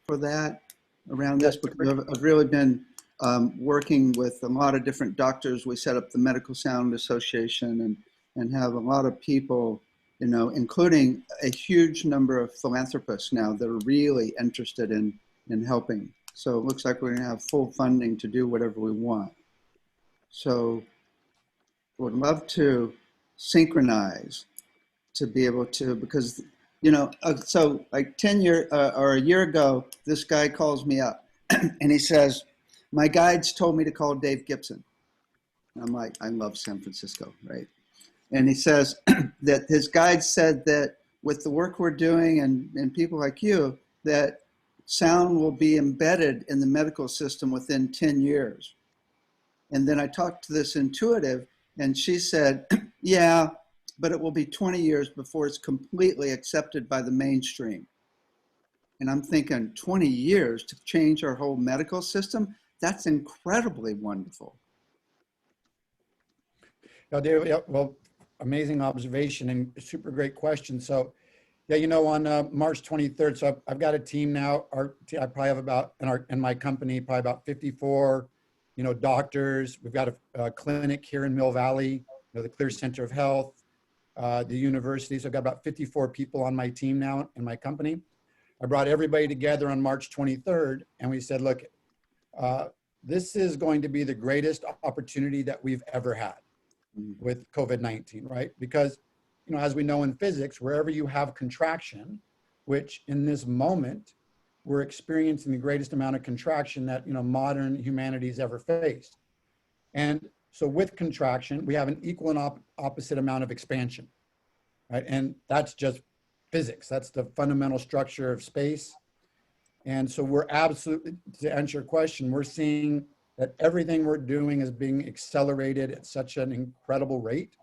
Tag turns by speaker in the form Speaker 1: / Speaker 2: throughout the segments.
Speaker 1: for that around this? Because I've really been working with a lot of different doctors. We set up the Medical Sound Association and have a lot of people, you know, including a huge number of philanthropists now that are really interested in helping. So it looks like we're going to have full funding to do whatever we want. So would love to synchronize to be able to, because, you know, so like 10 years or a year ago, this guy calls me up and he says, my guides told me to call Dave Gibson. And I'm like, I love San Francisco, right? And he says that his guides said that with the work we're doing and people like you, that sound will be embedded in the medical system within 10 years. And then I talked to this intuitive and she said, yeah, but it will be 20 years before it's completely accepted by the mainstream. And I'm thinking 20 years to change our whole medical system? That's incredibly wonderful.
Speaker 2: Yeah, David, yeah, well, amazing observation and super great question. So, yeah, you know, on March 23rd, so I've got a team now. I probably have about, in my company, probably about 54, you know, doctors. We've got a clinic here in Mill Valley, you know, the Clear Center of Health, the university. So I've got about 54 people on my team now in my company. I brought everybody together on March 23rd and we said, look, this is going to be the greatest opportunity that we've ever had with COVID-19, right? Because, you know, as we know in physics, wherever you have contraction, which in this moment, we're experiencing the greatest amount of contraction that, you know, modern humanity's ever faced. And so with contraction, we have an equal and opposite amount of expansion, right? And that's just physics. That's the fundamental structure of space. And so we're absolutely, to answer your question, we're seeing that everything we're doing is being accelerated at such an incredible rate.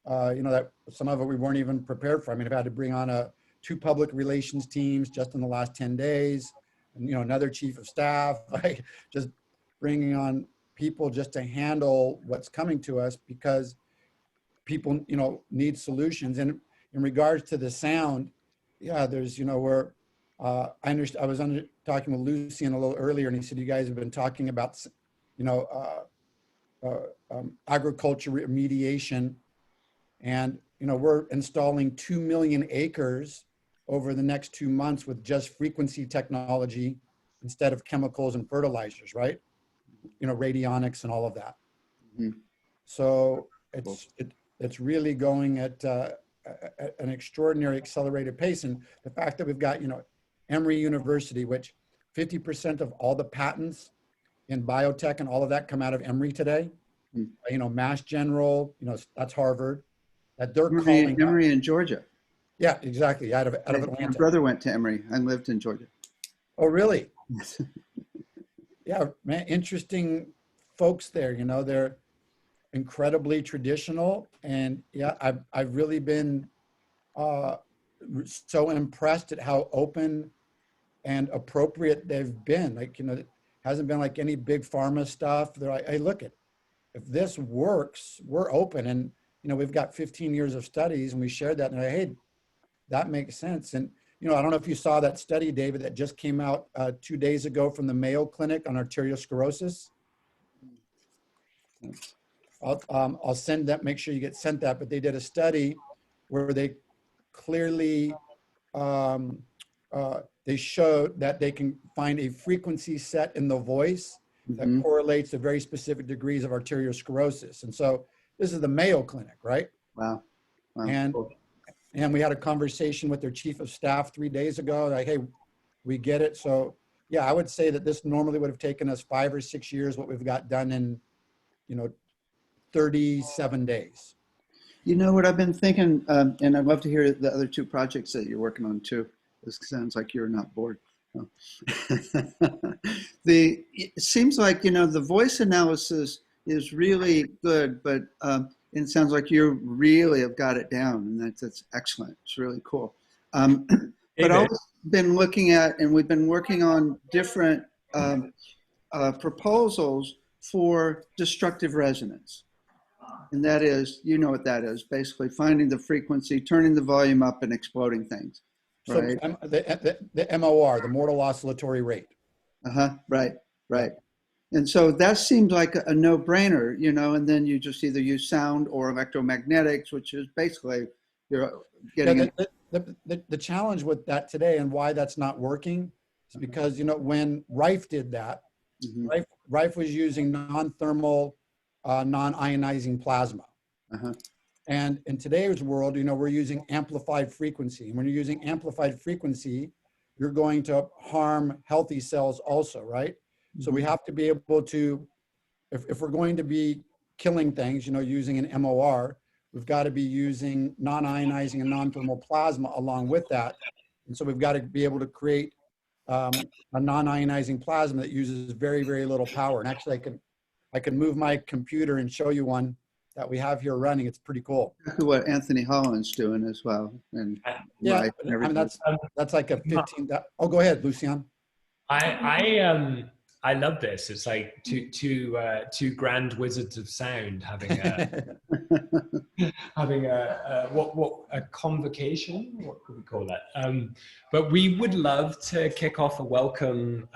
Speaker 2: You know, that some of it we weren't even prepared for. I mean, I've had to bring on 2 public relations teams just in the last 10 days, and, you know, another chief of staff, like just bringing on people just to handle what's coming to us because people, you know, need solutions. And in regards to the sound, yeah, there's, you know, where I was talking with Lucian a little earlier, and he said, you guys have been talking about, you know, agriculture remediation. And, you know, we're installing 2 million acres over the next 2 months with just frequency technology instead of chemicals and fertilizers, right? You know, radionics and all of that. Mm-hmm. So it's really going at an extraordinary accelerated pace. And the fact that we've got, you know, Emory University, which 50% of all the patents in biotech and all of that come out of Emory today. Mm. You know, Mass General, you know, that's Harvard. That they're calling
Speaker 1: Emory in Georgia.
Speaker 2: Yeah, exactly. Out of Atlanta.
Speaker 1: My brother went to Emory. I lived in Georgia.
Speaker 2: Oh, really? Yeah, man, interesting folks there. You know, they're incredibly traditional, and yeah, I've really been so impressed at how open and appropriate they've been. Like, you know, it hasn't been like any big pharma stuff. They're like, hey, look, if this works, we're open. And, you know, we've got 15 years of studies and we shared that and they're like, hey, that makes sense. And, you know, I don't know if you saw that study, David, that just came out 2 days ago from the Mayo Clinic on arteriosclerosis. I'll send that, make sure you get sent that, but they did a study where they clearly, they showed that they can find a frequency set in the voice that correlates to very specific degrees of arteriosclerosis. And so this is the Mayo Clinic, right?
Speaker 1: Wow.
Speaker 2: And
Speaker 1: cool.
Speaker 2: And we had a conversation with their chief of staff 3 days ago, like, hey, we get it. So yeah, I would say that this normally would have taken us 5 or 6 years, what we've got done in, you know, 37 days.
Speaker 1: You know what I've been thinking, and I'd love to hear the other 2 projects that you're working on too. This sounds like you're not bored. No. It seems like, you know, the voice analysis is really good, but it sounds like you really have got it down, and that's excellent. It's really cool. But I've been looking at, and we've been working on different proposals for destructive resonance. And that is, you know what that is, basically finding the frequency, turning the volume up and exploding things.
Speaker 2: So
Speaker 1: right?
Speaker 2: the MOR, the mortal oscillatory rate.
Speaker 1: Right, right. And so that seemed like a no-brainer, you know, and then you just either use sound or electromagnetics, which is basically you're getting
Speaker 2: The challenge with that today and why that's not working is because, you know, when Rife did that,
Speaker 1: Mhm.
Speaker 2: Rife was using non-thermal, non-ionizing plasma. And in today's world, you know, we're using amplified frequency. And when you're using amplified frequency, you're going to harm healthy cells also, right? So we have to be able to, if we're going to be killing things, you know, using an MOR, we've got to be using non-ionizing and non-thermal plasma along with that. And so we've got to be able to create a non-ionizing plasma that uses very, very little power. And actually I can move my computer and show you one that we have here running. It's pretty cool.
Speaker 1: exactly what Anthony Holland's doing as well. And
Speaker 2: Yeah,
Speaker 1: Rife and
Speaker 2: I mean,
Speaker 1: everything.
Speaker 2: that's like a 15, oh, go ahead, Lucian.
Speaker 3: I love this. It's like two grand wizards of sound having a convocation. What could we call that? But we would love to kick off a welcome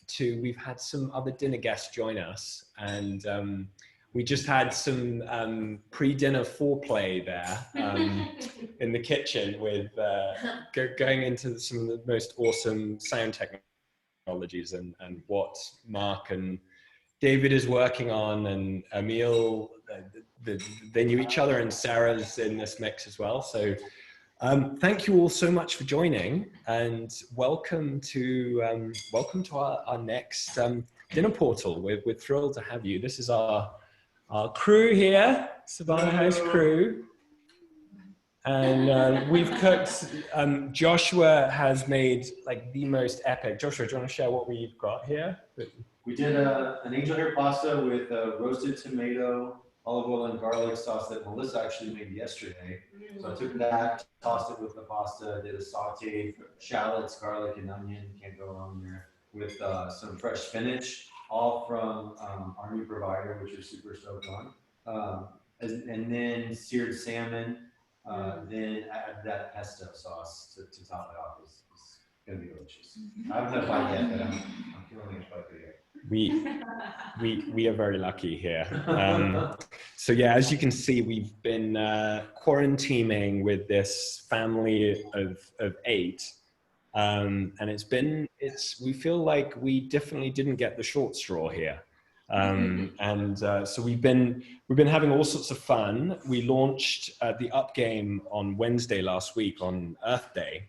Speaker 3: to. We've had some other dinner guests join us, and we just had some pre-dinner foreplay there in the kitchen with going into some of the most awesome sound technologies and what Mark and David is working on, and Emil, they knew each other, and Sarah's in this mix as well. So thank you all so much for joining, and welcome to our next dinner portal. We're thrilled to have you. This is our crew here, Civana House crew. And we've cooked, Joshua has made like the most epic. Joshua, do you want to share what we've got here?
Speaker 4: We did an angel hair pasta with roasted tomato, olive oil, and garlic sauce that Melissa actually made yesterday. So I took that, tossed it with the pasta, did a sauteed shallots, garlic, and onion, can't go wrong there, with some fresh spinach, all from our new provider, which we're super stoked on. And then seared salmon, then add that pesto sauce to top it off. It's gonna be delicious. I haven't had a bite yet, but I'm feeling it quite good.
Speaker 3: We are very lucky here. So yeah, as you can see, we've been quarantining with this family of 8. And we feel like we definitely didn't get the short straw here. So we've been having all sorts of fun. We launched the Up Game on Wednesday last week on Earth Day,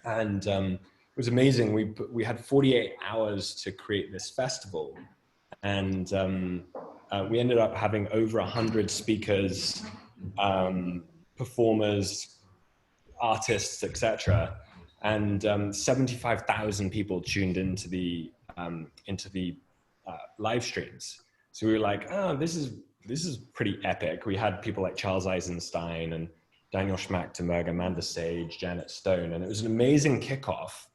Speaker 3: and it was amazing. We had 48 hours to create this festival, and we ended up having over 100 speakers, performers, artists, etc. And 75,000 people tuned into the live streams. So we were like, oh, this is pretty epic. We had people like Charles Eisenstein and Daniel Schmachtenberg, Amanda Sage, Janet Stone, and it was an amazing kickoff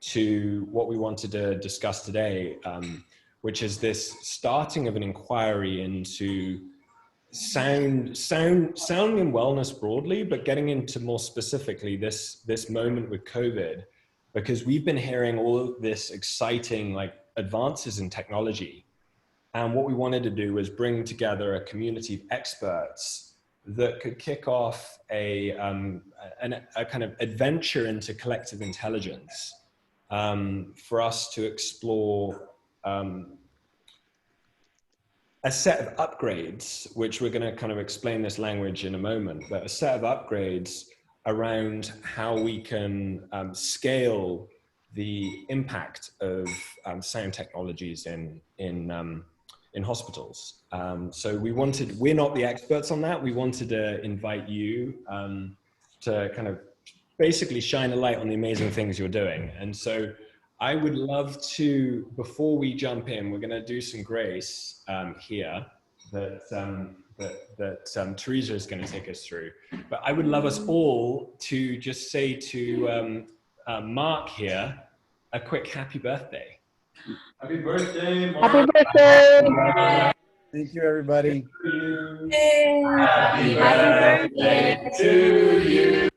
Speaker 3: to what we wanted to discuss today, which is this starting of an inquiry into sound and wellness broadly, but getting into more specifically this moment with COVID, because we've been hearing all of this exciting like advances in technology. And what we wanted to do was bring together a community of experts that could kick off a kind of adventure into collective intelligence, for us to explore a set of upgrades, which we're going to kind of explain this language in a moment, but a set of upgrades around how we can scale the impact of sound technologies in hospitals. So we're not the experts on that. We wanted to invite you to kind of basically shine a light on the amazing things you're doing. And so I would love to, before we jump in, we're going to do some grace here that Teresa is going to take us through. But I would love us all to just say to Mark here a quick happy birthday.
Speaker 4: Happy birthday, Mark.
Speaker 5: Happy birthday.
Speaker 2: Thank you, everybody.
Speaker 4: Happy birthday to you.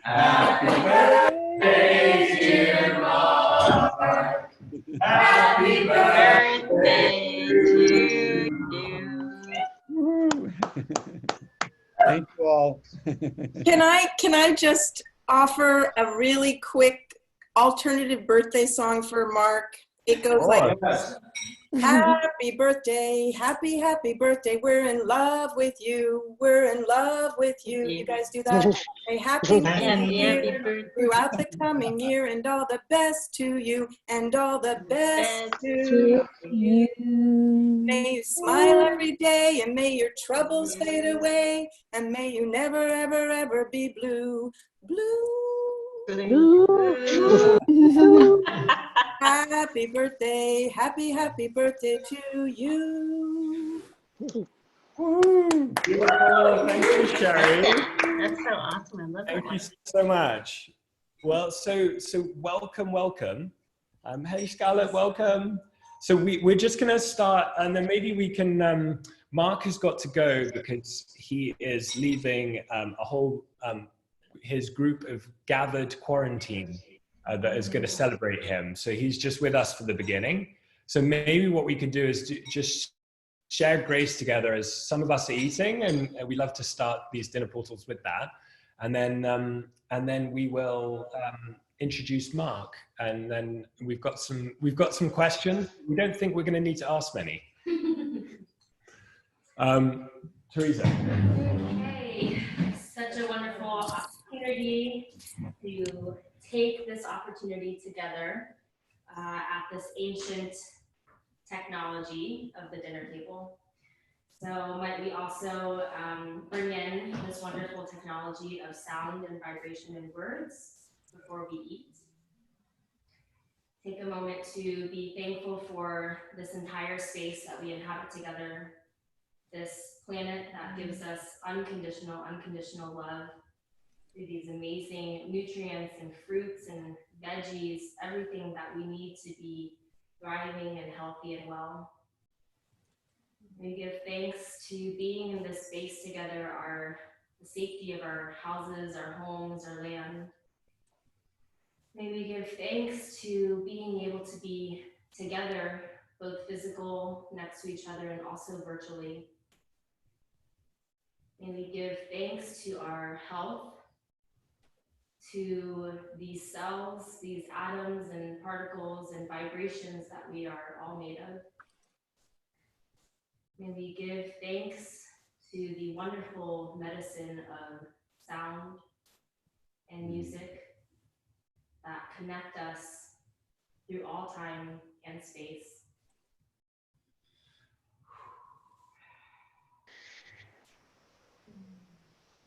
Speaker 3: Happy birthday, dear Mark. Happy
Speaker 5: Birthday to you.
Speaker 2: Woo. Thank you all.
Speaker 6: Can I just offer a really quick alternative birthday song for Mark? It goes like this. Happy birthday, happy, happy birthday. We're in love with you. We're in love with you. You guys do that? Say happy,
Speaker 5: Happy, happy
Speaker 6: year
Speaker 5: birthday.
Speaker 6: throughout the coming year, and all the best to you, and all the best to
Speaker 5: to
Speaker 6: you. May you smile every day, and may your troubles fade away, and may you never, ever, ever be blue. Blue. Happy birthday, happy, happy birthday to you.
Speaker 2: Woo.
Speaker 3: Beautiful. Thank you, Sherry.
Speaker 5: That's so awesome. I love that
Speaker 3: Thank
Speaker 5: one.
Speaker 3: you so much. Well, so welcome. Hey, Scarlett, welcome. So we're just going to start, and then maybe we can, Mark has got to go because he is leaving a whole, his group of gathered quarantine that is going to celebrate him. So he's just with us for the beginning. So maybe what we can do is just share grace together as some of us are eating, and we love to start these dinner portals with that. And then we will introduce Mark, and then we've got some questions. We don't think we're going to need to ask many. Teresa.
Speaker 7: Okay, such a wonderful opportunity to take this opportunity together at this ancient technology of the dinner table. So might we also bring in this wonderful technology of sound and vibration and words before we eat. Take a moment to be thankful for this entire space that we inhabit together, this planet that gives us unconditional love through these amazing nutrients and fruits and veggies, everything that we need to be thriving and healthy and well. We give thanks to being in this space together, the safety of our houses, our homes, our land. May we give thanks to being able to be together, both physical next to each other and also virtually. May we give thanks to our health, to these cells, these atoms and particles and vibrations that we are all made of. May we give thanks to the wonderful medicine of sound and music that connect us through all time and space.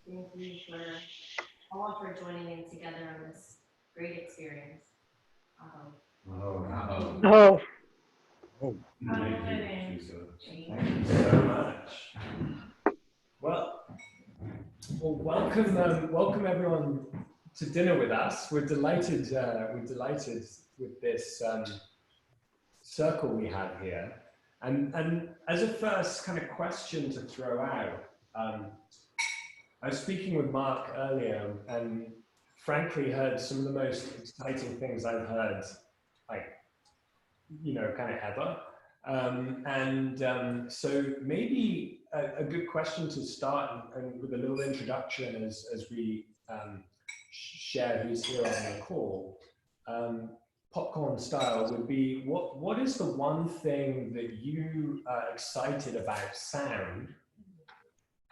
Speaker 7: Thank you all for joining in together on this great experience.
Speaker 5: Oh.
Speaker 3: Thank you so much. Well, welcome everyone to dinner with us. We're delighted with this circle we have here. And as a first kind of question to throw out, I was speaking with Mark earlier and frankly heard some of the most exciting things I've heard, like, kind of ever. So maybe a good question to start and with a little introduction as we share who's here on the call, popcorn style would be, what is the one thing that you are excited about sound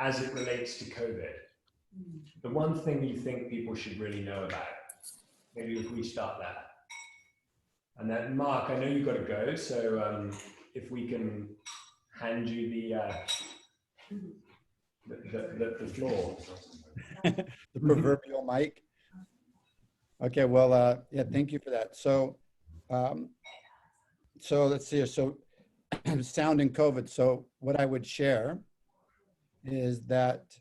Speaker 3: as it relates to COVID? The one thing you think people should really know about? Maybe if we start there. And then Mark, I know you've got to go, so if we can hand you the floor.
Speaker 2: The proverbial mic. Okay, well, yeah, thank you for that. So let's see. So sound and COVID. So what I would share is that,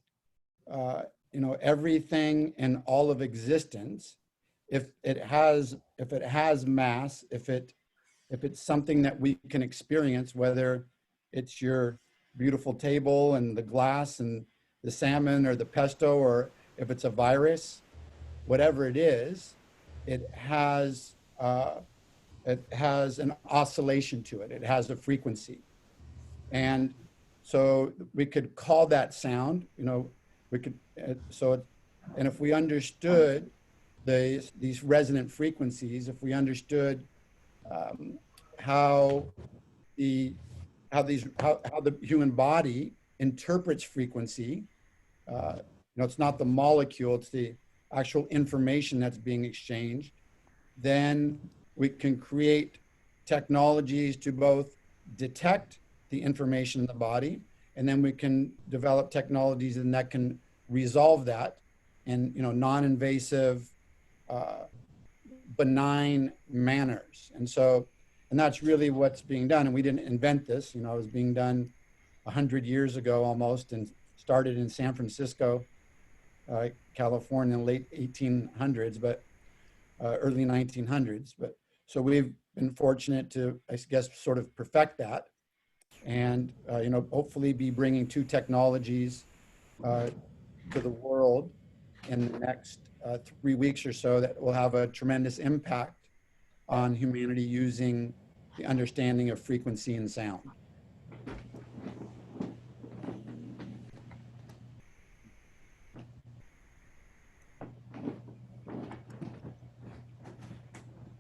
Speaker 2: everything in all of existence, if it has mass, if it's something that we can experience, whether it's your beautiful table and the glass and the salmon or the pesto, or if it's a virus, whatever it is, it has an oscillation to it. It has a frequency. And so we could call that sound, you know, we could, and if we understood these resonant frequencies, if we understood how the human body interprets frequency, you know, it's not the molecule, it's the actual information that's being exchanged, then we can create technologies to both detect the information in the body, and then we can develop technologies and that can resolve that in, you know, non-invasive, benign manners. And that's really what's being done. And we didn't invent this, you know, it was being done 100 years ago almost, and started in San Francisco, California in the late 1800s, but early 1900s. But so we've been fortunate to, I guess, sort of perfect that, and you know, hopefully be bringing 2 technologies to the world in the next 3 weeks or so that will have a tremendous impact on humanity using the understanding of frequency and sound.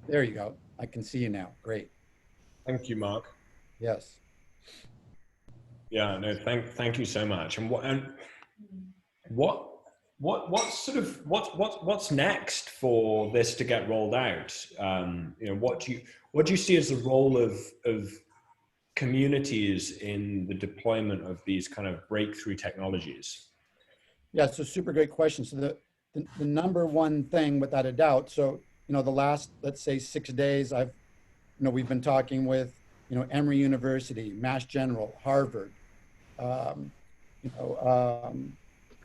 Speaker 2: There you go. I can see you now. Great.
Speaker 3: Thank you, Mark.
Speaker 2: Yes.
Speaker 3: Yeah, no, thank you so much. And what's next for this to get rolled out? You know, what do you see as the role of communities in the deployment of these kind of breakthrough technologies?
Speaker 2: Yeah, it's a super great question. So the number one thing, without a doubt, so, you know, the last, let's say 6 days, we've been talking with, you know, Emory University, Mass General, Harvard,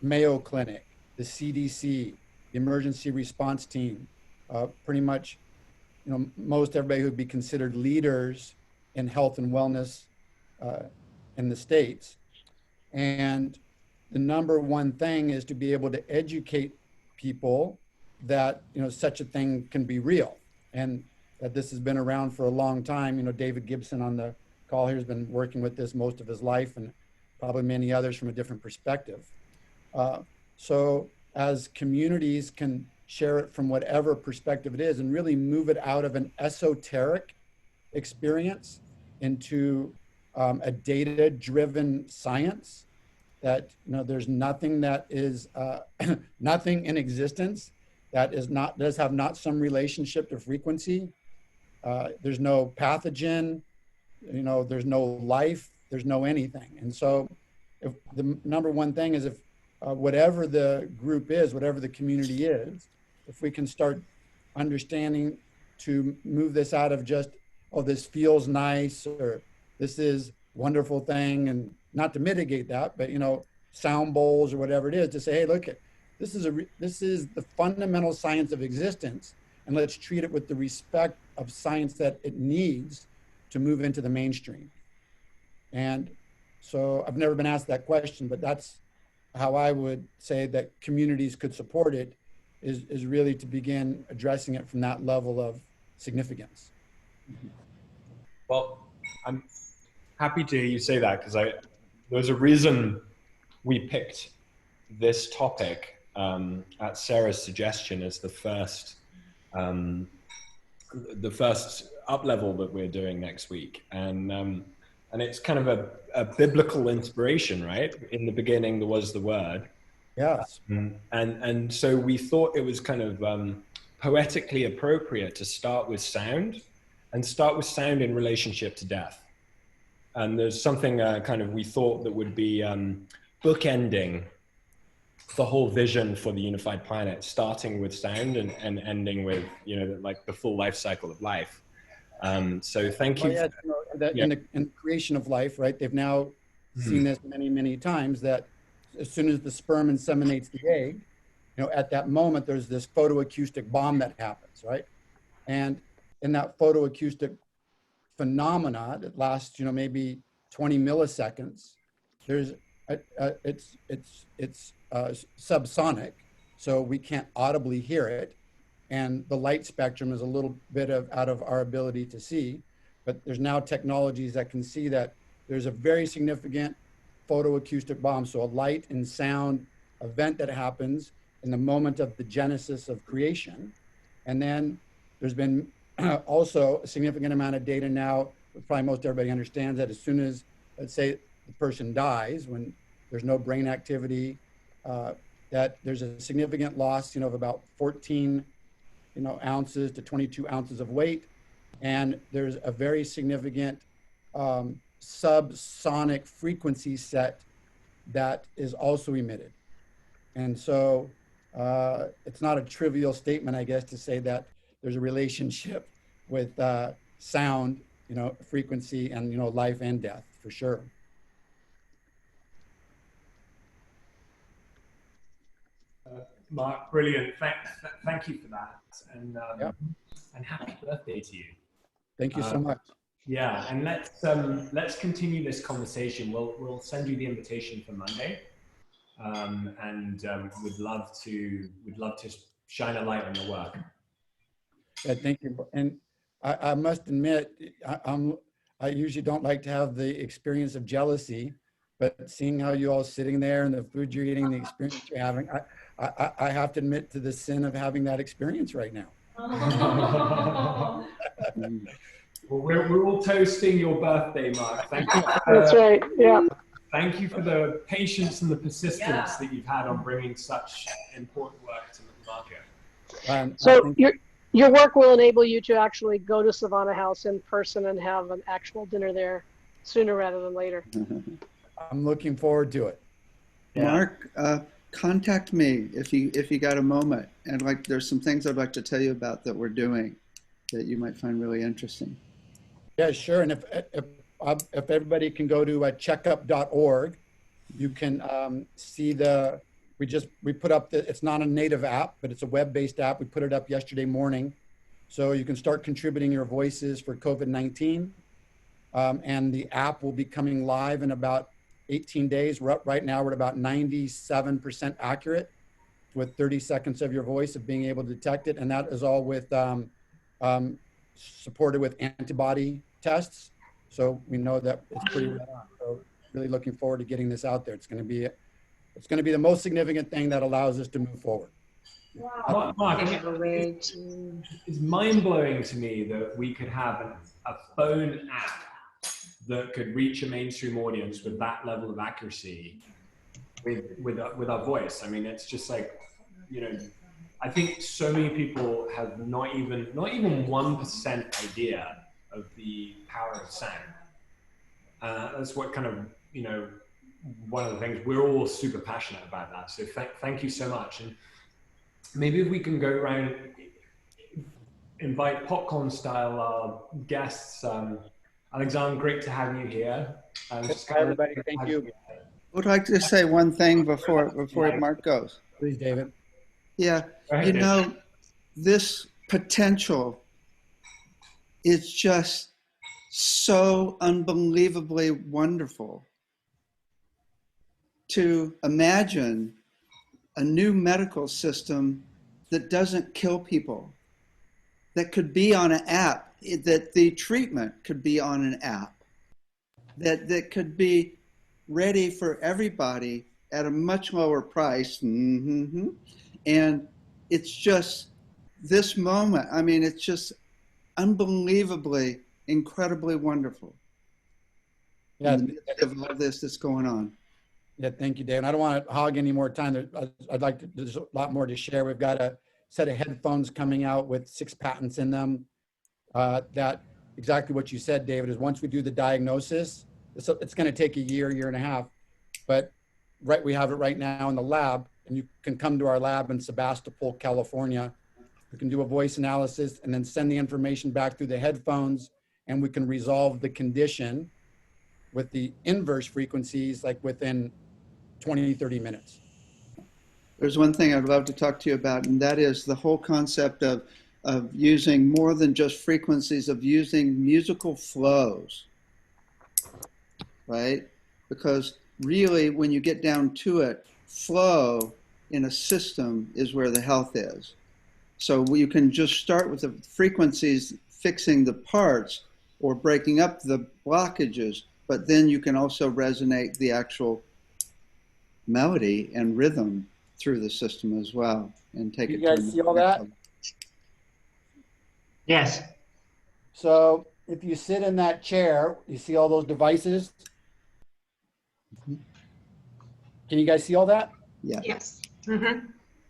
Speaker 2: Mayo Clinic, the CDC, the emergency response team, pretty much, you know, most everybody who would be considered leaders in health and wellness in the States. And the number one thing is to be able to educate people that, you know, such a thing can be real, and that this has been around for a long time. You know, David Gibson on the call here has been working with this most of his life, and probably many others from a different perspective. So as communities can share it from whatever perspective it is and really move it out of an esoteric experience into a data-driven science, that, you know, there's nothing that is nothing in existence that does have not some relationship to frequency. There's no pathogen, you know, there's no life, there's no anything. And so if the number one thing is, if whatever the group is, whatever the community is, if we can start understanding to move this out of just, oh, this feels nice, or this is wonderful thing, and not to mitigate that, but, you know, sound bowls or whatever it is, to say, hey, look, this is the fundamental science of existence, and let's treat it with the respect of science that it needs to move into the mainstream. And so I've never been asked that question, but that's how I would say that communities could support it, is really to begin addressing it from that level of significance.
Speaker 3: Well, I'm happy to hear you say that, because there's a reason we picked this topic at Sarah's suggestion as the first up level that we're doing next week, and it's kind of a biblical inspiration, right? In the beginning there was the Word.
Speaker 2: Yes.
Speaker 3: And so we thought it was kind of poetically appropriate to start with sound, and start with sound in relationship to death. And there's something kind of we thought that would be bookending the whole vision for the unified planet, starting with sound and ending with, you know, like the full life cycle of life. So thank you.
Speaker 2: Well, yeah, in the creation of life, right? They've now seen this many, many times, that as soon as the sperm inseminates the egg, you know, at that moment, there's this photoacoustic bomb that happens, right? And in that photoacoustic phenomena that lasts, you know, maybe 20 milliseconds, there's it's subsonic. so we can't audibly hear it. And the light spectrum is a little bit out of our ability to see, but there's now technologies that can see that there's a very significant photoacoustic bomb, so a light and sound event that happens in the moment of the genesis of creation. And then there's been also a significant amount of data now, probably most everybody understands that as soon as, let's say, the person dies, when there's no brain activity, that there's a significant loss, of about 14 ounces to 22 ounces of weight. And there's a very significant subsonic frequency set that is also emitted. And so it's not a trivial statement, I guess, to say that there's a relationship with sound, frequency, and, life and death, for sure.
Speaker 3: Mark, brilliant. Thank you for that. And,
Speaker 2: Yep.
Speaker 3: and happy birthday to you.
Speaker 2: Thank you so much.
Speaker 3: Yeah, and let's continue this conversation. We'll send you the invitation for Monday, and we'd love to shine a light on your work.
Speaker 2: Yeah, thank you. And I must admit, I usually don't like to have the experience of jealousy, but seeing how you all sitting there and the food you're eating, the experience you're having, I have to admit to the sin of having that experience right now.
Speaker 3: Well, we're all toasting your birthday, Mark. Thank you.
Speaker 5: That's right. Yeah.
Speaker 3: Thank you for the patience and the persistence that you've had on bringing such important work to the market.
Speaker 5: So your work will enable you to actually go to Civana House in person and have an actual dinner there sooner rather than later.
Speaker 2: I'm looking forward to it.
Speaker 3: Yeah.
Speaker 1: Mark, contact me if you got a moment. And there's some things I'd like to tell you about that we're doing that you might find really interesting.
Speaker 2: Yeah, sure. And if everybody can go to checkup.org, you can see we put up it's not a native app, but it's a web-based app. We put it up yesterday morning. So you can start contributing your voices for COVID-19. And the app will be coming live in about 18 days. Right now, we're at about 97% accurate with 30 seconds of your voice of being able to detect it. And that is all with supported with antibody tests. So we know that it's pretty right on. So really looking forward to getting this out there. It's going to be the most significant thing that allows us to move forward.
Speaker 3: Wow. Mark, it's mind-blowing to me that we could have a phone app that could reach a mainstream audience with that level of accuracy with our voice. I mean, it's just like, I think so many people have not even 1% idea of the power of sound. That's what kind of, one of the things we're all super passionate about that. So thank you so much. And maybe if we can go around, invite popcorn style our guests. Alexandre, great to have you here.
Speaker 2: Everybody, thank you.
Speaker 1: I would like to say one thing before Mark goes.
Speaker 2: Please, David.
Speaker 1: Yeah, this potential is just so unbelievably wonderful. To imagine a new medical system that doesn't kill people, that could be on an app, that the treatment could be on an app, that could be ready for everybody at a much lower price. And it's just this moment, I mean, it's just unbelievably, incredibly wonderful.
Speaker 2: Yeah,
Speaker 1: in the midst of all this that's going on.
Speaker 2: Yeah, thank you, Dave. I don't want to hog any more time. There's a lot more to share. We've got a set of headphones coming out with 6 patents in them. That exactly what you said, David, is once we do the diagnosis, it's going to take a year and a half, but we have it right now in the lab, and you can come to our lab in Sebastopol, California. We can do a voice analysis and then send the information back through the headphones, and we can resolve the condition with the inverse frequencies like within 20, 30 minutes.
Speaker 1: There's one thing I'd love to talk to you about, and that is the whole concept of using more than just frequencies, of using musical flows, right? Because really, when you get down to it, flow in a system is where the health is. So you can just start with the frequencies, fixing the parts or breaking up the blockages, but then you can also resonate the actual melody and rhythm through the system as well and take
Speaker 2: You
Speaker 1: it
Speaker 2: guys
Speaker 1: to the
Speaker 2: see all
Speaker 1: next
Speaker 2: that?
Speaker 1: level.
Speaker 8: Yes.
Speaker 2: So if you sit in that chair, you see all those devices? Can you guys see all that?
Speaker 1: Yeah.
Speaker 6: Yes.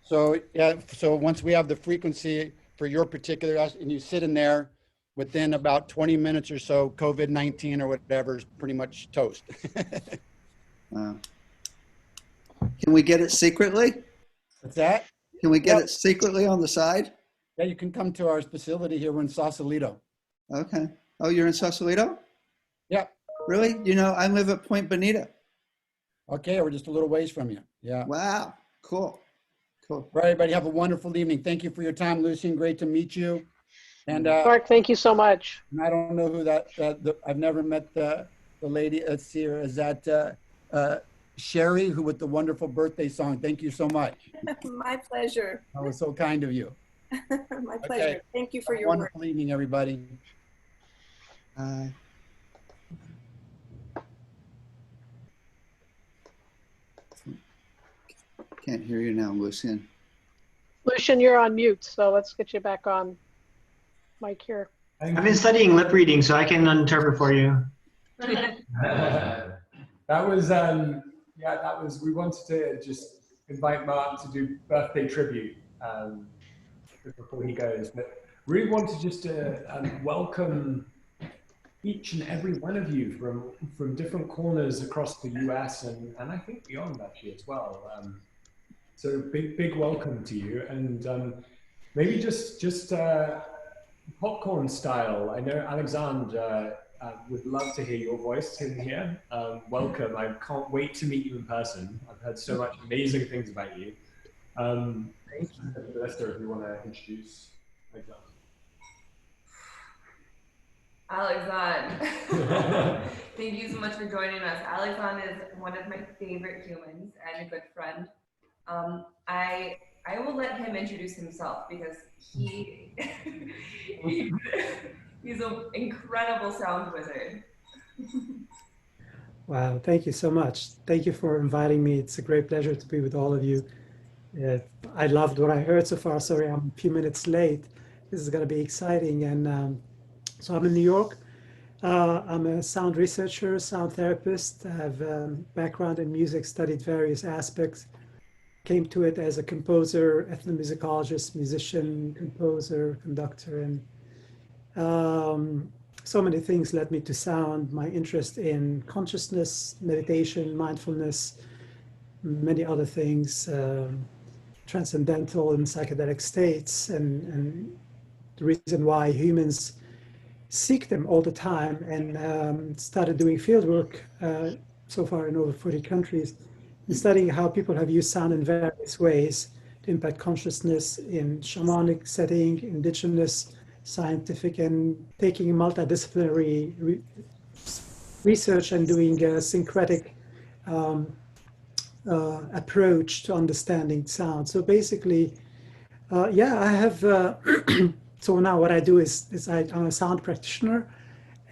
Speaker 2: So yeah, so once we have the frequency for your particular, and you sit in there, within about 20 minutes or so, COVID-19 or whatever is pretty much toast.
Speaker 1: Wow. Can we get it secretly?
Speaker 2: What's that?
Speaker 1: Can we get
Speaker 2: Well,
Speaker 1: it secretly on the side?
Speaker 2: yeah, you can come to our facility here. We're in Sausalito.
Speaker 1: Okay. Oh, you're in Sausalito?
Speaker 2: Yeah.
Speaker 1: Really? You know, I live at Point Bonita.
Speaker 2: Okay, we're just a little ways from you. Yeah.
Speaker 1: Wow. Cool. Cool.
Speaker 2: Right, everybody have a wonderful evening. Thank you for your time, Lucian. Great to meet you. And
Speaker 5: Mark, thank you so much.
Speaker 2: I don't know who I've never met the lady. Let's see her. Is that Sherry, who with the wonderful birthday song? Thank you so much.
Speaker 6: My pleasure.
Speaker 2: That was so kind of you.
Speaker 6: My pleasure.
Speaker 2: Okay.
Speaker 6: Thank you for
Speaker 2: Have a
Speaker 6: your work.
Speaker 2: wonderful evening, everybody.
Speaker 1: Can't hear you now, Lucian.
Speaker 5: Lucian, you're on mute, so let's get you back on mic here.
Speaker 8: I've been studying lip reading, so I can interpret for you.
Speaker 3: That was, yeah, that was, we wanted to just invite Mark to do birthday tribute before he goes, but really wanted just to welcome each and every one of you from different corners across the US and I think beyond actually as well. So big welcome to you, and maybe just popcorn style. I know Alexandre would love to hear your voice in here. Welcome. I can't wait to meet you in person. I've heard so much amazing things about you. Lester, if you want to introduce
Speaker 9: Alexandre. Thank you so much for joining us. Alexandre is one of my favorite humans and a good friend. I will let him introduce himself because he's an incredible sound wizard.
Speaker 10: Wow, thank you so much. Thank you for inviting me. It's a great pleasure to be with all of you. I loved what I heard so far. Sorry, I'm a few minutes late. This is going to be exciting. And so I'm in New York. I'm a sound researcher, sound therapist. I have a background in music, studied various aspects. Came to it as a composer, ethnomusicologist, musician, composer, conductor, and so many things led me to sound. My interest in consciousness, meditation, mindfulness, many other things, transcendental and psychedelic states, and the reason why humans seek them all the time, and started doing field work so far in over 40 countries. And studying how people have used sound in various ways to impact consciousness in shamanic setting, indigenous, scientific, and taking a multidisciplinary research and doing a syncretic approach to understanding sound. So basically, yeah, I have, so now what I do is I'm a sound practitioner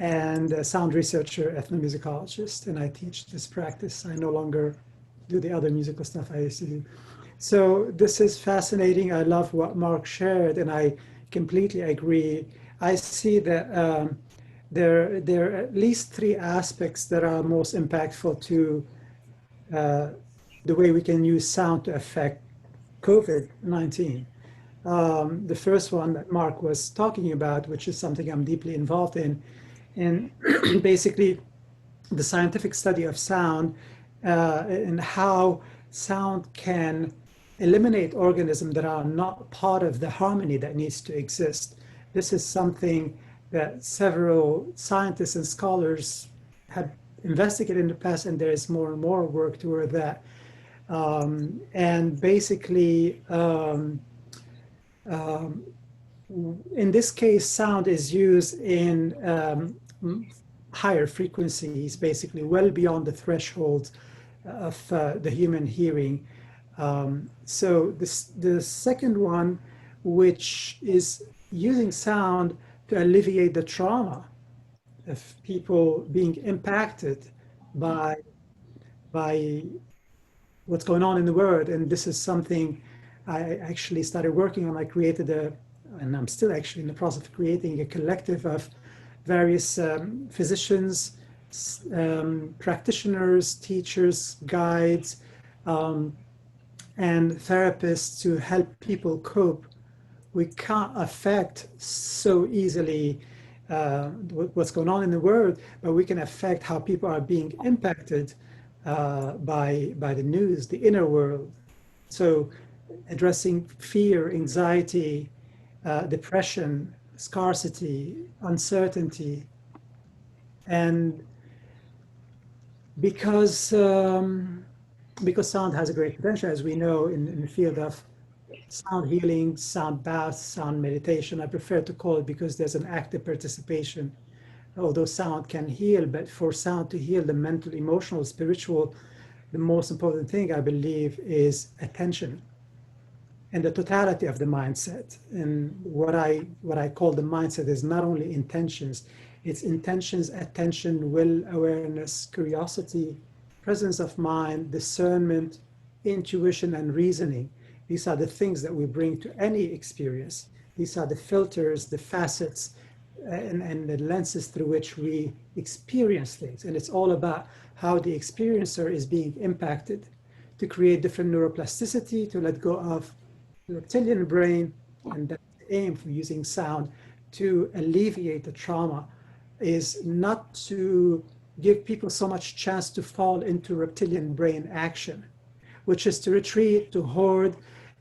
Speaker 10: and a sound researcher, ethnomusicologist, and I teach this practice. I no longer do the other musical stuff I used to do. So this is fascinating. I love what Mark shared, and I completely agree. I see that there are at least three aspects that are most impactful to the way we can use sound to affect COVID-19. The first one that Mark was talking about, which is something I'm deeply involved in, and basically the scientific study of sound and how sound can eliminate organisms that are not part of the harmony that needs to exist. This is something that several scientists and scholars have investigated in the past, and there is more and more work toward that. And basically, in this case, sound is used in higher frequencies, basically well beyond the threshold of the human hearing. So the second one, which is using sound to alleviate the trauma of people being impacted by what's going on in the world. And this is something I actually started working on. I created and I'm still actually in the process of creating a collective of various physicians, practitioners, teachers, guides, and therapists to help people cope. We can't affect so easily what's going on in the world, but we can affect how people are being impacted by the news, the inner world. So addressing fear, anxiety, depression, scarcity, uncertainty. And because sound has a great potential, as we know, in the field of sound healing, sound baths, sound meditation, I prefer to call it, because there's an active participation. Although sound can heal, but for sound to heal the mental, emotional, spiritual, the most important thing, I believe, is attention and the totality of the mindset. And what I call the mindset is not only intentions, it's intentions, attention, will, awareness, curiosity, presence of mind, discernment, intuition, and reasoning. These are the things that we bring to any experience. These are the filters, the facets, and the lenses through which we experience things. And it's all about how the experiencer is being impacted to create different neuroplasticity, to let go of the reptilian brain, and that's the aim for using sound to alleviate the trauma, is not to give people so much chance to fall into reptilian brain action, which is to retreat, to hoard,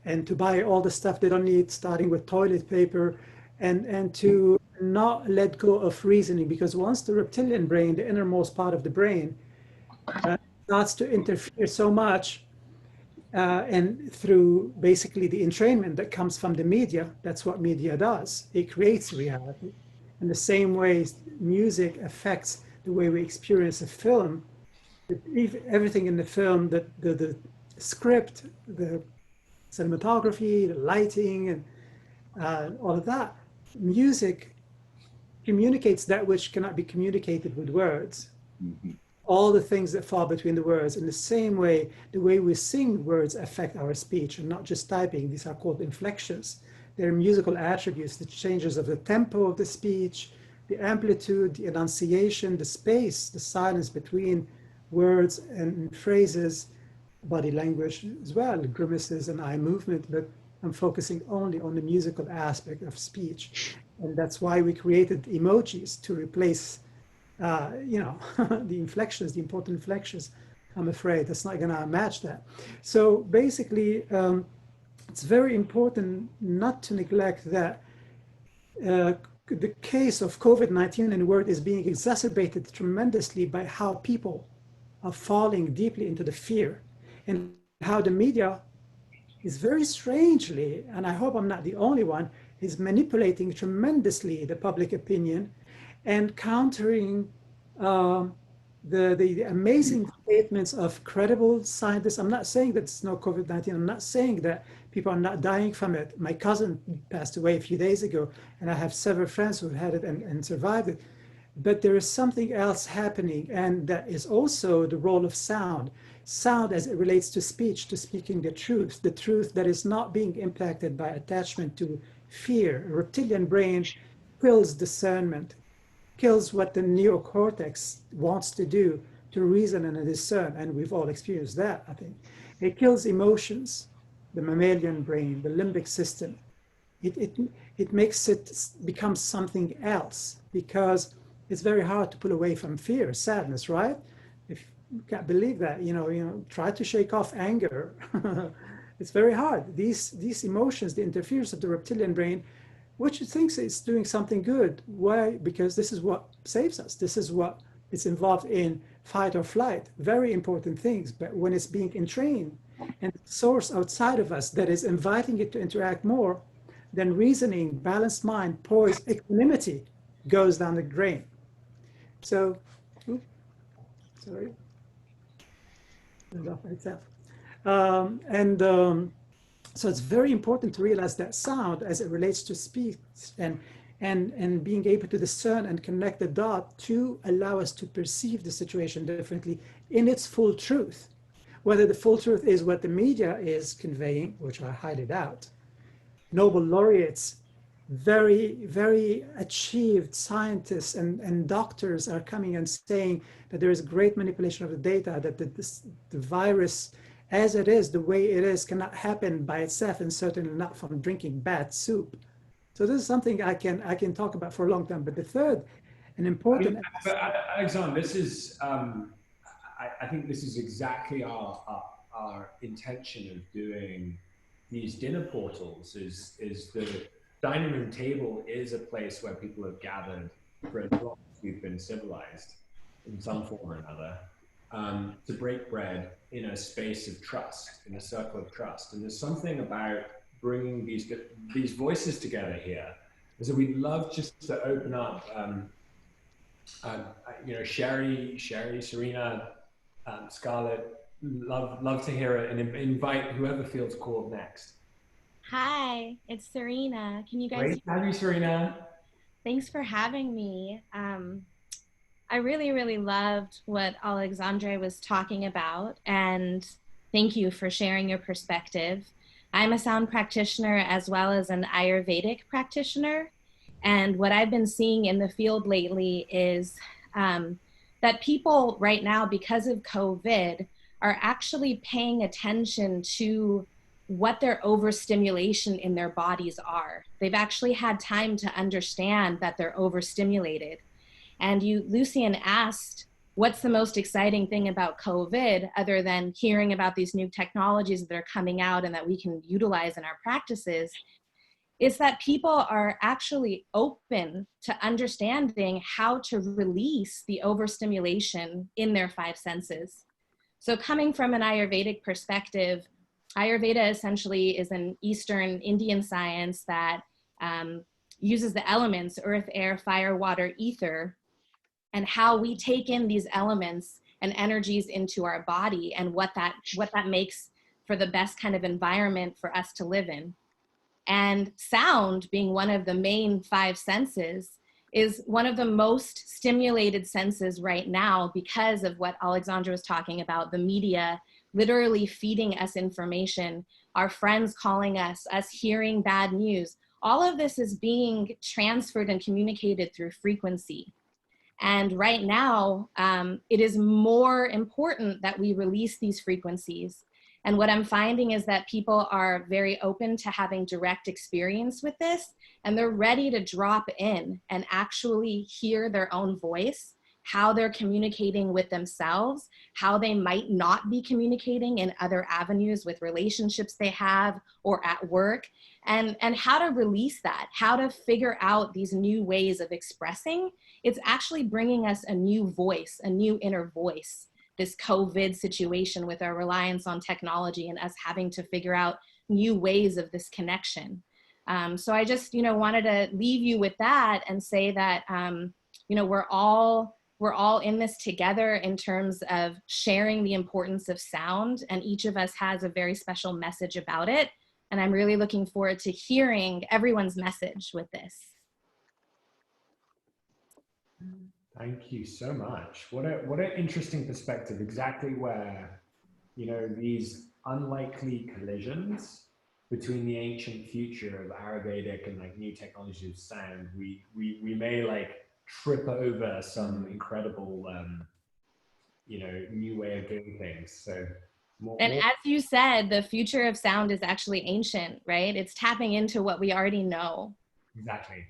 Speaker 10: and to buy all the stuff they don't need, starting with toilet paper, and to not let go of reasoning, because once the reptilian brain, the innermost part of the brain, starts to interfere so much, and through basically the entrainment that comes from the media, that's what media does. It creates reality. In the same way music affects the way we experience a film, everything in the film, the script, the cinematography, the lighting, and all of that, music communicates that which cannot be communicated with words. Mm-hmm. All the things that fall between the words. In the same way, the way we sing words affect our speech, and not just typing. These are called inflections. They're musical attributes, the changes of the tempo of the speech, the amplitude, the enunciation, the space, the silence between words and phrases, body language as well, grimaces and eye movement, but I'm focusing only on the musical aspect of speech. And that's why we created emojis to replace the inflections, the important inflections. I'm afraid that's not going to match that. So basically, it's very important not to neglect that the case of COVID-19 in the world is being exacerbated tremendously by how people are falling deeply into the fear, and how the media is very strangely, and I hope I'm not the only one, is manipulating tremendously the public opinion and countering the amazing statements of credible scientists. I'm not saying that it's no COVID-19. I'm not saying that people are not dying from it. My cousin passed away a few days ago, and I have several friends who had it and survived it. But there is something else happening, and that is also the role of sound. Sound as it relates to speech, to speaking the truth that is not being impacted by attachment to fear. A reptilian brain kills discernment, kills what the neocortex wants to do, to reason and discern, and we've all experienced that, I think. It kills emotions, the mammalian brain, the limbic system. It makes it become something else, because it's very hard to pull away from fear, sadness, right? If you can't believe that, try to shake off anger. It's very hard. These emotions, the interference of the reptilian brain, which thinks it's doing something good. Why? Because this is what saves us. This is what it's involved in, fight or flight, very important things. But when it's being entrained and the source outside of us that is inviting it to interact more, then reasoning, balanced mind, poise, equanimity goes down the drain. So, sorry, turned off by itself. So it's very important to realize that sound as it relates to speech and being able to discern and connect the dot to allow us to perceive the situation differently in its full truth. Whether the full truth is what the media is conveying, which I highly doubt. Nobel laureates, very achieved scientists and doctors are coming and saying that there is great manipulation of the data, that the virus as it is, the way it is, cannot happen by itself, and certainly not from drinking bad soup. So this is something I can talk about for a long time. But the third, an important.
Speaker 3: But Alexandre, this is I think this is exactly our intention of doing these dinner portals. Is the dining room table is a place where people have gathered for as long as we've been civilized in some form or another. To break bread in a space of trust, in a circle of trust. And there's something about bringing these voices together here. And so we'd love just to open up, Sherry, Serena, Scarlett, love to hear it, and invite whoever feels called next.
Speaker 11: Hi, it's Serena. Can you guys?
Speaker 3: Great to have you, Serena.
Speaker 11: Thanks for having me. I really loved what Alexandre was talking about, and thank you for sharing your perspective. I'm a sound practitioner as well as an Ayurvedic practitioner, and what I've been seeing in the field lately is that people right now, because of COVID, are actually paying attention to what their overstimulation in their bodies are. They've actually had time to understand that they're overstimulated. And Lucian asked, what's the most exciting thing about COVID, other than hearing about these new technologies that are coming out and that we can utilize in our practices, is that people are actually open to understanding how to release the overstimulation in their five senses. So coming from an Ayurvedic perspective, Ayurveda essentially is an Eastern Indian science that uses the elements, earth, air, fire, water, ether, and how we take in these elements and energies into our body and what that makes for the best kind of environment for us to live in. And sound, being one of the main five senses, is one of the most stimulated senses right now because of what Alexandre was talking about, the media literally feeding us information, our friends calling us hearing bad news. All of this is being transferred and communicated through frequency. And right now, it is more important that we release these frequencies. And what I'm finding is that people are very open to having direct experience with this, and they're ready to drop in and actually hear their own voice, how they're communicating with themselves, how they might not be communicating in other avenues with relationships they have or at work, and how to release that, how to figure out these new ways of expressing. It's actually bringing us a new voice, a new inner voice, this COVID situation with our reliance on technology and us having to figure out new ways of this connection. So I just, wanted to leave you with that and say that, we're all in this together in terms of sharing the importance of sound, and each of us has a very special message about it. And I'm really looking forward to hearing everyone's message with this.
Speaker 3: Thank you so much. What an interesting perspective, exactly where, these unlikely collisions between the ancient future of Ayurvedic and new technologies of sound, we may trip over some incredible, new way of doing things. So
Speaker 11: and as you said, the future of sound is actually ancient, right? It's tapping into what we already know.
Speaker 3: Exactly.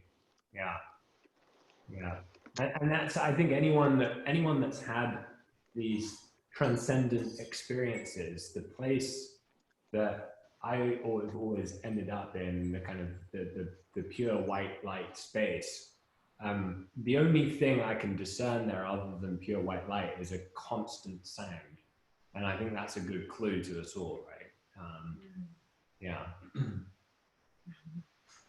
Speaker 3: Yeah. And that's, I think, anyone that's had these transcendent experiences, the place that I always ended up in, the kind of the pure white light space. The only thing I can discern there other than pure white light is a constant sound. And I think that's a good clue to us all, right? Yeah.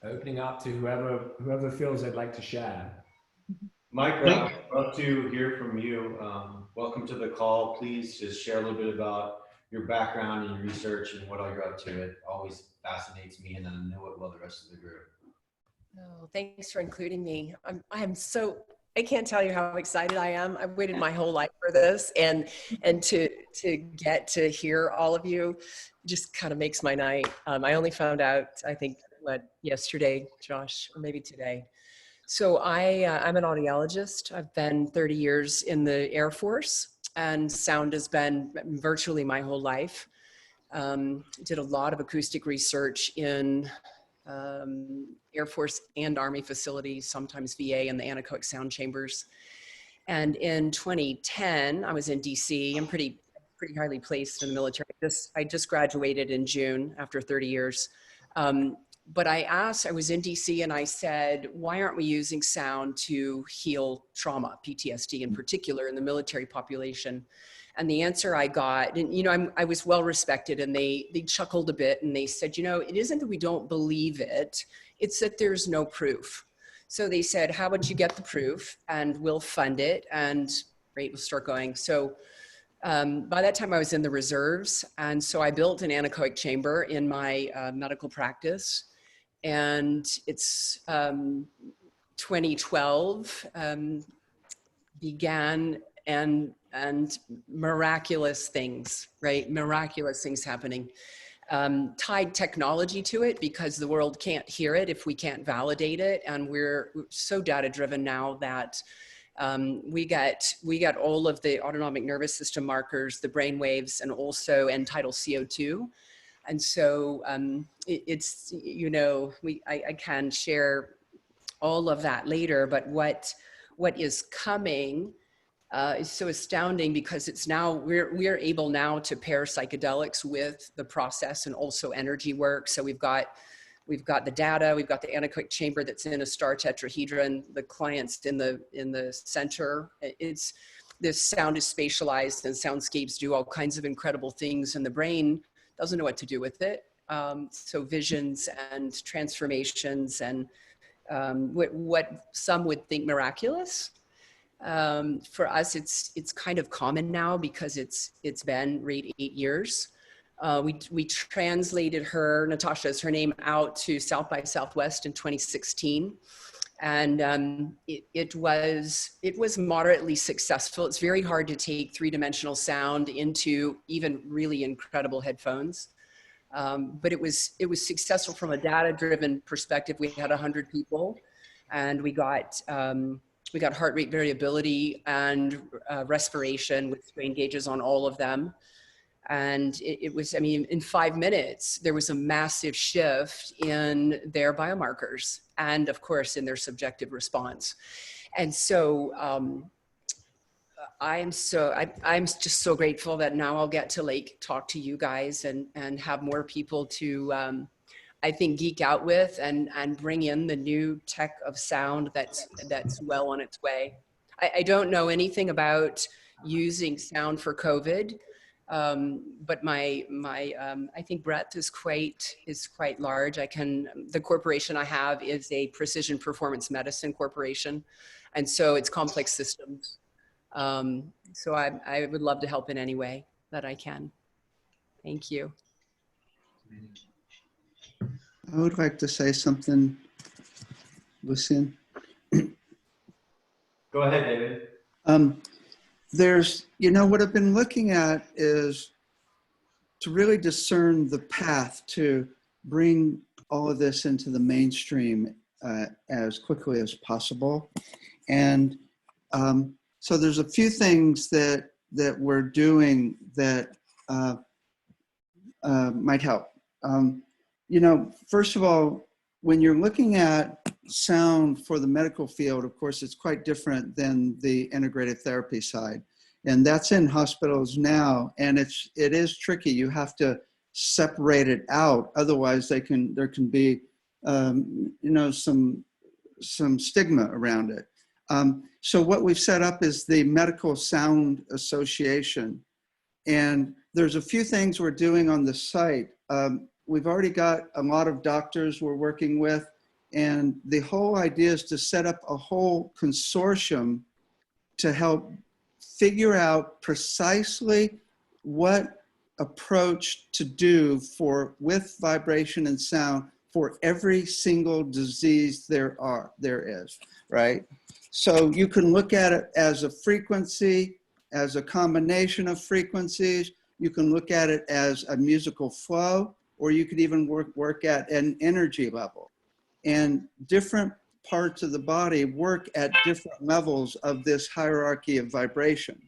Speaker 3: Opening up to whoever feels they'd like to share.
Speaker 4: Mickra, I'd love to hear from you. Welcome to the call. Please just share a little bit about your background and your research and what all you're up to. It always fascinates me, and I know it will the rest of the group.
Speaker 12: Oh, thanks for including me. I can't tell you how excited I am. I've waited my whole life for this, and to get to hear all of you just kind of makes my night. I only found out, I think, yesterday, Josh, or maybe today. So I'm an audiologist. I've been 30 years in the Air Force, and sound has been virtually my whole life. Did a lot of acoustic research in Air Force and Army facilities, sometimes VA and the anechoic sound chambers. And in 2010, I was in DC. I'm pretty highly placed in the military. I just graduated in June after 30 years. But I was in DC and I said, why aren't we using sound to heal trauma, PTSD in particular, in the military population? And the answer I got, and you know, I was well respected, and they chuckled a bit and they said, you know, it isn't that we don't believe it, it's that there's no proof. So they said, how about you get the proof and we'll fund it, and great, we'll start going. So by that time I was in the reserves, and so I built an anechoic chamber in my medical practice, and it's 2012 began, and miraculous things, right? Miraculous things happening. Tied technology to it because the world can't hear it if we can't validate it. And we're so data driven now that we got all of the autonomic nervous system markers, the brain waves, and also end-tidal CO2. And so it's, you know, I can share all of that later, but what is coming is so astounding, because it's now, we're able now to pair psychedelics with the process and also energy work. So we've got the data, we've got the anechoic chamber that's in a star tetrahedron, the client's in the center. This sound is spatialized, and soundscapes do all kinds of incredible things, and the brain doesn't know what to do with it. So visions and transformations and what some would think miraculous. For us, it's kind of common now because it's been 8 years. We translated her, Natasha is her name, out to South by Southwest in 2016. And it was moderately successful. It's very hard to take 3-dimensional sound into even really incredible headphones. But it was successful from a data-driven perspective. We had 100 people, and we got heart rate variability and respiration with strain gauges on all of them. And it was, I mean, in 5 minutes, there was a massive shift in their biomarkers and of course in their subjective response. And so I'm just so grateful that now I'll get to talk to you guys and have more people to, I think, geek out with and bring in the new tech of sound that's well on its way. I don't know anything about using sound for COVID, but my I think breadth is quite large. The corporation I have is a precision performance medicine corporation, and so it's complex systems. So I would love to help in any way that I can. Thank you.
Speaker 1: I would like to say something, Lucian.
Speaker 4: Go ahead, David.
Speaker 1: There's, you know, what I've been looking at is to really discern the path to bring all of this into the mainstream as quickly as possible. And so there's a few things that we're doing that might help. You know, first of all, when you're looking at sound for the medical field, of course, it's quite different than the integrative therapy side. And that's in hospitals now. And it is tricky. You have to separate it out. Otherwise, there can be, you know, some stigma around it. So what we've set up is the Medical Sound Association. And there's a few things we're doing on the site. We've already got a lot of doctors we're working with, and the whole idea is to set up a whole consortium to help figure out precisely what approach to do with vibration and sound for every single disease there is, right? So you can look at it as a frequency, as a combination of frequencies. You can look at it as a musical flow, or you could even work at an energy level. And different parts of the body work at different levels of this hierarchy of vibration.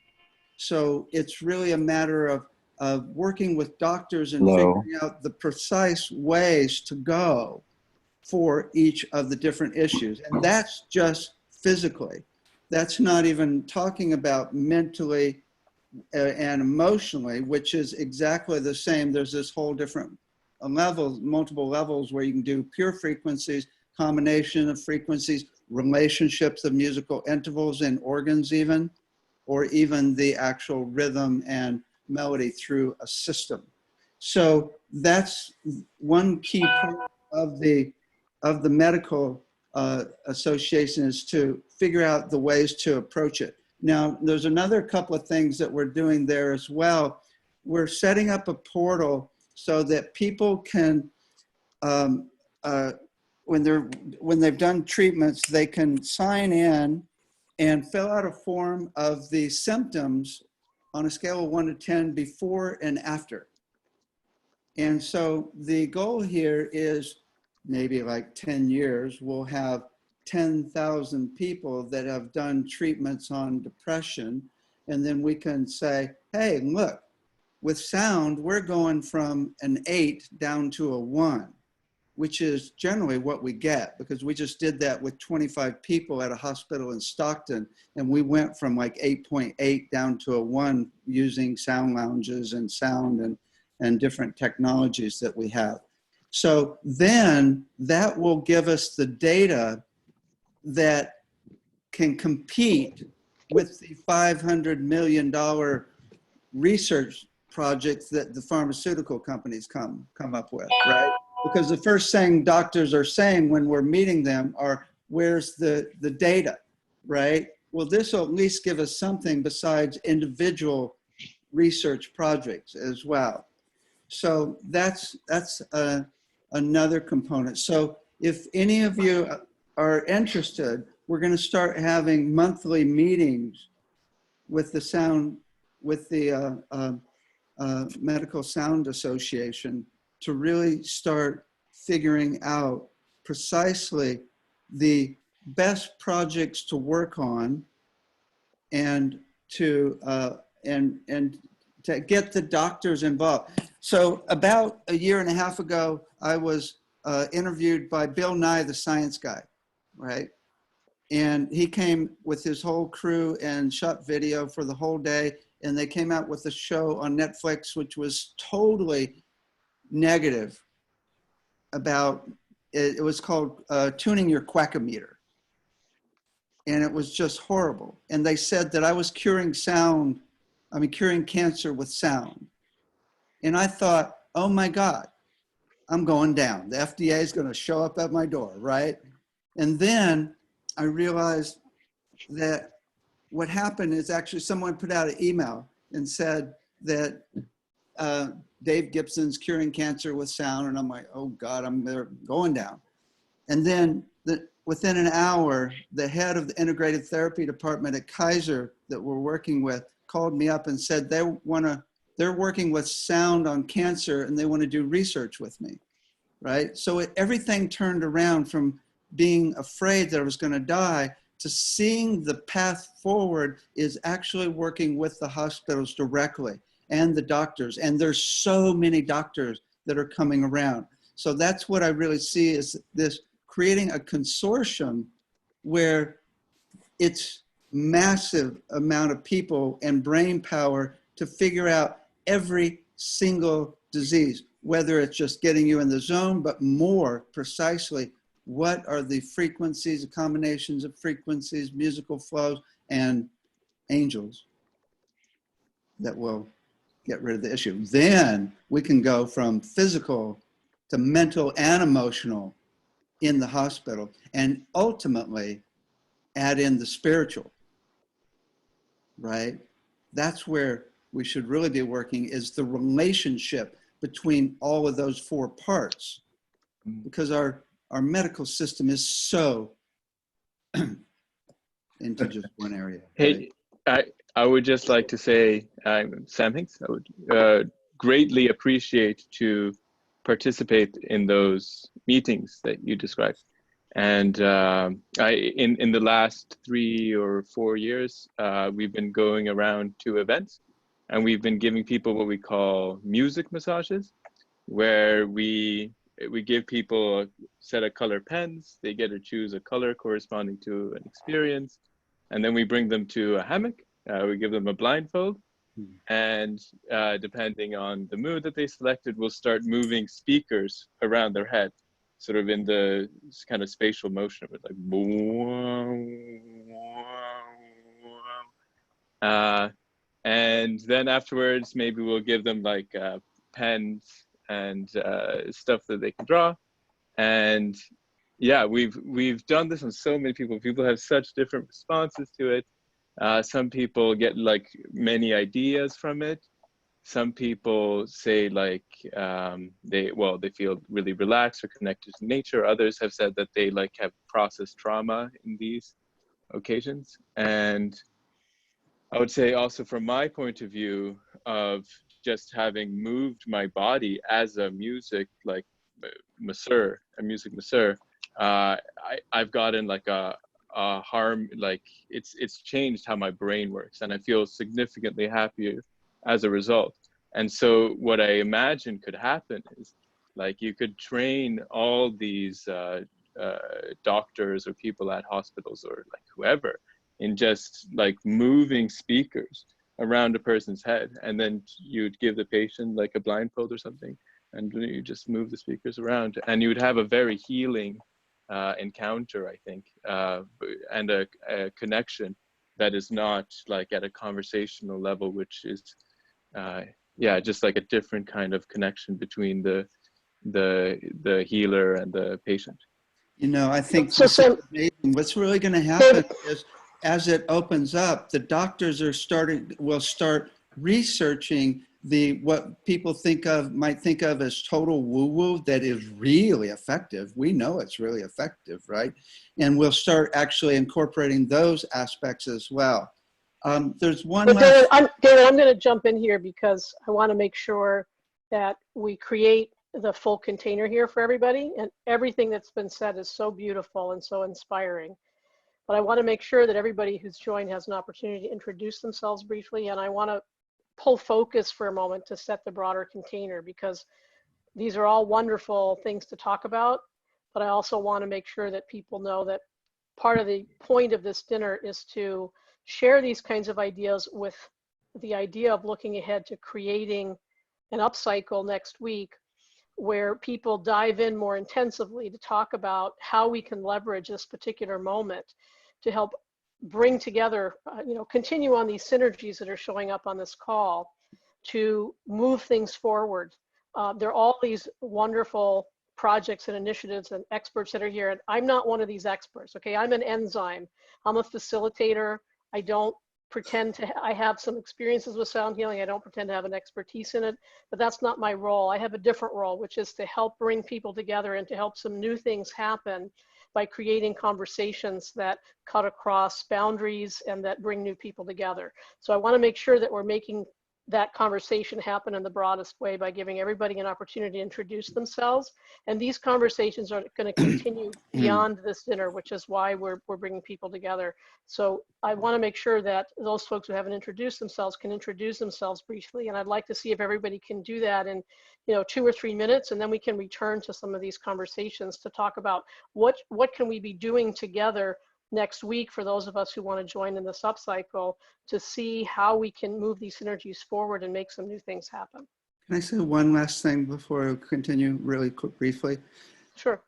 Speaker 1: So it's really a matter of working with doctors and figuring out the precise ways to go for each of the different issues. And that's just physically. That's not even talking about mentally and emotionally, which is exactly the same. There's this whole different levels, multiple levels where you can do pure frequencies, combination of frequencies, relationships of musical intervals and organs even, or even the actual rhythm and melody through a system. So that's one key part of the medical association, is to figure out the ways to approach it. Now, there's another couple of things that we're doing there as well. We're setting up a portal so that people can, when they've done treatments, they can sign in and fill out a form of the symptoms on a scale of 1 to 10 before and after. And so the goal here is maybe like 10 years, we'll have 10,000 people that have done treatments on depression. And then we can say, hey, look, with sound, we're going from an 8 down to a 1, which is generally what we get, because we just did that with 25 people at a hospital in Stockton. And we went from like 8.8 down to a 1 using sound lounges and sound and different technologies that we have. So then that will give us the data that can compete with the $500 million research projects that the pharmaceutical companies come up with, right? Because the first thing doctors are saying when we're meeting them are, where's the data, right? Well, this will at least give us something besides individual research projects as well. So that's another component. So if any of you are interested, we're going to start having monthly meetings with the Medical Sound Association to really start figuring out precisely the best projects to work on, and to get the doctors involved. So about a year and a half ago, I was interviewed by Bill Nye, the science guy, right? And he came with his whole crew and shot video for the whole day. And they came out with a show on Netflix, which was totally negative about, it was called Tuning Your Quackometer. And it was just horrible. And they said that I was curing cancer with sound. And I thought, oh my God, I'm going down. The FDA is going to show up at my door, right? And then I realized that what happened is actually someone put out an email and said that Dave Gibson's curing cancer with sound. And I'm like, oh God, they're going down. And then within an hour, the head of the integrated therapy department at Kaiser that we're working with called me up and said they're working with sound on cancer and they want to do research with me, right? So everything turned around from being afraid that I was going to die to seeing the path forward is actually working with the hospitals directly and the doctors. And there's so many doctors that are coming around. So that's what I really see is this creating a consortium where it's massive amount of people and brain power to figure out every single disease, whether it's just getting you in the zone, but more precisely, what are the frequencies, the combinations of frequencies, musical flows, and angels that will get rid of the issue. Then we can go from physical to mental and emotional in the hospital, and ultimately add in the spiritual, right? That's where we should really be working is the relationship between all of those four parts, because our medical system is so into just one area.
Speaker 13: Hey, I would just like to say, I'm Sam Hincks. I would greatly appreciate to participate in those meetings that you described. And in the last 3 or 4 years, we've been going around to events, and we've been giving people what we call music massages, where we give people a set of color pens. They get to choose a color corresponding to an experience, and then we bring them to a hammock. We give them a blindfold, and depending on the mood that they selected, we'll start moving speakers around their head, sort of in the kind of spatial motion of it, like and then afterwards, maybe we'll give them like pens and stuff that they can draw. And yeah, we've done this on so many people. People have such different responses to it. Some people get like many ideas from it. Some people say like they feel really relaxed or connected to nature. Others have said that they like have processed trauma in these occasions. And I would say also from my point of view of just having moved my body as a music masseur, I've gotten like a harm, like it's changed how my brain works, and I feel significantly happier as a result. And so what I imagine could happen is like you could train all these doctors or people at hospitals or like whoever in just like moving speakers around a person's head, and then you'd give the patient like a blindfold or something, and you just move the speakers around, and you would have a very healing encounter, I think, and a connection that is not like at a conversational level, which is just like a different kind of connection between the healer and the patient.
Speaker 1: You know, I think this is amazing. What's really going to happen is, as it opens up, the doctors will start researching what people might think of as total woo-woo that is really effective. We know it's really effective, right? And we'll start actually incorporating those aspects as well. There's one
Speaker 5: last... David, I'm going to jump in here because I want to make sure that we create the full container here for everybody, and everything that's been said is so beautiful and so inspiring. But I want to make sure that everybody who's joined has an opportunity to introduce themselves briefly, and I want to pull focus for a moment to set the broader container, because these are all wonderful things to talk about, but I also want to make sure that people know that part of the point of this dinner is to share these kinds of ideas with the idea of looking ahead to creating an upcycle next week where people dive in more intensively to talk about how we can leverage this particular moment to help bring together, continue on these synergies that are showing up on this call to move things forward. There are all these wonderful projects and initiatives and experts that are here, and I'm not one of these experts, okay? I'm an enzyme. I'm a facilitator. I don't pretend to, I have some experiences with sound healing. I don't pretend to have an expertise in it, but that's not my role. I have a different role, which is to help bring people together and to help some new things happen by creating conversations that cut across boundaries and that bring new people together. So I want to make sure that we're making that conversation happen in the broadest way by giving everybody an opportunity to introduce themselves. And these conversations are going to continue beyond this dinner, which is why we're bringing people together. So I want to make sure that those folks who haven't introduced themselves can introduce themselves briefly. And I'd like to see if everybody can do that in 2 or 3 minutes, and then we can return to some of these conversations to talk about what can we be doing together next week for those of us who want to join in this upcycle to see how we can move these synergies forward and make some new things happen.
Speaker 1: Can I say one last thing before I continue really quick, briefly?
Speaker 5: Sure.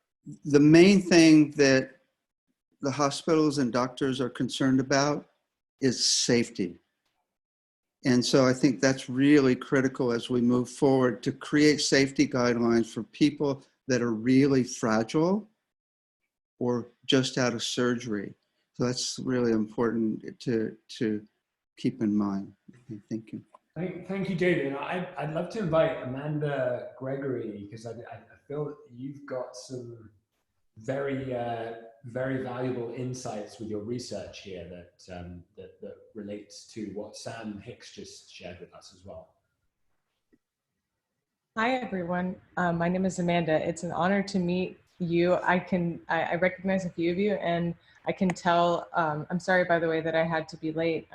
Speaker 1: The main thing that the hospitals and doctors are concerned about is safety. And so I think that's really critical as we move forward to create safety guidelines for people that are really fragile or just out of surgery. So that's really important to keep in mind. Okay, thank you.
Speaker 3: Thank you, David. I'd love to invite Amanda Gregory, because I feel that you've got some very very valuable insights with your research here that relates to what Sam Hicks just shared with us as well.
Speaker 14: Hi, everyone. My name is Amanda. It's an honor to meet you. I recognize a few of you, and I can tell, I'm sorry, by the way, that I had to be late.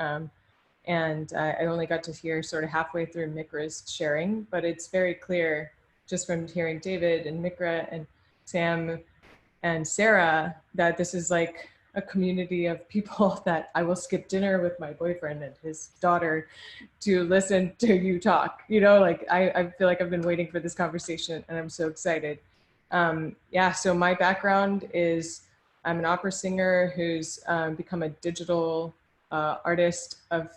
Speaker 14: And I only got to hear sort of halfway through Mikra's sharing, but it's very clear just from hearing David and Mickra and Sam and Sarah that this is like a community of people that I will skip dinner with my boyfriend and his daughter to listen to you talk. You know, like I feel like I've been waiting for this conversation and I'm so excited. Yeah, so my background is I'm an opera singer who's become a digital artist of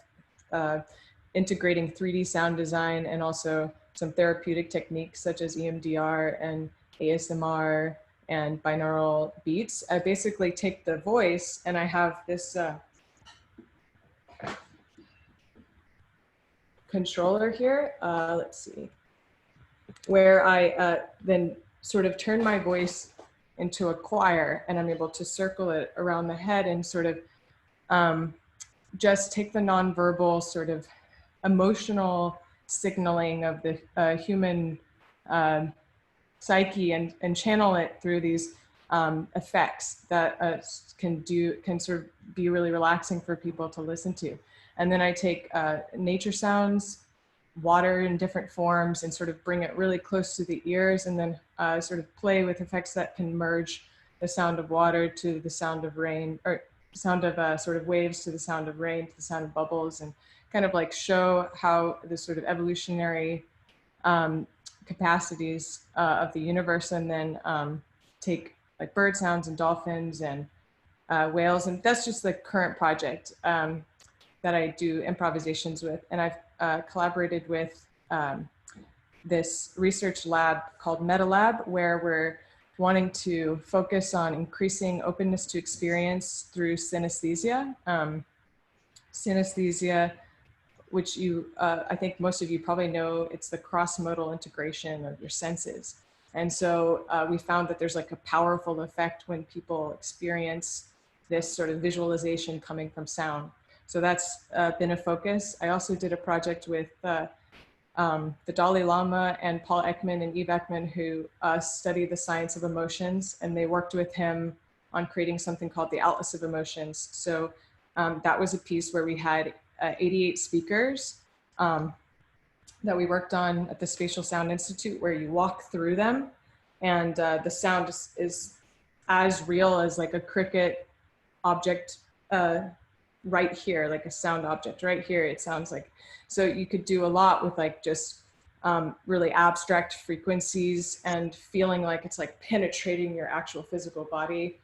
Speaker 14: integrating 3D sound design and also some therapeutic techniques such as EMDR and ASMR and binaural beats. I basically take the voice and I have this controller here, let's see, where I then sort of turn my voice into a choir and I'm able to circle it around the head and sort of just take the nonverbal sort of emotional signaling of the human psyche and channel it through these effects that can sort of be really relaxing for people to listen to. And then I take nature sounds, water in different forms, and sort of bring it really close to the ears, and then sort of play with effects that can merge the sound of water to the sound of rain, or sound of sort of waves to the sound of rain, to the sound of bubbles, and kind of like show how the sort of evolutionary capacities of the universe, and then take like bird sounds and dolphins and whales. And that's just the current project that I do improvisations with. And I've collaborated with this research lab called MetaLab, where we're wanting to focus on increasing openness to experience through synesthesia. Synesthesia, which I think most of you probably know, it's the cross-modal integration of your senses. And so we found that there's like a powerful effect when people experience this sort of visualization coming from sound. So that's been a focus. I also did a project with the Dalai Lama and Paul Ekman and Eve Ekman, who study the science of emotions, and they worked with him on creating something called the Atlas of Emotions. So that was a piece where we had 88 speakers that we worked on at the Spatial Sound Institute, where you walk through them, and the sound is as real as like a cricket object right here, like a sound object right here, it sounds like. So you could do a lot with like just really abstract frequencies and feeling like it's like penetrating your actual physical body.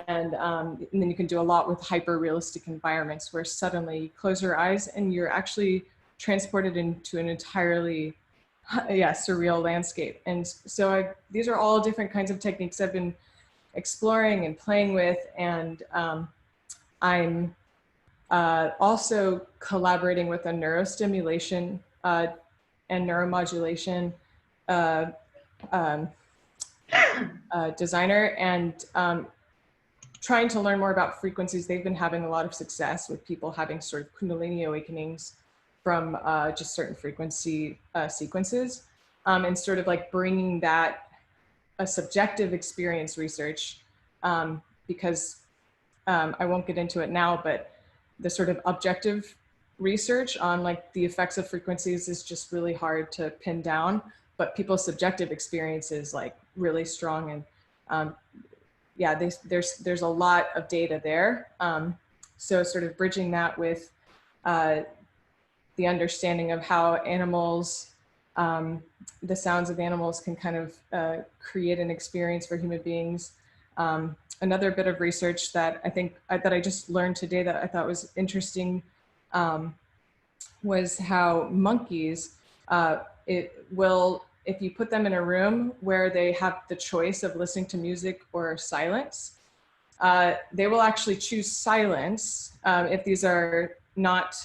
Speaker 14: And then you can do a lot with hyper realistic environments where suddenly you close your eyes and you're actually transported into an entirely surreal landscape. And so these are all different kinds of techniques I've been exploring and playing with. And I'm also collaborating with a neurostimulation and neuromodulation designer, and trying to learn more about frequencies. They've been having a lot of success with people having sort of Kundalini awakenings from just certain frequency sequences, and sort of like bringing that a subjective experience research, because I won't get into it now, but the sort of objective research on like the effects of frequencies is just really hard to pin down, but people's subjective experience is like really strong. And yeah, there's a lot of data there. So sort of bridging that with the understanding of how animals, the sounds of animals can kind of create an experience for human beings. Another bit of research that I think that I just learned today that I thought was interesting was how monkeys, if you put them in a room where they have the choice of listening to music or silence, they will actually choose silence if these are not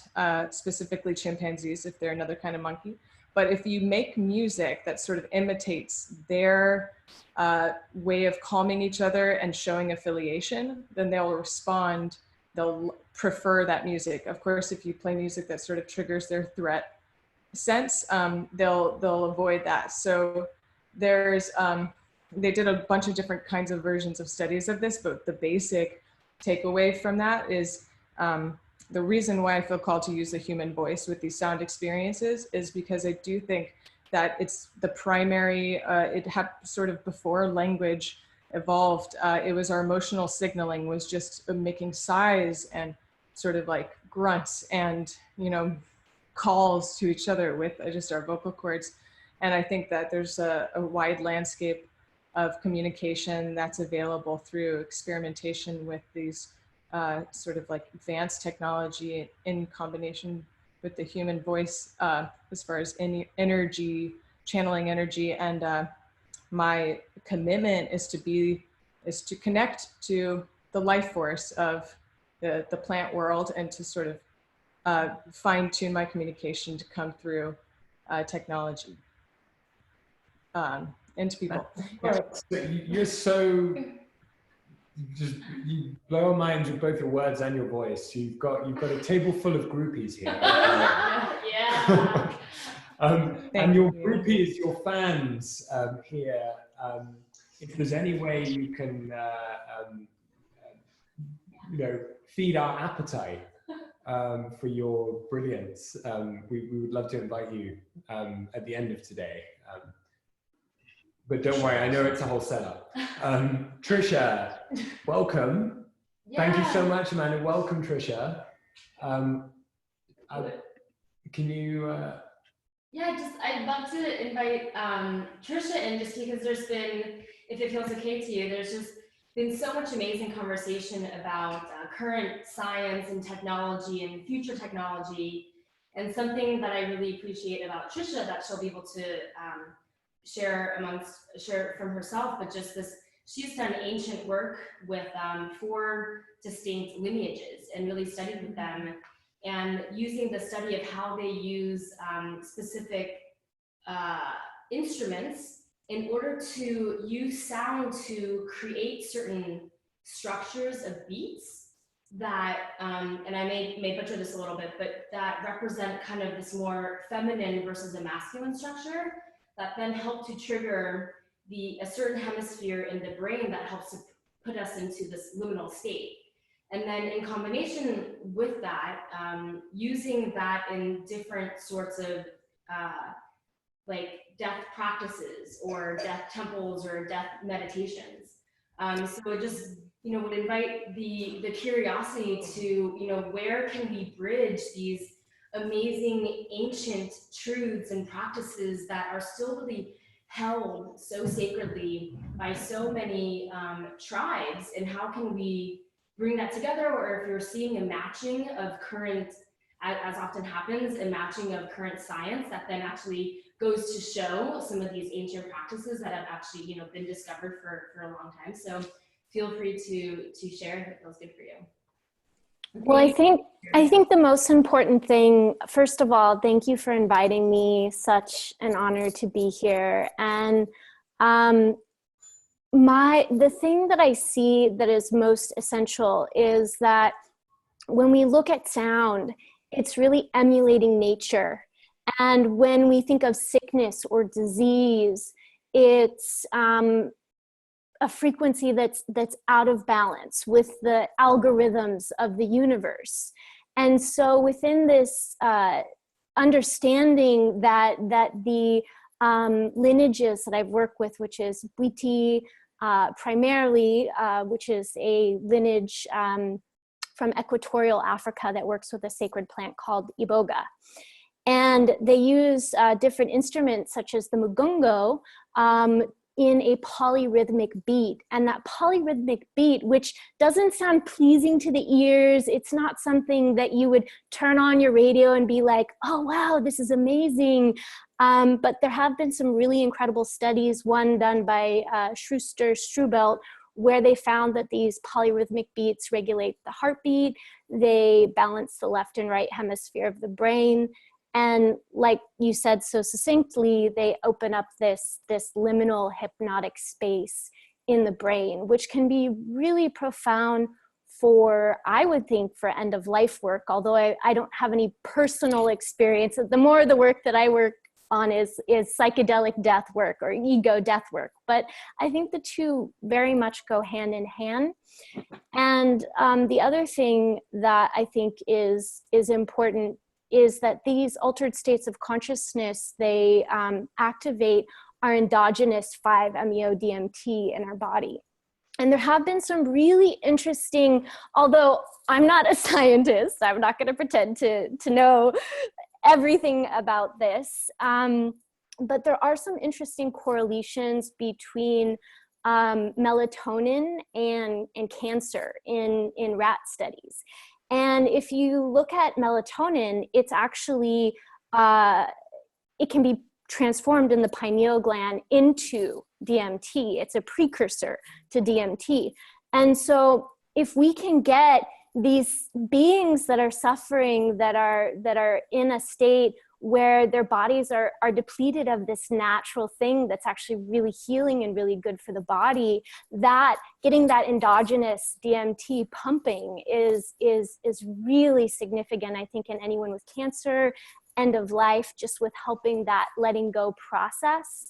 Speaker 14: specifically chimpanzees, if they're another kind of monkey. But if you make music that sort of imitates their way of calming each other and showing affiliation, then they'll respond, they'll prefer that music. Of course, if you play music that sort of triggers their threat sense, they'll avoid that. So there's, they did a bunch of different kinds of versions of studies of this, but the basic takeaway from that is the reason why I feel called to use the human voice with these sound experiences is because I do think that it's the primary, it had sort of before language evolved, it was our emotional signaling was just making sighs and sort of like grunts and, you know, calls to each other with just our vocal cords. And I think that there's a wide landscape of communication that's available through experimentation with these sort of like advanced technology in combination with the human voice as far as any energy, channeling energy. And my commitment is to connect to the life force of the plant world and to sort of fine tune my communication to come through technology into people.
Speaker 3: You're so, you blow our minds with both your words and your voice. You've got a table full of groupies here.
Speaker 7: Yeah.
Speaker 3: And your groupies, your fans here. If there's any way you can, you know, feed our appetite for your brilliance, we would love to invite you at the end of today. But don't worry, I know it's a whole setup. Trisha, welcome. Yeah. Thank you so much, Amanda. Welcome, Trisha. Can you...
Speaker 7: Yeah, I'd love to invite Trisha in just because there's been, if it feels okay to you, there's just been so much amazing conversation about current science and technology and future technology. And something that I really appreciate about Trisha that she'll be able to share from herself, but just this, she's done ancient work with 4 distinct lineages and really studied with them, and using the study of how they use specific instruments in order to use sound to create certain structures of beats that, and I may butcher this a little bit, but that represent kind of this more feminine versus a masculine structure that then help to trigger a certain hemisphere in the brain that helps to put us into this liminal state. And then in combination with that, using that in different sorts of like death practices or death temples or death meditations. So it just, you know, would invite the curiosity to, you know, where can we bridge these amazing ancient truths and practices that are still really held so sacredly by so many tribes, and how can we bring that together? Or if you're seeing a matching of current, as often happens, a matching of current science that then actually goes to show some of these ancient practices that have actually, you know, been discovered for a long time. So feel free to share if it feels good for you.
Speaker 15: Well, I think the most important thing, first of all, thank you for inviting me. Such an honor to be here. And the thing that I see that is most essential is that when we look at sound, it's really emulating nature. And when we think of sickness or disease, it's a frequency that's out of balance with the algorithms of the universe. And so within this understanding that the lineages that I've worked with, which is Bwiti primarily, which is a lineage from equatorial Africa that works with a sacred plant called iboga. And they use different instruments such as the mugungo in a polyrhythmic beat. And that polyrhythmic beat, which doesn't sound pleasing to the ears, it's not something that you would turn on your radio and be like, oh wow, this is amazing. But there have been some really incredible studies, one done by Schuster Strubelt, where they found that these polyrhythmic beats regulate the heartbeat, they balance the left and right hemisphere of the brain. And like you said so succinctly, they open up this liminal hypnotic space in the brain, which can be really profound for, I would think, for end of life work, although I don't have any personal experience. The more the work that I work on is psychedelic death work or ego death work. But I think the two very much go hand in hand. And the other thing that I think is important is that these altered states of consciousness, they activate our endogenous 5-MeO-DMT in our body. And there have been some really interesting, although I'm not a scientist, I'm not going to pretend to know everything about this, but there are some interesting correlations between melatonin and cancer in rat studies. And if you look at melatonin, it's actually, it can be transformed in the pineal gland into DMT. It's a precursor to DMT. And so if we can get these beings that are suffering, that are in a state where their bodies are depleted of this natural thing that's actually really healing and really good for the body, that getting that endogenous DMT pumping is really significant, I think, in anyone with cancer, end of life, just with helping that letting go process,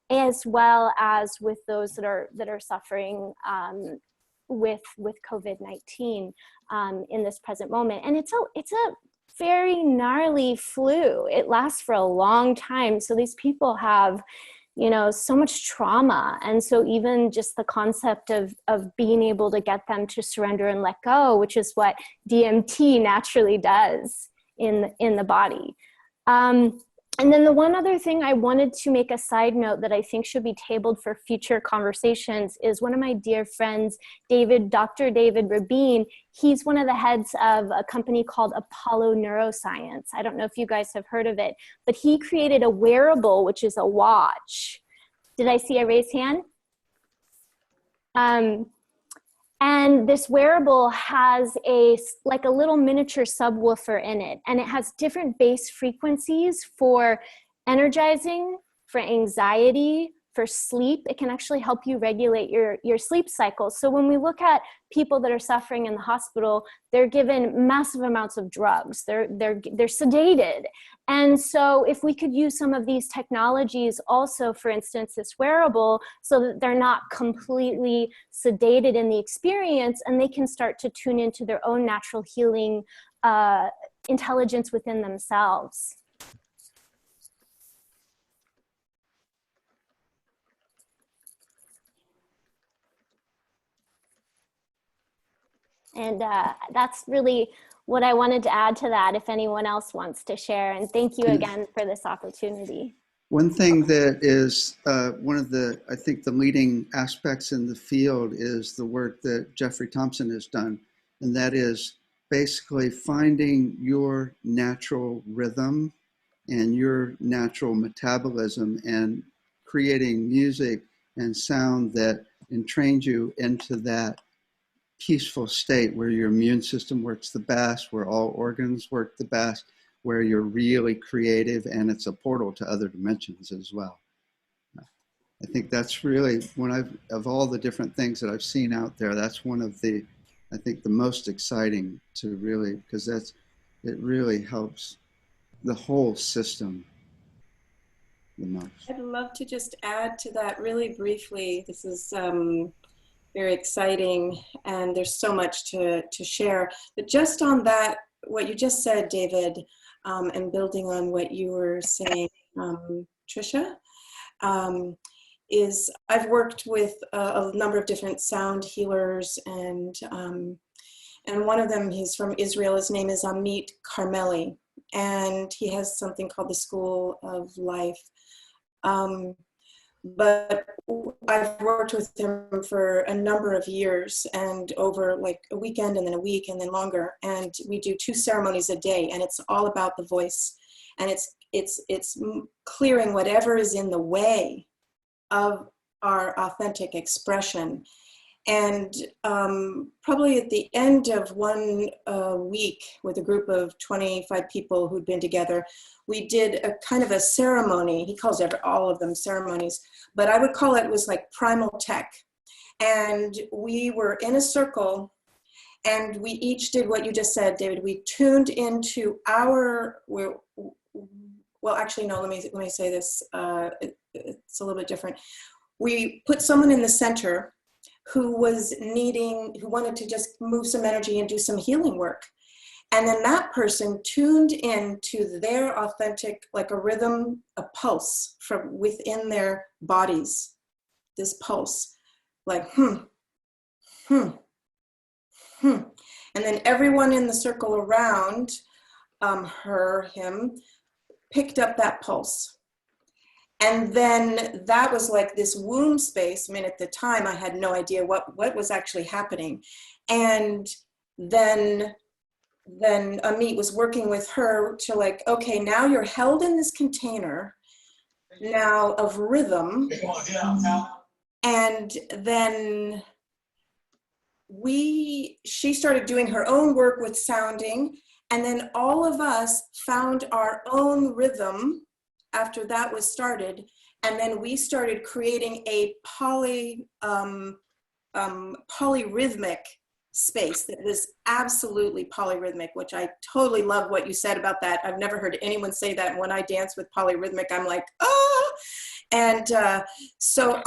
Speaker 15: as well as with those that are suffering with COVID-19 in this present moment. And it's a very gnarly flu. It lasts for a long time. So these people have, so much trauma. And so even just the concept of being able to get them to surrender and let go, which is what DMT naturally does in the body. And then the one other thing I wanted to make a side note that I think should be tabled for future conversations is one of my dear friends, Dr. David Rabin. He's one of the heads of a company called Apollo Neuroscience. I don't know if you guys have heard of it, but he created a wearable, which is a watch. Did I see a raised hand? And this wearable has like a little miniature subwoofer in it, and it has different bass frequencies for energizing, for anxiety, for sleep. It can actually help you regulate your sleep cycle. So when we look at people that are suffering in the hospital, they're given massive amounts of drugs. They're sedated. And so if we could use some of these technologies also, for instance, this wearable, so that they're not completely sedated in the experience, and they can start to tune into their own natural healing intelligence within themselves. And that's really what I wanted to add to that, if anyone else wants to share. And thank you again for this opportunity.
Speaker 1: One thing that is one of the, I think, the leading aspects in the field is the work that Jeffrey Thompson has done. And that is basically finding your natural rhythm and your natural metabolism and creating music and sound that entrains you into that peaceful state where your immune system works the best, where all organs work the best, where you're really creative, and it's a portal to other dimensions as well. I think that's really of all the different things that I've seen out there, that's one of the, I think, the most exciting to really, because it really helps the whole system the most.
Speaker 6: I'd love to just add to that really briefly. This is very exciting, and there's so much to share. But just on that, what you just said, David, and building on what you were saying, Tricia, is I've worked with a number of different sound healers, and one of them, he's from Israel. His name is Amit Carmeli, and he has something called the School of Life. But I've worked with him for a number of years, and over like a weekend and then a week and then longer. And we do 2 ceremonies a day, and it's all about the voice. And it's clearing whatever is in the way of our authentic expression. And probably at the end of one week with a group of 25 people who'd been together, we did a kind of a ceremony. He calls all of them ceremonies, but I would call it was like primal tech. And we were in a circle and we each did what you just said, David. We tuned into well, actually, no, let me say this. It's a little bit different. We put someone in the center who wanted to just move some energy and do some healing work. And then that person tuned into their authentic, like a rhythm, a pulse from within their bodies, this pulse, like, And then everyone in the circle around him, picked up that pulse. And then that was like this womb space. I mean, at the time, I had no idea what was actually happening. And then Amit was working with her to like, okay, now you're held in this container now of rhythm. And then she started doing her own work with sounding. And then all of us found our own rhythm after that was started. And then we started creating a polyrhythmic space that was absolutely polyrhythmic, which I totally love what you said about that. I've never heard anyone say that. And when I dance with polyrhythmic, I'm like, oh! And so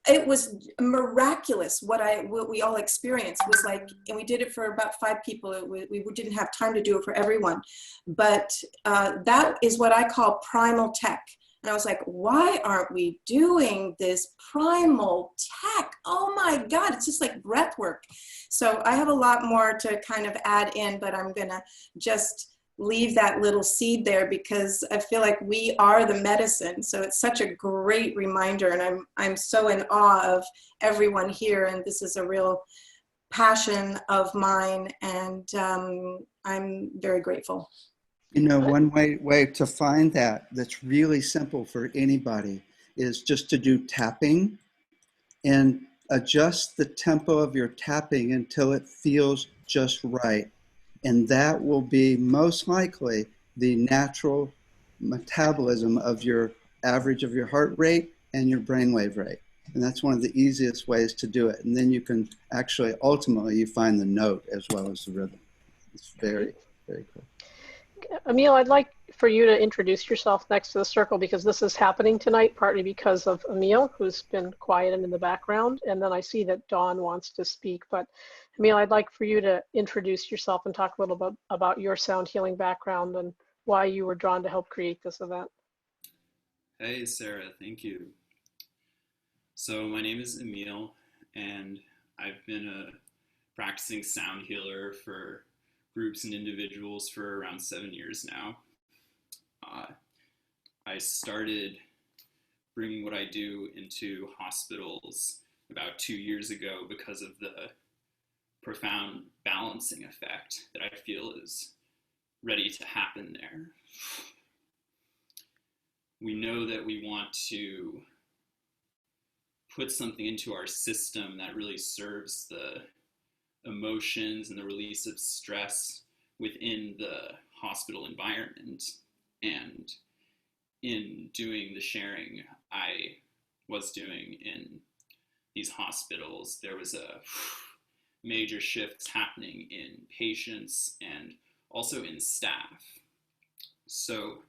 Speaker 6: it was miraculous what we all experienced was like, and we did it for about 5 people. We didn't have time to do it for everyone, but that is what I call primal tech. And I was like, why aren't we doing this primal tech? Oh my God, it's just like breath work. So I have a lot more to kind of add in, but I'm gonna just leave that little seed there because I feel like we are the medicine. So it's such a great reminder, and I'm so in awe of everyone here, and this is a real passion of mine, and I'm very grateful.
Speaker 1: You know, one way to find that's really simple for anybody is just to do tapping and adjust the tempo of your tapping until it feels just right. And that will be most likely the natural metabolism of your average of your heart rate and your brainwave rate. And that's one of the easiest ways to do it. And then you can actually, ultimately, you find the note as well as the rhythm. It's very, very cool.
Speaker 5: Emil, I'd like for you to introduce yourself next to the circle because this is happening tonight, partly because of Emil, who's been quiet and in the background. And then I see that Dawn wants to speak. But Emil, I'd like for you to introduce yourself and talk a little bit about your sound healing background and why you were drawn to help create this event.
Speaker 16: Hey, Sarah, thank you. So my name is Emil, and I've been a practicing sound healer for groups and individuals for around 7 years now. I started bringing what I do into hospitals about 2 years ago because of the profound balancing effect that I feel is ready to happen there. We know that we want to put something into our system that really serves the emotions and the release of stress within the hospital environment. And in doing the sharing I was doing in these hospitals, there was a major shifts happening in patients and also in staff. So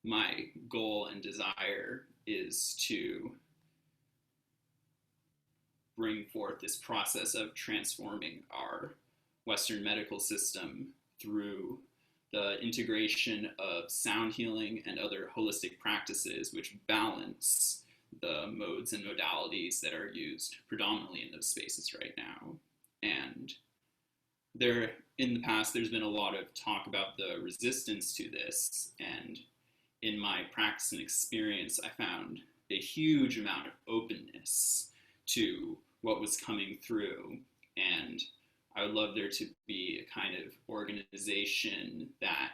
Speaker 16: my goal and desire is to bring forth this process of transforming our Western medical system through the integration of sound healing and other holistic practices which balance the modes and modalities that are used predominantly in those spaces right now. And in the past, there's been a lot of talk about the resistance to this. And in my practice and experience, I found a huge amount of openness to what was coming through. And I would love there to be a kind of organization that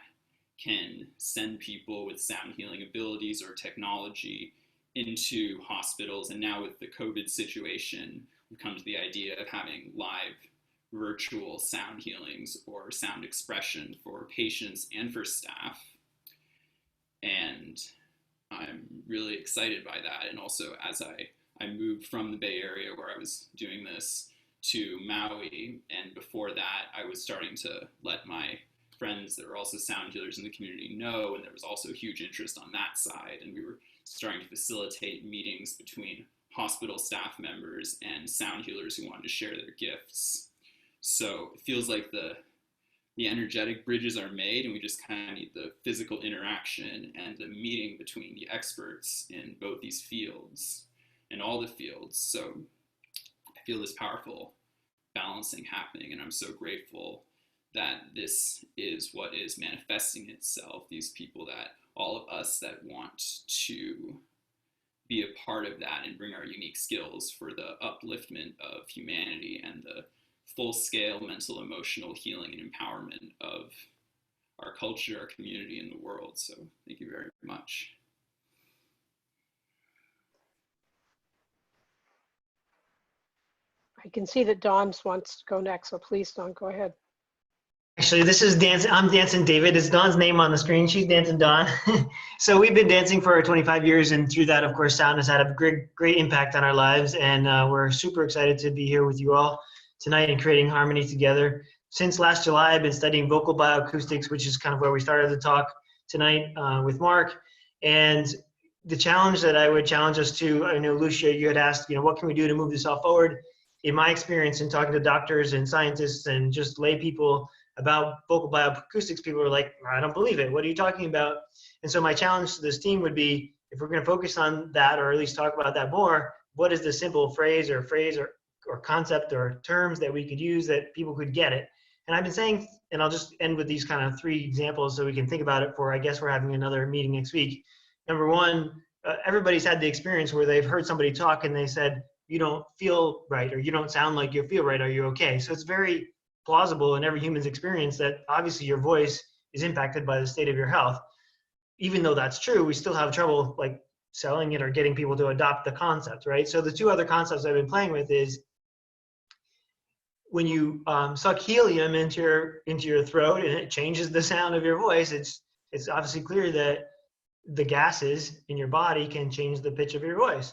Speaker 16: can send people with sound healing abilities or technology into hospitals. And now with the COVID situation, we've come to the idea of having live virtual sound healings or sound expression for patients and for staff. And I'm really excited by that. And also, as I moved from the Bay Area where I was doing this to Maui, and before that I was starting to let my friends that were also sound healers in the community know, and there was also huge interest on that side, and we were starting to facilitate meetings between hospital staff members and sound healers who wanted to share their gifts. So it feels like the energetic bridges are made, and we just kind of need the physical interaction and the meeting between the experts in both these fields and all the fields. So I feel this powerful balancing happening, and I'm so grateful that this is what is manifesting itself, these people, that all of us that want to be a part of that and bring our unique skills for the upliftment of humanity and the full-scale mental, emotional healing and empowerment of our culture, our community, and the world. So thank you very much.
Speaker 5: I can see that Dawn wants to go next, so please, Dawn, go ahead.
Speaker 8: Actually, this is dancing. I'm dancing David. It's Dawn's name on the screen. She's dancing Dawn. So we've been dancing for 25 years, and through that, of course, sound has had a great impact on our lives. And we're super excited to be here with you all tonight and creating harmony together. Since last July, I've been studying vocal bioacoustics, which is kind of where we started the talk tonight with Mark. And the challenge that I would challenge us to, I know, Lucia, you had asked, what can we do to move this all forward? In my experience in talking to doctors and scientists and just lay people about vocal bioacoustics, people are like, I don't believe it. What are you talking about? And so my challenge to this team would be, if we're going to focus on that, or at least talk about that more, what is the simple phrase or concept or terms that we could use that people could get it? And I've been saying, and I'll just end with these kind of 3 examples so we can think about it for, I guess we're having another meeting next week. Number one, everybody's had the experience where they've heard somebody talk and they said, you don't feel right, or you don't sound like you feel right, are you okay? So it's very plausible in every human's experience that obviously your voice is impacted by the state of your health. Even though that's true, we still have trouble like selling it or getting people to adopt the concept, right? So the 2 other concepts I've been playing with is when you suck helium into your throat and it changes the sound of your voice, it's obviously clear that the gases in your body can change the pitch of your voice.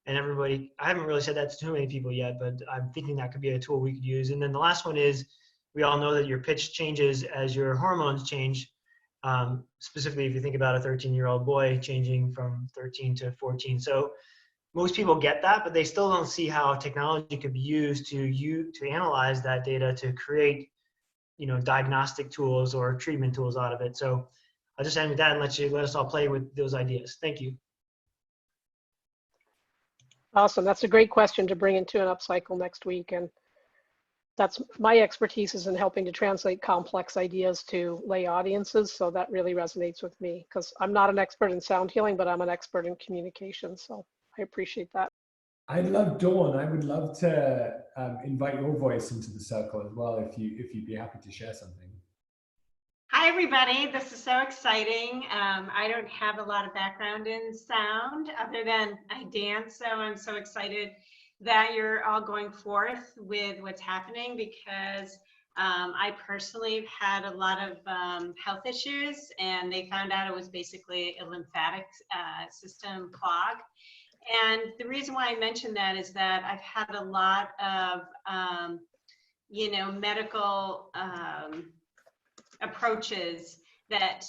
Speaker 8: And everybody, I haven't really said that to too many people yet, but I'm thinking that could be a tool we could use. And then the last one is, we all know that your pitch changes as your hormones change. Specifically, if you think about a 13-year-old boy changing from 13 to 14. So most people get that, but they still don't see how technology could be used to analyze that data to create, diagnostic tools or treatment tools out of it. So I'll just end with that and let us all play with those ideas. Thank you.
Speaker 5: Awesome. That's a great question to bring into an upcycle next week. And that's my expertise, is in helping to translate complex ideas to lay audiences. So that really resonates with me, because I'm not an expert in sound healing, but I'm an expert in communication. So I appreciate that.
Speaker 3: I love Dawn. I would love to invite your voice into the circle as well, if you'd be happy to share something.
Speaker 17: Hi, everybody. This is so exciting. I don't have a lot of background in sound other than I dance. So I'm so excited that you're all going forth with what's happening, because I personally have had a lot of health issues, and they found out it was basically a lymphatic system clog. And the reason why I mentioned that is that I've had a lot of, medical approaches that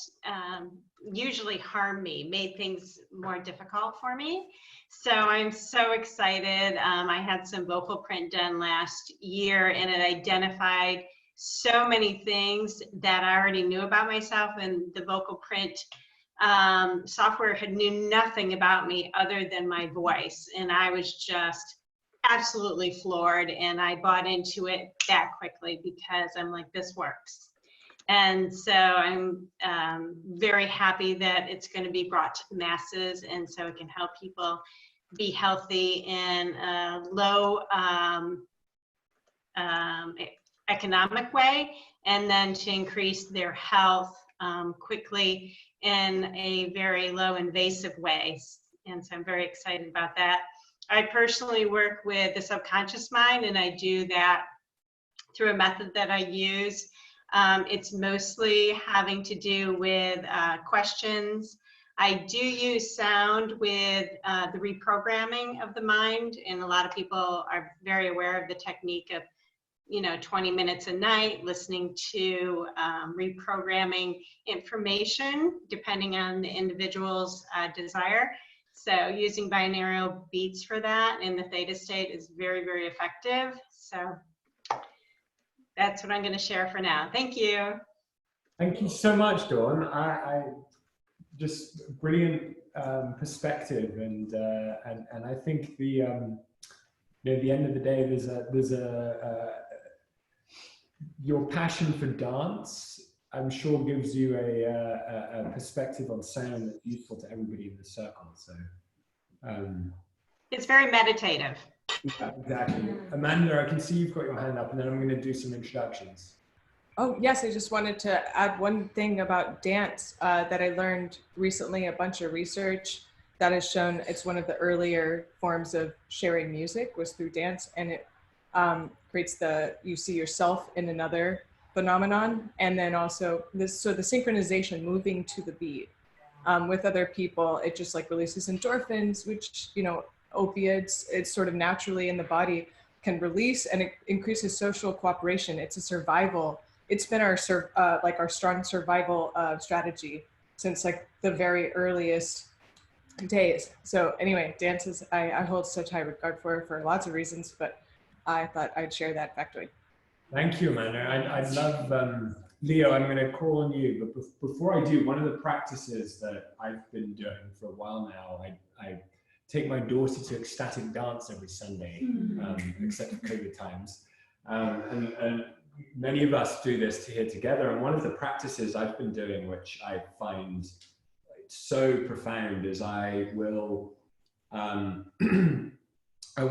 Speaker 17: usually harm me, made things more difficult for me. So I'm so excited. I had some vocal print done last year, and it identified so many things that I already knew about myself, and the vocal print software knew nothing about me other than my voice. And I was just absolutely floored, and I bought into it that quickly because I'm like, this works. And so I'm very happy that it's going to be brought to the masses, and so it can help people be healthy in a low economic way, and then to increase their health quickly in a very low invasive way. And so I'm very excited about that. I personally work with the subconscious mind, and I do that through a method that I use. It's mostly having to do with questions. I do use sound with the reprogramming of the mind, and a lot of people are very aware of the technique of 20 minutes a night listening to reprogramming information depending on the individual's desire. So using binaural beats for that in the theta state is very, very effective. So that's what I'm going to share for now. Thank you.
Speaker 3: Thank you so much, Dawn. I just brilliant perspective, and I think the at the end of the day, there's your passion for dance, I'm sure, gives you a perspective on sound that's useful to everybody in the circle. So
Speaker 17: it's very meditative.
Speaker 3: Yeah, exactly. Amanda, I can see you've got your hand up, and then I'm going to do some introductions.
Speaker 14: Oh, yes, I just wanted to add one thing about dance that I learned recently, a bunch of research that has shown it's one of the earlier forms of sharing music was through dance, and it creates you see yourself in another phenomenon, and then also the synchronization, moving to the beat with other people, it just like releases endorphins, which, opiates, it's sort of naturally in the body can release, and it increases social cooperation. It's a survival. It's been our strong survival strategy since like the very earliest days. So anyway, dance is, I hold such high regard for lots of reasons, but I thought I'd share that factoid.
Speaker 3: Thank you, Amanda. I'd love, Leo, I'm going to call on you, but before I do, one of the practices that I've been doing for a while now, I take my daughter to ecstatic dance every Sunday, except for COVID times. And many of us do this here together. And one of the practices I've been doing, which I find so profound, is I will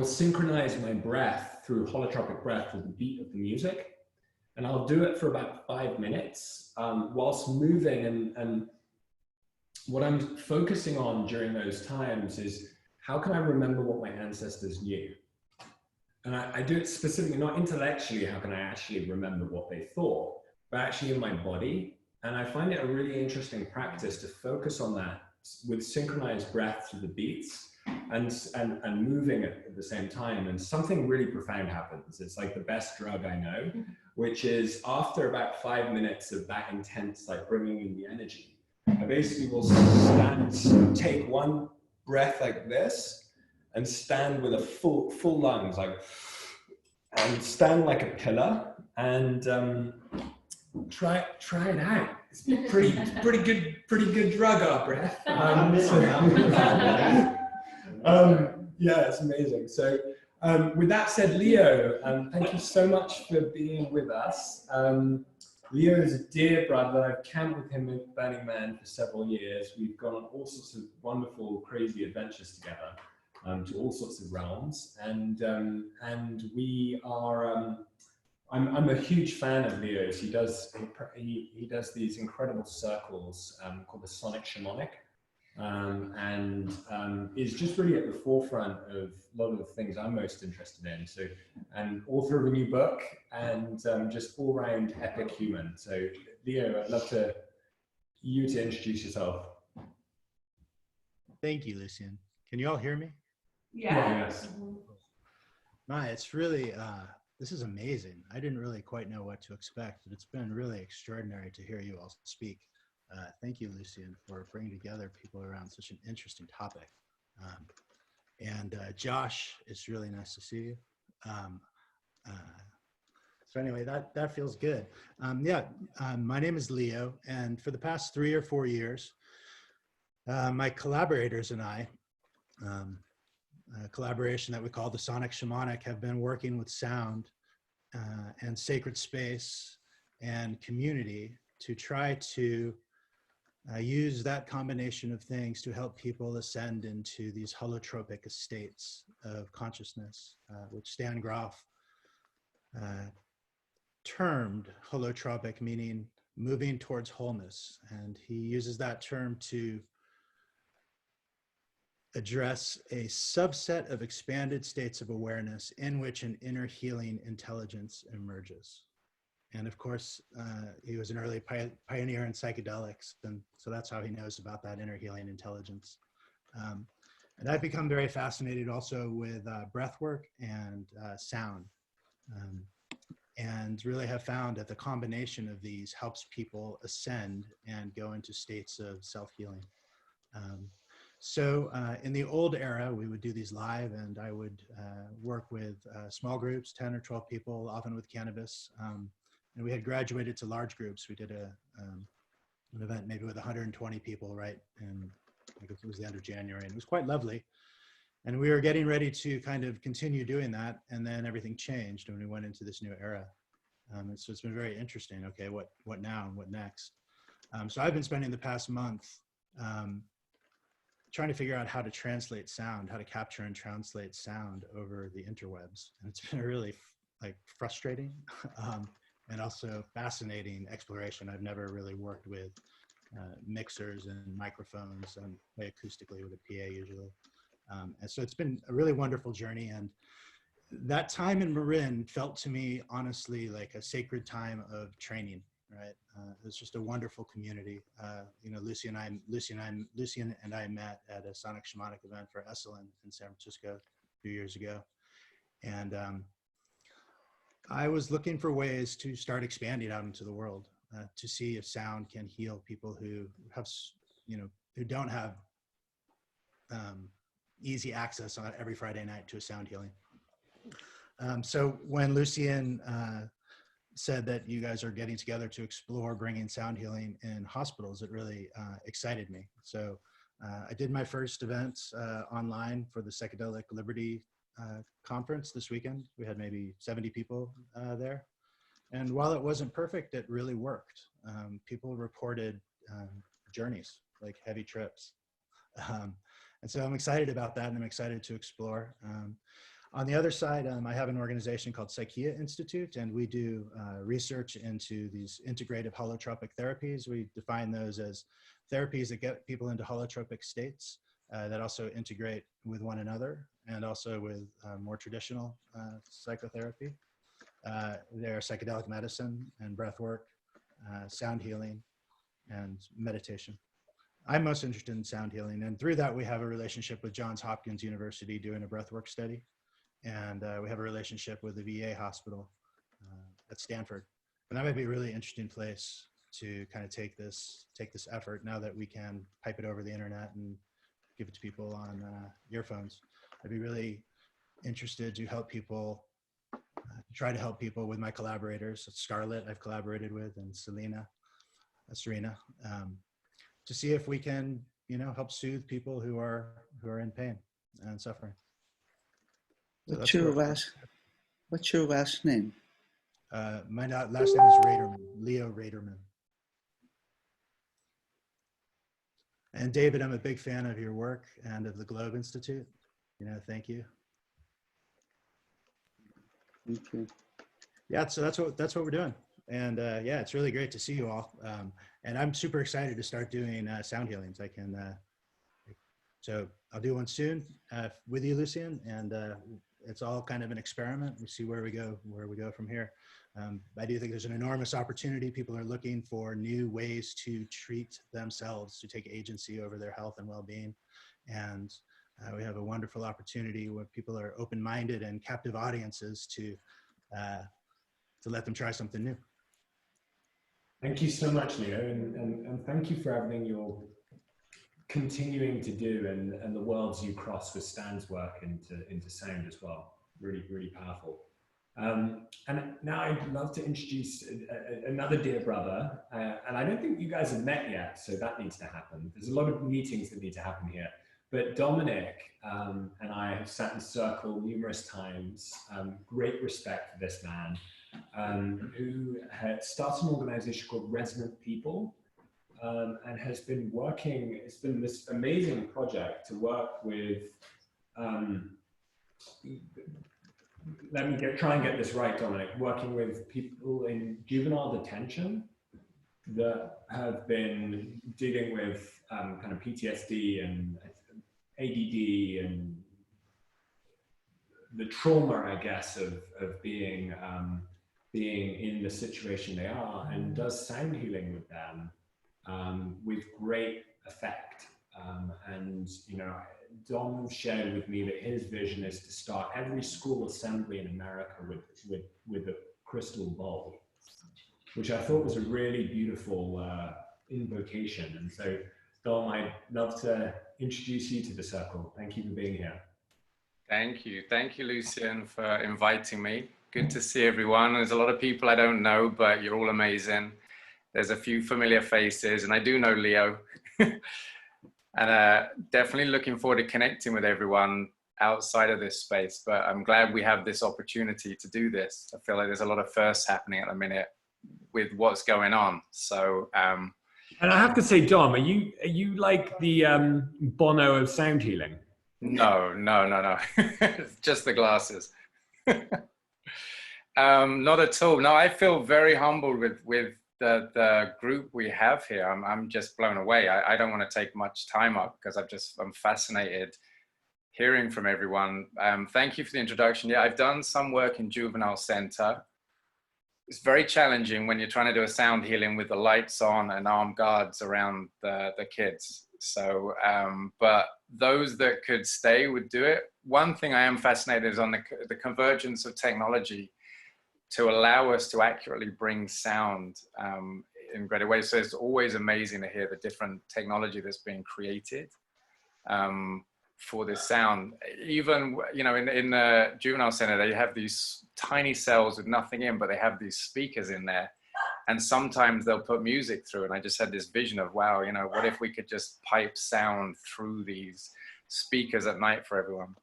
Speaker 3: synchronize my breath through holotropic breath with the beat of the music. And I'll do it for about 5 minutes whilst moving. And what I'm focusing on during those times is, how can I remember what my ancestors knew? And I do it specifically, not intellectually, how can I actually remember what they thought, but actually in my body. And I find it a really interesting practice to focus on that with synchronized breath to the beats and moving at the same time. And something really profound happens. It's like the best drug I know, which is after about 5 minutes of that intense, like bringing in the energy, I basically will take one breath like this and stand with a full lungs, like, and stand like a pillar, and try it out. It's pretty good drug, our breath. Yeah, it's amazing. So with that said, Leo, thank you so much for being with us. Leo is a dear brother. I've camped with him at Burning Man for several years. We've gone on all sorts of wonderful, crazy adventures together to all sorts of realms. And we are, I'm a huge fan of Leo's. He does these incredible circles called the Sonic Shamanic, and is just really at the forefront of a lot of the things I'm most interested in. So, and author of a new book, and just all round epic human. So Leo, I'd love you to introduce yourself.
Speaker 18: Thank you, Lucian. Can you all hear me?
Speaker 3: Yeah. Yes.
Speaker 18: It's really, this is amazing. I didn't really quite know what to expect, but it's been really extraordinary to hear you all speak. Thank you, Lucian, for bringing together people around such an interesting topic. And Josh, it's really nice to see you. So anyway, that feels good. My name is Leo, and for the past 3 or 4 years, my collaborators and I, a collaboration that we call the Sonic Shamanic, have been working with sound and sacred space and community to try to use that combination of things to help people ascend into these holotropic estates of consciousness, which Stan Grof termed holotropic, meaning moving towards wholeness. And he uses that term to address a subset of expanded states of awareness in which an inner healing intelligence emerges. And of course, he was an early pioneer in psychedelics, and so that's how he knows about that inner healing intelligence. And I've become very fascinated also with breath work and sound, and really have found that the combination of these helps people ascend and go into states of self-healing. So in the old era, we would do these live, and I would work with small groups, 10 or 12 people, often with cannabis. And we had graduated to large groups. We did an event maybe with 120 people, right? And I guess it was the end of January, and it was quite lovely. And we were getting ready to kind of continue doing that, and then everything changed when we went into this new era. And so it's been very interesting. Okay, what now and what next? So I've been spending the past month trying to figure out how to translate sound, how to capture and translate sound over the interwebs. And it's been a really frustrating and also fascinating exploration. I've never really worked with mixers and microphones and play acoustically with a PA usually. And so it's been a really wonderful journey. And that time in Marin felt to me, honestly, like a sacred time of training, right? It was just a wonderful community. You know, Lucian and I met at a sonic shamanic event for Esalen in San Francisco a few years ago. And I was looking for ways to start expanding out into the world, to see if sound can heal people who have, you know, who don't have easy access on every Friday night to a sound healing. So when Lucian said that you guys are getting together to explore bringing sound healing in hospitals, it really excited me. So I did my first event online for the Psychedelic Liberty conference this weekend. We had maybe 70 people there. And while it wasn't perfect, it really worked. People reported journeys, like heavy trips. And so I'm excited about that, and I'm excited to explore. On the other side, I have an organization called Psychia Institute, and we do research into these integrative holotropic therapies. We define those as therapies that get people into holotropic states that also integrate with one another, and also with more traditional psychotherapy. They're psychedelic medicine and breath work, sound healing, and meditation. I'm most interested in sound healing, and through that we have a relationship with Johns Hopkins University doing a breathwork study, and we have a relationship with the VA hospital at Stanford. And that might be a really interesting place to kind of take this effort now that we can pipe it over the internet and give it to people on earphones. I'd be really interested to help people, try to help people with my collaborators, Scarlett I've collaborated with, and Serena, to see if we can, you know, help soothe people who are in pain and suffering. So
Speaker 1: What's your last name?
Speaker 18: My last name is Raderman, Leo Raderman. And David, I'm a big fan of your work and of the Globe Institute. You know, thank you.
Speaker 1: Thank you.
Speaker 18: Yeah, so that's what we're doing. And yeah, it's really great to see you all. And I'm super excited to start doing sound healings. I can, so I'll do one soon with you, Lucian, and it's all kind of an experiment. We see where we go from here. I do think there's an enormous opportunity. People are looking for new ways to treat themselves, to take agency over their health and well-being. And we have a wonderful opportunity where people are open-minded and captive audiences to let them try something new.
Speaker 3: Thank you so much, Leo, and thank you for everything you're continuing to do and the worlds you cross with Stan's work into sound as well. Really, really powerful. And now I'd love to introduce another dear brother, and I don't think you guys have met yet, so that needs to happen. There's a lot of meetings that need to happen here. But Dominic and I have sat in circle numerous times. Great respect for this man, who had started an organization called Resonant People, and has been working, it's been this amazing project to work with, let me try and get this right, Dominic, working with people in juvenile detention that have been dealing with kind of PTSD and ADD and the trauma, I guess, of being in the situation they are, and does sound healing with them with great effect. And you know, Dom shared with me that his vision is to start every school assembly in America with a crystal bowl, which I thought was a really beautiful invocation. And so, Dom, I'd love to introduce you to the circle. Thank you for being here.
Speaker 19: Thank you, Lucian, for inviting me. Good to see everyone. There's a lot of people I don't know, but you're all amazing. There's a few familiar faces, and I do know Leo. And definitely looking forward to connecting with everyone outside of this space, but I'm glad we have this opportunity to do this. I feel like there's a lot of firsts happening at the minute with what's going on. So,
Speaker 3: and I have to say, Dom, are you like the Bono of sound healing?
Speaker 19: No. Just the glasses. Not at all. No, I feel very humbled with the group we have here. I'm just blown away. I don't want to take much time up because I'm fascinated hearing from everyone. Thank you for the introduction. Yeah, I've done some work in juvenile center. It's very challenging when you're trying to do a sound healing with the lights on and armed guards around the kids. So, but those that could stay would do it. One thing I am fascinated is on the convergence of technology to allow us to accurately bring sound in greater ways. So it's always amazing to hear the different technology that's being created for this sound. Even, you know, in the juvenile center, they have these tiny cells with nothing in, but they have these speakers in there. And sometimes they'll put music through. And I just had this vision of, wow, you know, what if we could just pipe sound through these speakers at night for everyone?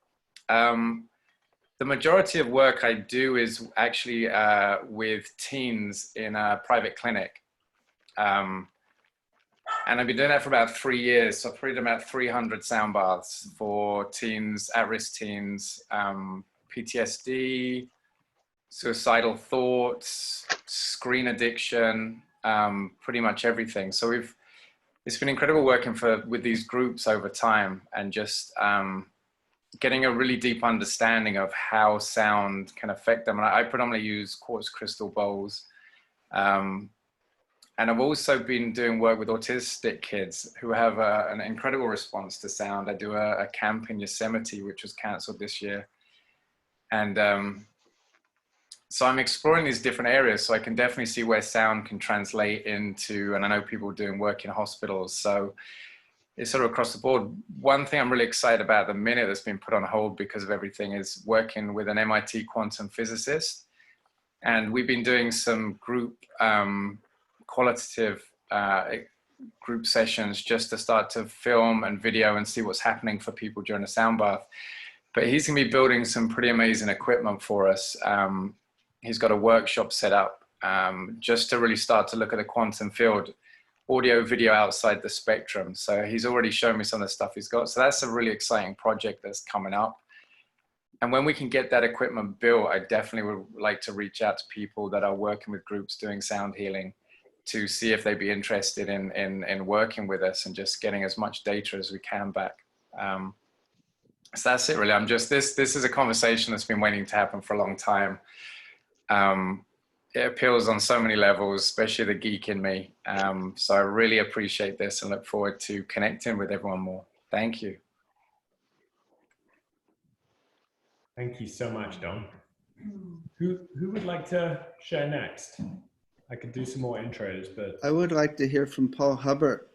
Speaker 19: The majority of work I do is actually with teens in a private clinic. And I've been doing that for about 3 years. So I've probably done about 300 sound baths for teens, at-risk teens, PTSD, suicidal thoughts, screen addiction, pretty much everything. So it's been incredible working with these groups over time and just getting a really deep understanding of how sound can affect them. And I predominantly use quartz crystal bowls. And I've also been doing work with autistic kids who have an incredible response to sound. I do a camp in Yosemite, which was canceled this year. And so I'm exploring these different areas so I can definitely see where sound can translate into, and I know people doing work in hospitals. So it's sort of across the board. One thing I'm really excited about at the minute that's been put on hold because of everything is working with an MIT quantum physicist. And we've been doing some group qualitative group sessions just to start to film and video and see what's happening for people during a sound bath. But he's gonna be building some pretty amazing equipment for us. He's got a workshop set up just to really start to look at the quantum field, audio, video outside the spectrum. So he's already shown me some of the stuff he's got. So that's a really exciting project that's coming up. And when we can get that equipment built, I definitely would like to reach out to people that are working with groups doing sound healing to see if they'd be interested in working with us and just getting as much data as we can back. So that's it really. This is a conversation that's been waiting to happen for a long time. It appeals on so many levels, especially the geek in me. So I really appreciate this and look forward to connecting with everyone more. Thank you.
Speaker 3: Thank you so much, Dom. Who would like to share next? I could do some more intros, but
Speaker 1: I would like to hear from Paul Hubbard.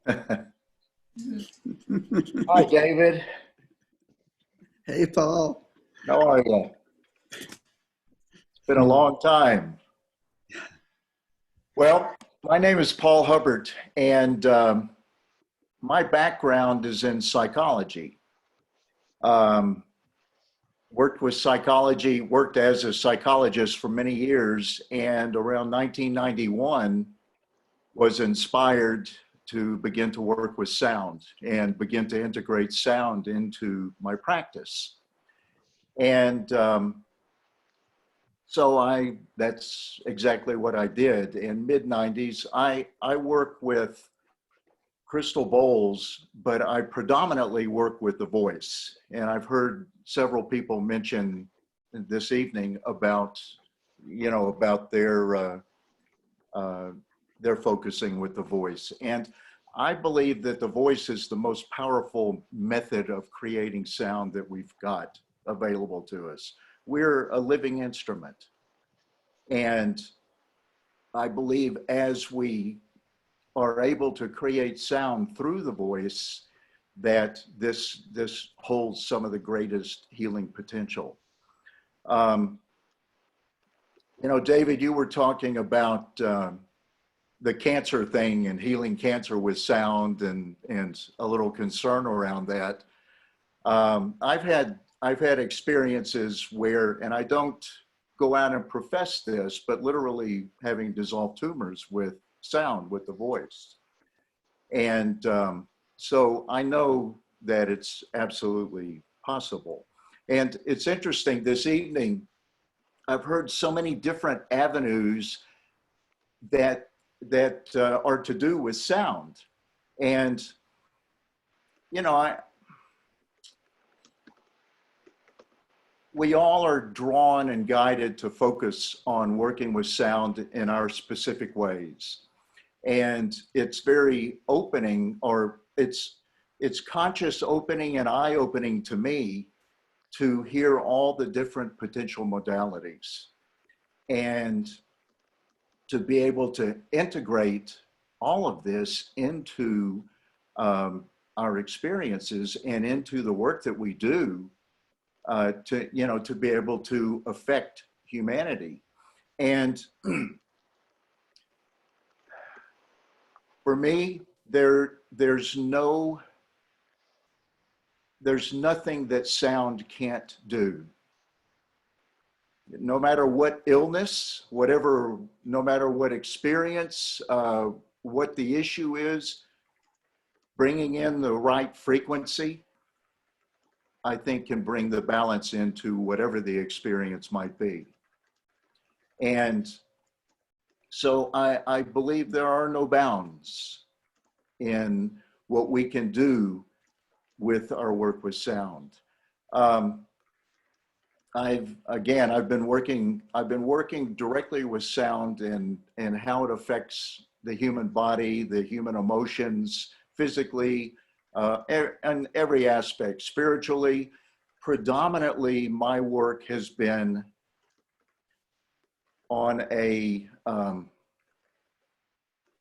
Speaker 20: Hi, David.
Speaker 1: Hey, Paul.
Speaker 20: How are you? It's been a long time. Well, my name is Paul Hubbard, and my background is in psychology. Worked with psychology, worked as a psychologist for many years, and around 1991 was inspired to begin to work with sound and begin to integrate sound into my practice. And so that's exactly what I did. In mid-90s, I work with crystal bowls, but I predominantly work with the voice. And I've heard several people mention this evening about, you know, about their focusing with the voice. And I believe that the voice is the most powerful method of creating sound that we've got available to us. We're a living instrument. And I believe as we are able to create sound through the voice, that this holds some of the greatest healing potential. You know, David, you were talking about the cancer thing and healing cancer with sound and a little concern around that. I've had experiences where, and I don't go out and profess this, but literally having dissolved tumors with sound, with the voice. And so I know that it's absolutely possible. And it's interesting, this evening, I've heard so many different avenues that are to do with sound. And, you know, we all are drawn and guided to focus on working with sound in our specific ways. And it's very opening, or it's conscious opening and eye-opening to me to hear all the different potential modalities and to be able to integrate all of this into our experiences and into the work that we do to be able to affect humanity. And for me, there's nothing that sound can't do. No matter what illness, no matter what experience, what the issue is, bringing in the right frequency, I think can bring the balance into whatever the experience might be. And so I believe there are no bounds in what we can do with our work with sound. I've been working directly with sound and how it affects the human body, the human emotions, physically, and every aspect. Spiritually, predominantly my work has been on a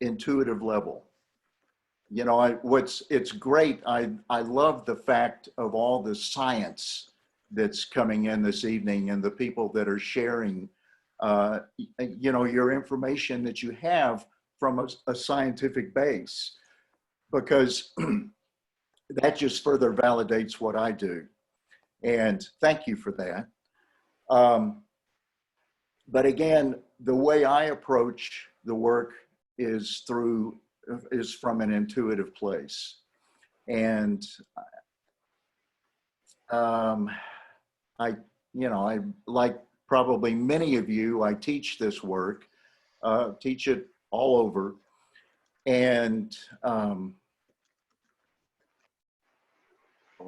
Speaker 20: intuitive level. You know, it's great. I love the fact of all the science that's coming in this evening and the people that are sharing, you know, your information that you have from a scientific base, because that just further validates what I do. And thank you for that. But again, the way I approach the work is from an intuitive place. And I like probably many of you, I teach this work, teach it all over. And well,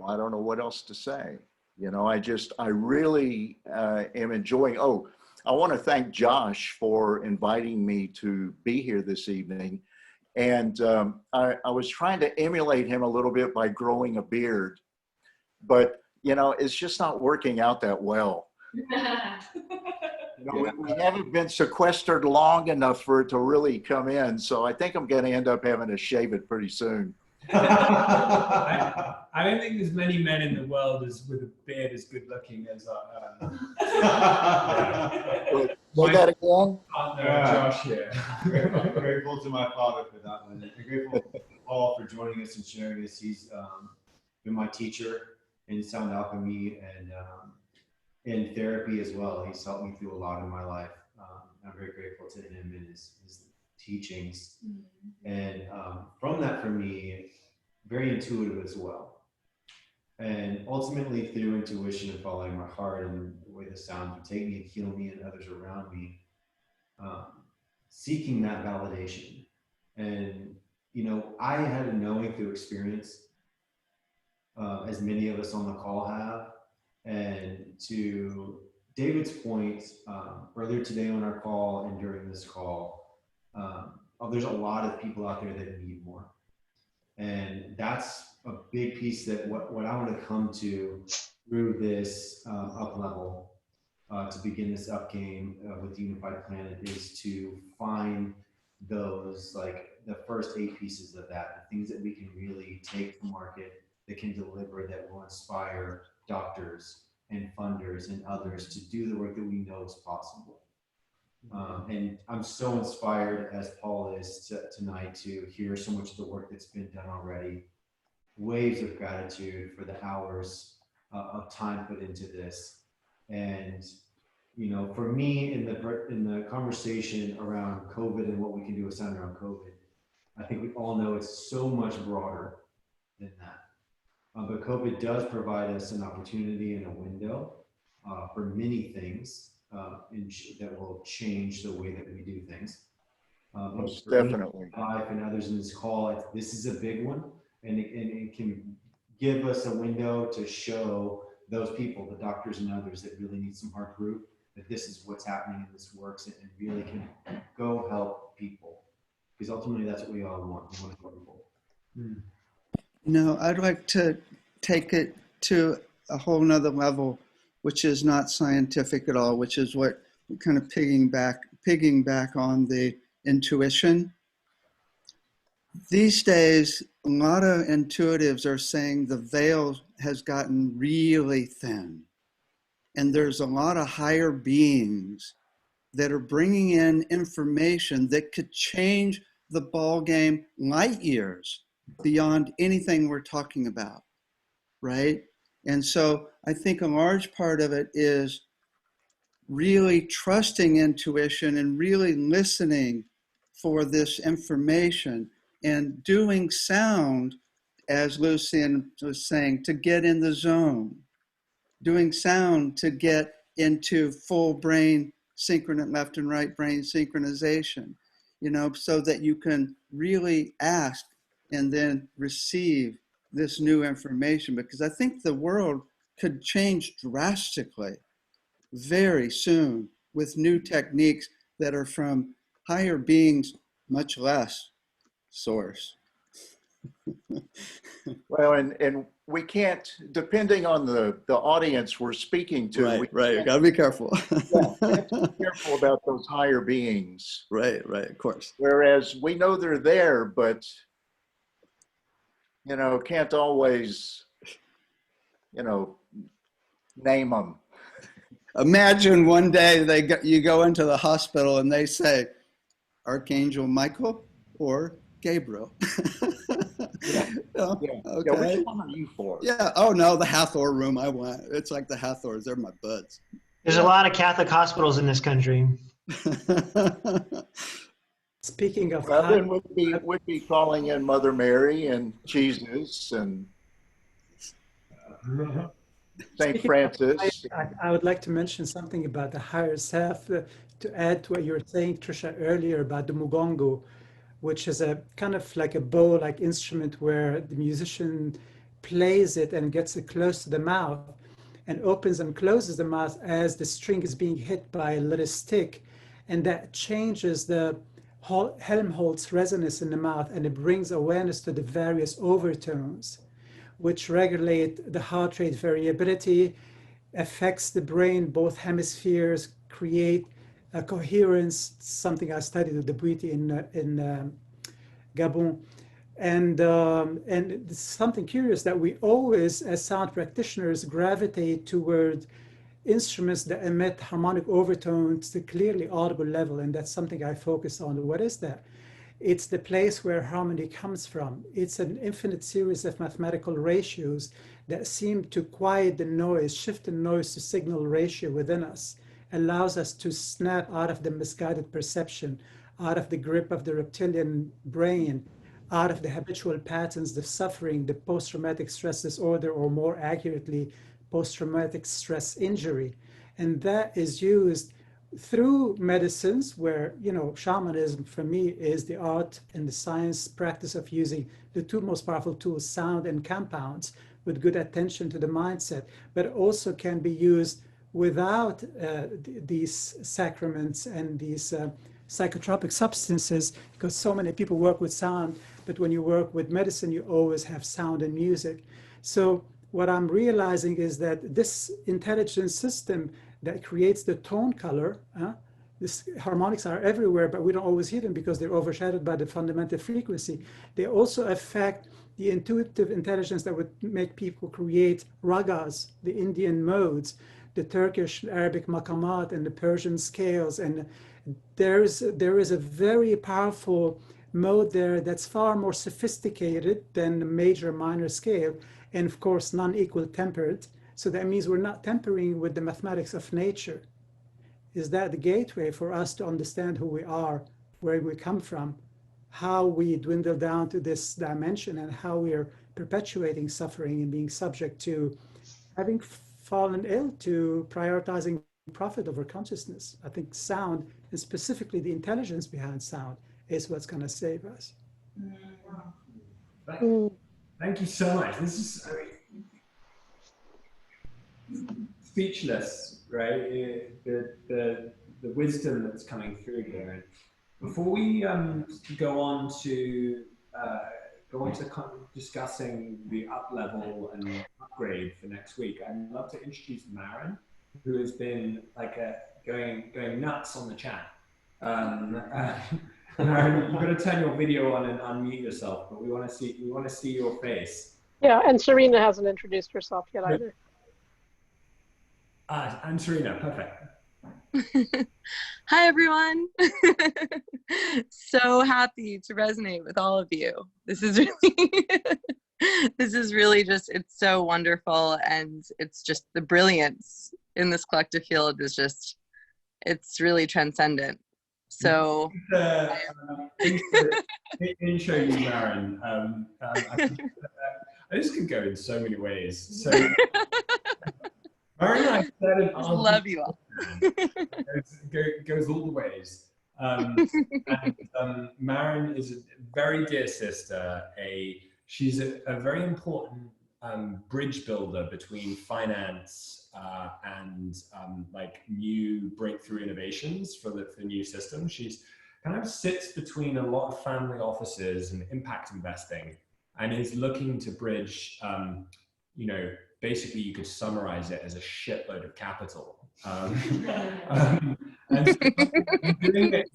Speaker 20: I don't know what else to say. You know, I really am enjoying, I want to thank Josh for inviting me to be here this evening. And I was trying to emulate him a little bit by growing a beard, but you know, it's just not working out that well. You know, we haven't been sequestered long enough for it to really come in. So I think I'm going to end up having to shave it pretty soon.
Speaker 3: I don't think there's many men in the world with a beard as good looking as
Speaker 20: Say that again?
Speaker 3: Partner, Josh here.
Speaker 4: I'm grateful to my father for that one. I'm grateful to Paul for joining us and sharing this. He's been my teacher in sound alchemy and in therapy as well. He's helped me through a lot in my life. I'm very grateful to him and his teachings. And from that, for me, very intuitive as well. And ultimately, through intuition and following my heart and the way the sound would take me and heal me and others around me, seeking that validation. And you know, I had a knowing through experience, as many of us on the call have. And to David's point, earlier today on our call and during this call, there's a lot of people out there that need more. And that's a big piece that what I want to come to through this up level to begin this up game with the Unified Planet is to find those, like the first 8 pieces of that, the things that we can really take to market that can deliver, that will inspire doctors and funders and others to do the work that we know is possible. And I'm so inspired, as Paul is tonight, to hear so much of the work that's been done already. Waves of gratitude for the hours of time put into this. And, you know, for me in the conversation around COVID and what we can do with sound around COVID, I think we all know it's so much broader than that. But COVID does provide us an opportunity and a window for many things that will change the way that we do things.
Speaker 20: Most definitely.
Speaker 4: Life and others in this call, this is a big one, and it can give us a window to show those people, the doctors and others that really need some hard proof, that this is what's happening and this works, and really can go help people. Because ultimately that's what we all want. We want to help people.
Speaker 1: No, I'd like to take it to a whole nother level, which is not scientific at all, which is what kind of pigging back on the intuition. These days, a lot of intuitives are saying the veil has gotten really thin. And there's a lot of higher beings that are bringing in information that could change the ball game light years beyond anything we're talking about, right? And so I think a large part of it is really trusting intuition and really listening for this information and doing sound, as Lucian was saying, to get in the zone, doing sound to get into full brain synchronous, left and right brain synchronization, you know, so that you can really ask and then receive this new information, because I think the world could change drastically very soon with new techniques that are from higher beings, much less source.
Speaker 20: Well, and we can't, depending on the audience we're speaking to.
Speaker 1: Right, you gotta be careful.
Speaker 20: Yeah, we have to be careful about those higher beings.
Speaker 1: Right, of course.
Speaker 20: Whereas we know they're there, but, you know, can't always, you know, name them.
Speaker 1: Imagine one day you go into the hospital and they say, Archangel Michael or Gabriel. Okay.
Speaker 20: Yeah, which one are you for?
Speaker 1: Yeah, oh no, the Hathor room I went. It's like the Hathors, they're my buds.
Speaker 8: There's a lot of Catholic hospitals in this country.
Speaker 10: Speaking of,
Speaker 20: well, then would be calling in Mother Mary and Jesus and Saint Francis.
Speaker 10: I would like to mention something about the higher self to add to what you were saying, Trisha, earlier about the mugongo, which is a kind of like a bow-like instrument where the musician plays it and gets it close to the mouth and opens and closes the mouth as the string is being hit by a little stick. And that changes the Helmholtz resonance in the mouth, and it brings awareness to the various overtones, which regulate the heart rate variability, affects the brain, both hemispheres, create a coherence, something I studied with the Bouiti in Gabon. And it's something curious that we always, as sound practitioners, gravitate toward instruments that emit harmonic overtones to clearly audible level. And that's something I focus on. What is that? It's the place where harmony comes from. It's an infinite series of mathematical ratios that seem to quiet the noise, shift the noise to signal ratio within us, allows us to snap out of the misguided perception, out of the grip of the reptilian brain, out of the habitual patterns, the suffering, the post-traumatic stress disorder, or more accurately, post-traumatic stress injury. And that is used through medicines where, you know, shamanism for me is the art and the science practice of using the two most powerful tools, sound and compounds, with good attention to the mindset, but also can be used without these sacraments and these psychotropic substances, because so many people work with sound, but when you work with medicine, you always have sound and music. So what I'm realizing is that this intelligence system that creates the tone color, this harmonics are everywhere, but we don't always hear them because they're overshadowed by the fundamental frequency. They also affect the intuitive intelligence that would make people create ragas, the Indian modes, the Turkish Arabic maqamat, and the Persian scales. And there is a very powerful mode there that's far more sophisticated than the major minor scale, and of course non-equal tempered. So that means we're not tempering with the mathematics of nature. Is that the gateway for us to understand who we are, where we come from, how we dwindle down to this dimension, and how we are perpetuating suffering and being subject to having fallen ill, to prioritizing profit over consciousness? I think sound, and specifically the intelligence behind sound, is what's going to save us.
Speaker 3: Thank you so much. This is speechless, right? The wisdom that's coming through here. Before we go on to discussing the up level and upgrade for next week, I'd love to introduce Maren, who has been like going nuts on the chat. Maren, you've got to turn your video on and unmute yourself, but we want to see your face.
Speaker 5: Yeah, and Serena hasn't introduced herself yet either.
Speaker 3: And Serena, perfect.
Speaker 21: Hi, everyone. So happy to resonate with all of you. This is really just, it's so wonderful. And it's just the brilliance in this collective field is just, it's really transcendent. So
Speaker 3: intro you, Maren. This could go in so many ways. So Maren, I said it.
Speaker 21: Love you all.
Speaker 3: Goes all the ways. Maren is a very dear sister. She's a very important bridge builder between finance and like new breakthrough innovations for new systems. She's kind of sits between a lot of family offices and impact investing, and is looking to bridge, you know, basically you could summarize it as a shitload of capital. And so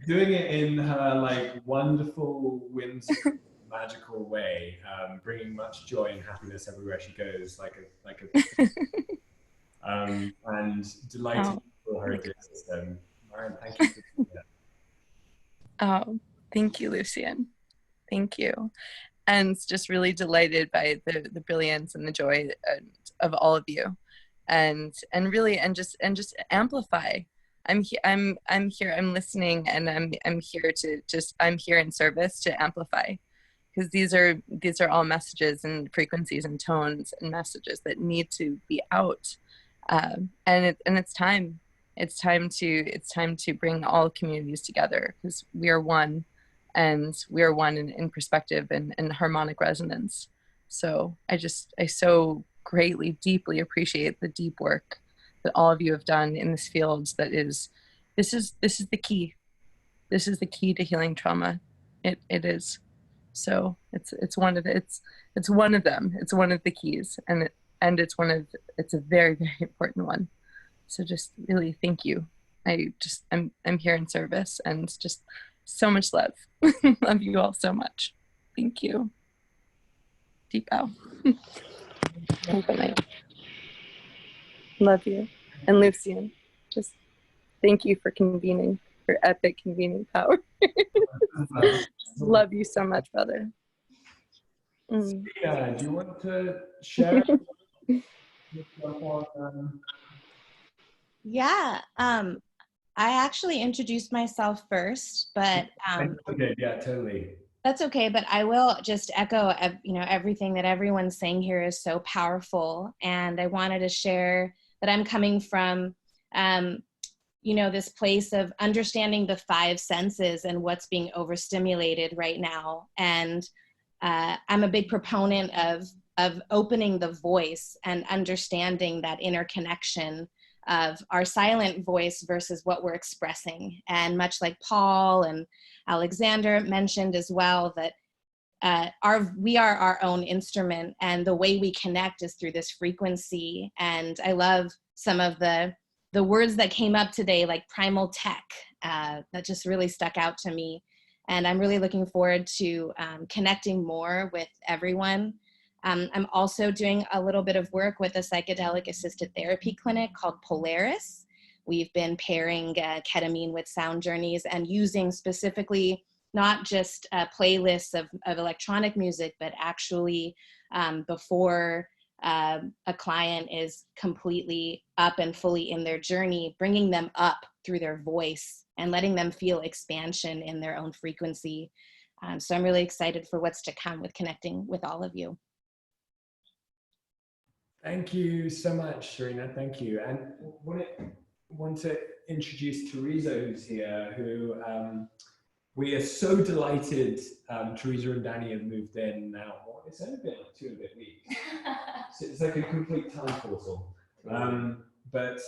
Speaker 3: doing it in her like wonderful, whimsical, magical way, bringing much joy and happiness everywhere she goes, and delighted for her dear system. Maren, thank you for doing that.
Speaker 21: Oh, thank you, Lucian. Thank you. And just really delighted by the brilliance and the joy of all of you, and really just amplify. I'm here. I'm listening, and I'm here to I'm here in service to amplify, because these are all messages and frequencies and tones and messages that need to be out, and it's time. It's time to bring all communities together, because we are one. And we are one in perspective and harmonic resonance. So I so greatly, deeply appreciate the deep work that all of you have done in this field. This is the key. This is the key to healing trauma. It is. So it's one of them. It's one of the keys, and it's a very, very important one. So just really thank you. I'm here in service, and just so much love. Love you all so much. Thank you. Deep bow. Good night. Love you. And Lucian, just thank you for convening, for epic convening power. Love you so much, brother.
Speaker 3: Yeah, do you want to share?
Speaker 11: Yeah. I actually introduced myself first, but
Speaker 3: Okay, yeah, totally.
Speaker 11: That's okay. But I will just echo, everything that everyone's saying here is so powerful. And I wanted to share that I'm coming from, you know, this place of understanding the 5 senses and what's being overstimulated right now. And I'm a big proponent of opening the voice and understanding that interconnection of our silent voice versus what we're expressing. And much like Paul and Alexander mentioned as well, that we are our own instrument, and the way we connect is through this frequency. And I love some of the words that came up today, like primal tech, that just really stuck out to me. And I'm really looking forward to connecting more with everyone. I'm also doing a little bit of work with a psychedelic assisted therapy clinic called Polaris. We've been pairing ketamine with sound journeys and using specifically not just playlists of electronic music, but actually before a client is completely up and fully in their journey, bringing them up through their voice and letting them feel expansion in their own frequency. So I'm really excited for what's to come with connecting with all of you.
Speaker 3: Thank you so much, Serena. Thank you. And want to introduce Teresa, who's here, who we are so delighted. Teresa and Danny have moved in now. Well, it's only been like 2 and a bit weeks. So it's like a complete time portal. But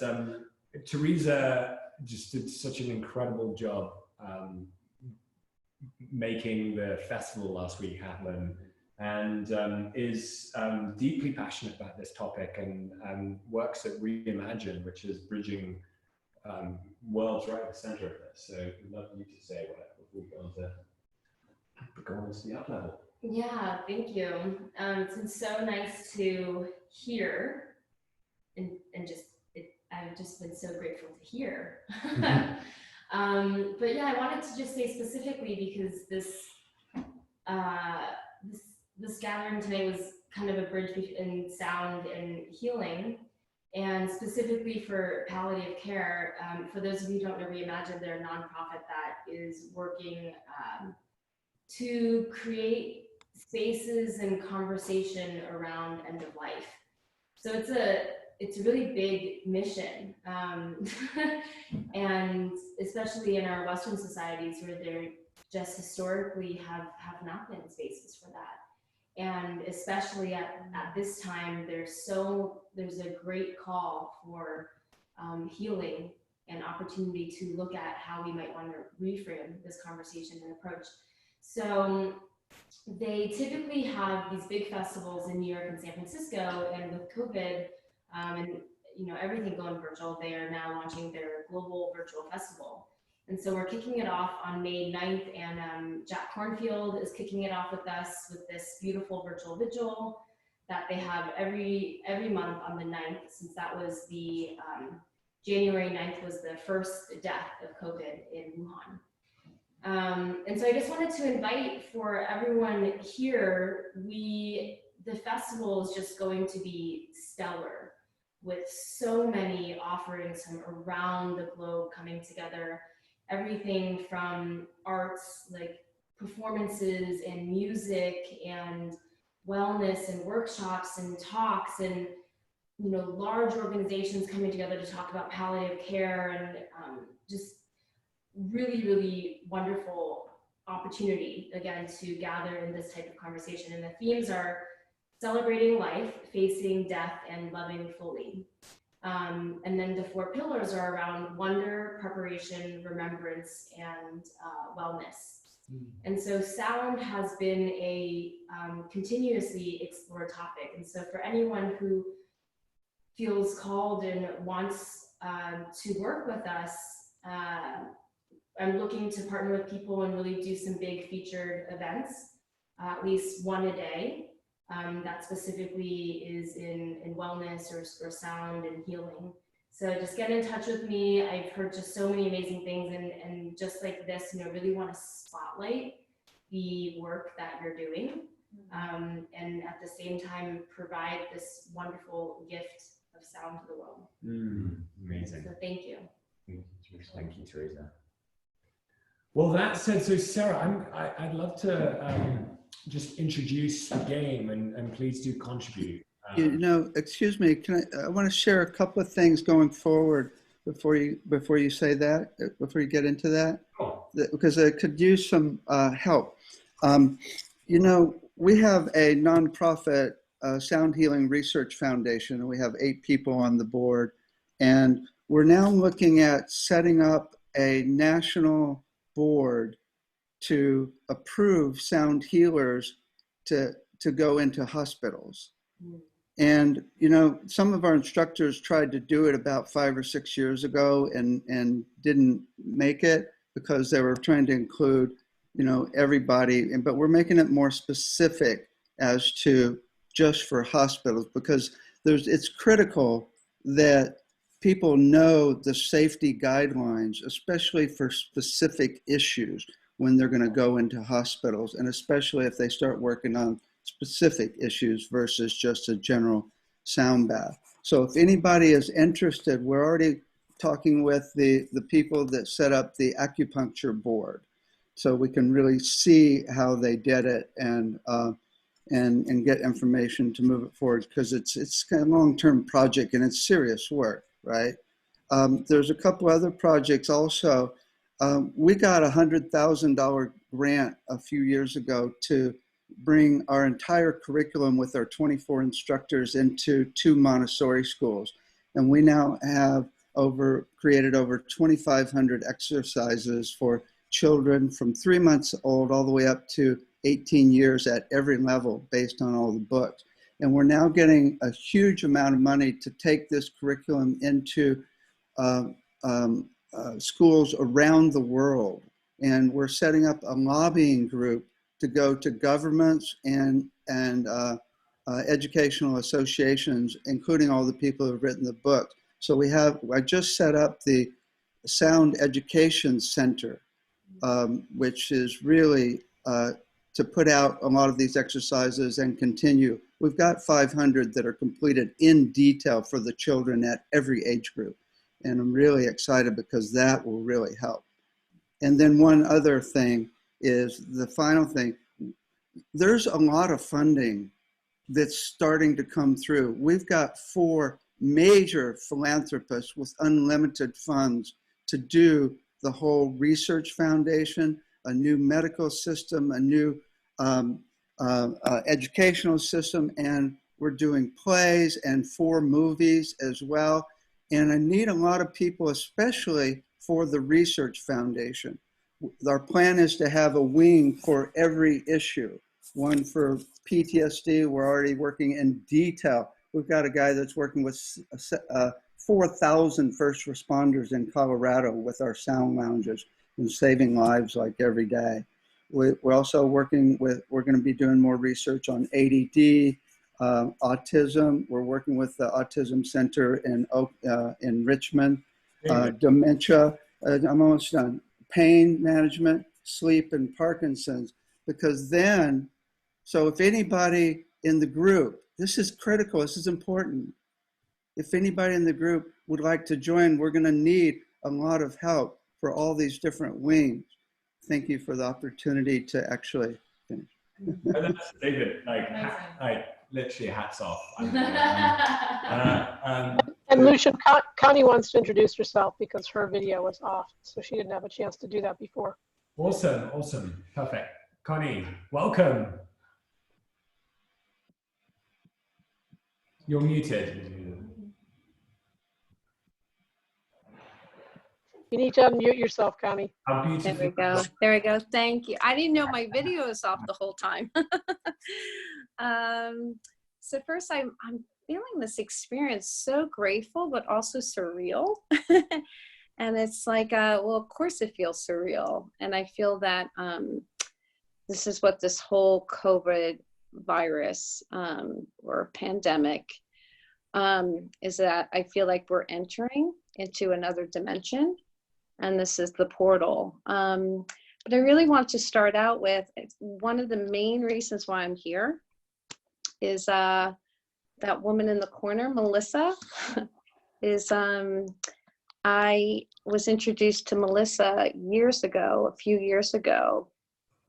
Speaker 3: Teresa just did such an incredible job making the festival last week happen, and is deeply passionate about this topic, and works at Reimagine, which is bridging worlds right at the center of this. So we'd love you to say what before we go on to the UPlevel.
Speaker 7: Yeah, thank you. It's been so nice to hear, and I've just been so grateful to hear. But yeah, I wanted to just say specifically, because this gathering today was kind of a bridge between sound and healing, and specifically for palliative care. For those of you who don't know Reimagine, they're a nonprofit that is working to create spaces and conversation around end of life. So it's a really big mission, and especially in our Western societies where there just historically have not been spaces for that. And especially at this time, there's a great call for healing and opportunity to look at how we might want to reframe this conversation and approach. So they typically have these big festivals in New York and San Francisco, and with COVID and everything going virtual, they are now launching their global virtual festival. And so we're kicking it off on May 9th, and Jack Cornfield is kicking it off with us with this beautiful virtual vigil that they have every month on the 9th, since that was the January 9th was the first death of COVID in Wuhan. And so I just wanted to invite for everyone here, the festival is just going to be stellar, with so many offerings from around the globe coming together. Everything from arts, like performances and music and wellness and workshops and talks, and large organizations coming together to talk about palliative care, and just really, really wonderful opportunity, again, to gather in this type of conversation. And the themes are celebrating life, facing death, and loving fully. And then the 4 pillars are around wonder, preparation, remembrance, and wellness. And so sound has been a continuously explored topic. And so for anyone who feels called and wants to work with us, I'm looking to partner with people and really do some big featured events, at least one a day. That specifically is in wellness or sound and healing. So just get in touch with me. I've heard just so many amazing things, and just like this, really want to spotlight the work that you're doing, and at the same time provide this wonderful gift of sound to the world.
Speaker 3: Amazing.
Speaker 7: So thank you.
Speaker 3: Thank you, Teresa. Well, that said, so Sarah, I'd love to just introduce the game, and please do contribute.
Speaker 1: Excuse me, I want to share a couple of things going forward before you say that, before you get into that?
Speaker 3: Cool.
Speaker 1: Because it could use some help. You know, we have a nonprofit Sound Healing Research Foundation, and we have 8 people on the board. And we're now looking at setting up a national board to approve sound healers to go into hospitals. And, you know, some of our instructors tried to do it about 5 or 6 years ago and didn't make it because they were trying to include, you know, everybody. But we're making it more specific as to just for hospitals, because it's critical that people know the safety guidelines, especially for specific issues when they're going to go into hospitals, and especially if they start working on specific issues versus just a general sound bath. So if anybody is interested, we're already talking with the people that set up the acupuncture board, so we can really see how they did it and get information to move it forward, because it's kind of a long-term project and it's serious work, right? There's a couple other projects also. We got a $100,000 grant a few years ago to bring our entire curriculum with our 24 instructors into 2 Montessori schools. And we now have created over 2,500 exercises for children from 3 months old all the way up to 18 years at every level based on all the books. And we're now getting a huge amount of money to take this curriculum into schools around the world. And we're setting up a lobbying group to go to governments and educational associations, including all the people who have written the book. So I just set up the Sound Education Center, which is really to put out a lot of these exercises and continue. We've got 500 that are completed in detail for the children at every age group. And I'm really excited because that will really help. And then one other thing is the final thing. There's a lot of funding that's starting to come through. We've got 4 major philanthropists with unlimited funds to do the whole research foundation, a new medical system, a new educational system, and we're doing plays and 4 movies as well. And I need a lot of people, especially for the research foundation. Our plan is to have a wing for every issue. One for PTSD, we're already working in detail. We've got a guy that's working with 4,000 first responders in Colorado with our sound lounges and saving lives like every day. We're also working with, we're going to be doing more research on ADD, autism. We're working with the Autism Center in Richmond, dementia. I'm almost done. Pain management, sleep, and Parkinson's. Because then, so if anybody in the group, this is critical, this is important. If anybody in the group would like to join, we're going to need a lot of help for all these different wings. Thank you for the opportunity to actually finish.
Speaker 3: That's David, like literally hats off.
Speaker 5: And Lucian, Connie wants to introduce herself because her video was off, so she didn't have a chance to do that before.
Speaker 3: Awesome, awesome, perfect. Connie, welcome. You're muted.
Speaker 5: You need to unmute yourself, Connie.
Speaker 3: How beautiful.
Speaker 2: There we go. There we go. Thank you. I didn't know my video was off the whole time. So first, I'm feeling this experience so grateful, but also surreal. And it's like, well, of course it feels surreal. And I feel that this is what this whole COVID virus or pandemic is, that I feel like we're entering into another dimension. And this is the portal. But I really want to start out with, one of the main reasons why I'm here is that woman in the corner, Melissa, is, I was introduced to Melissa years ago, a few years ago.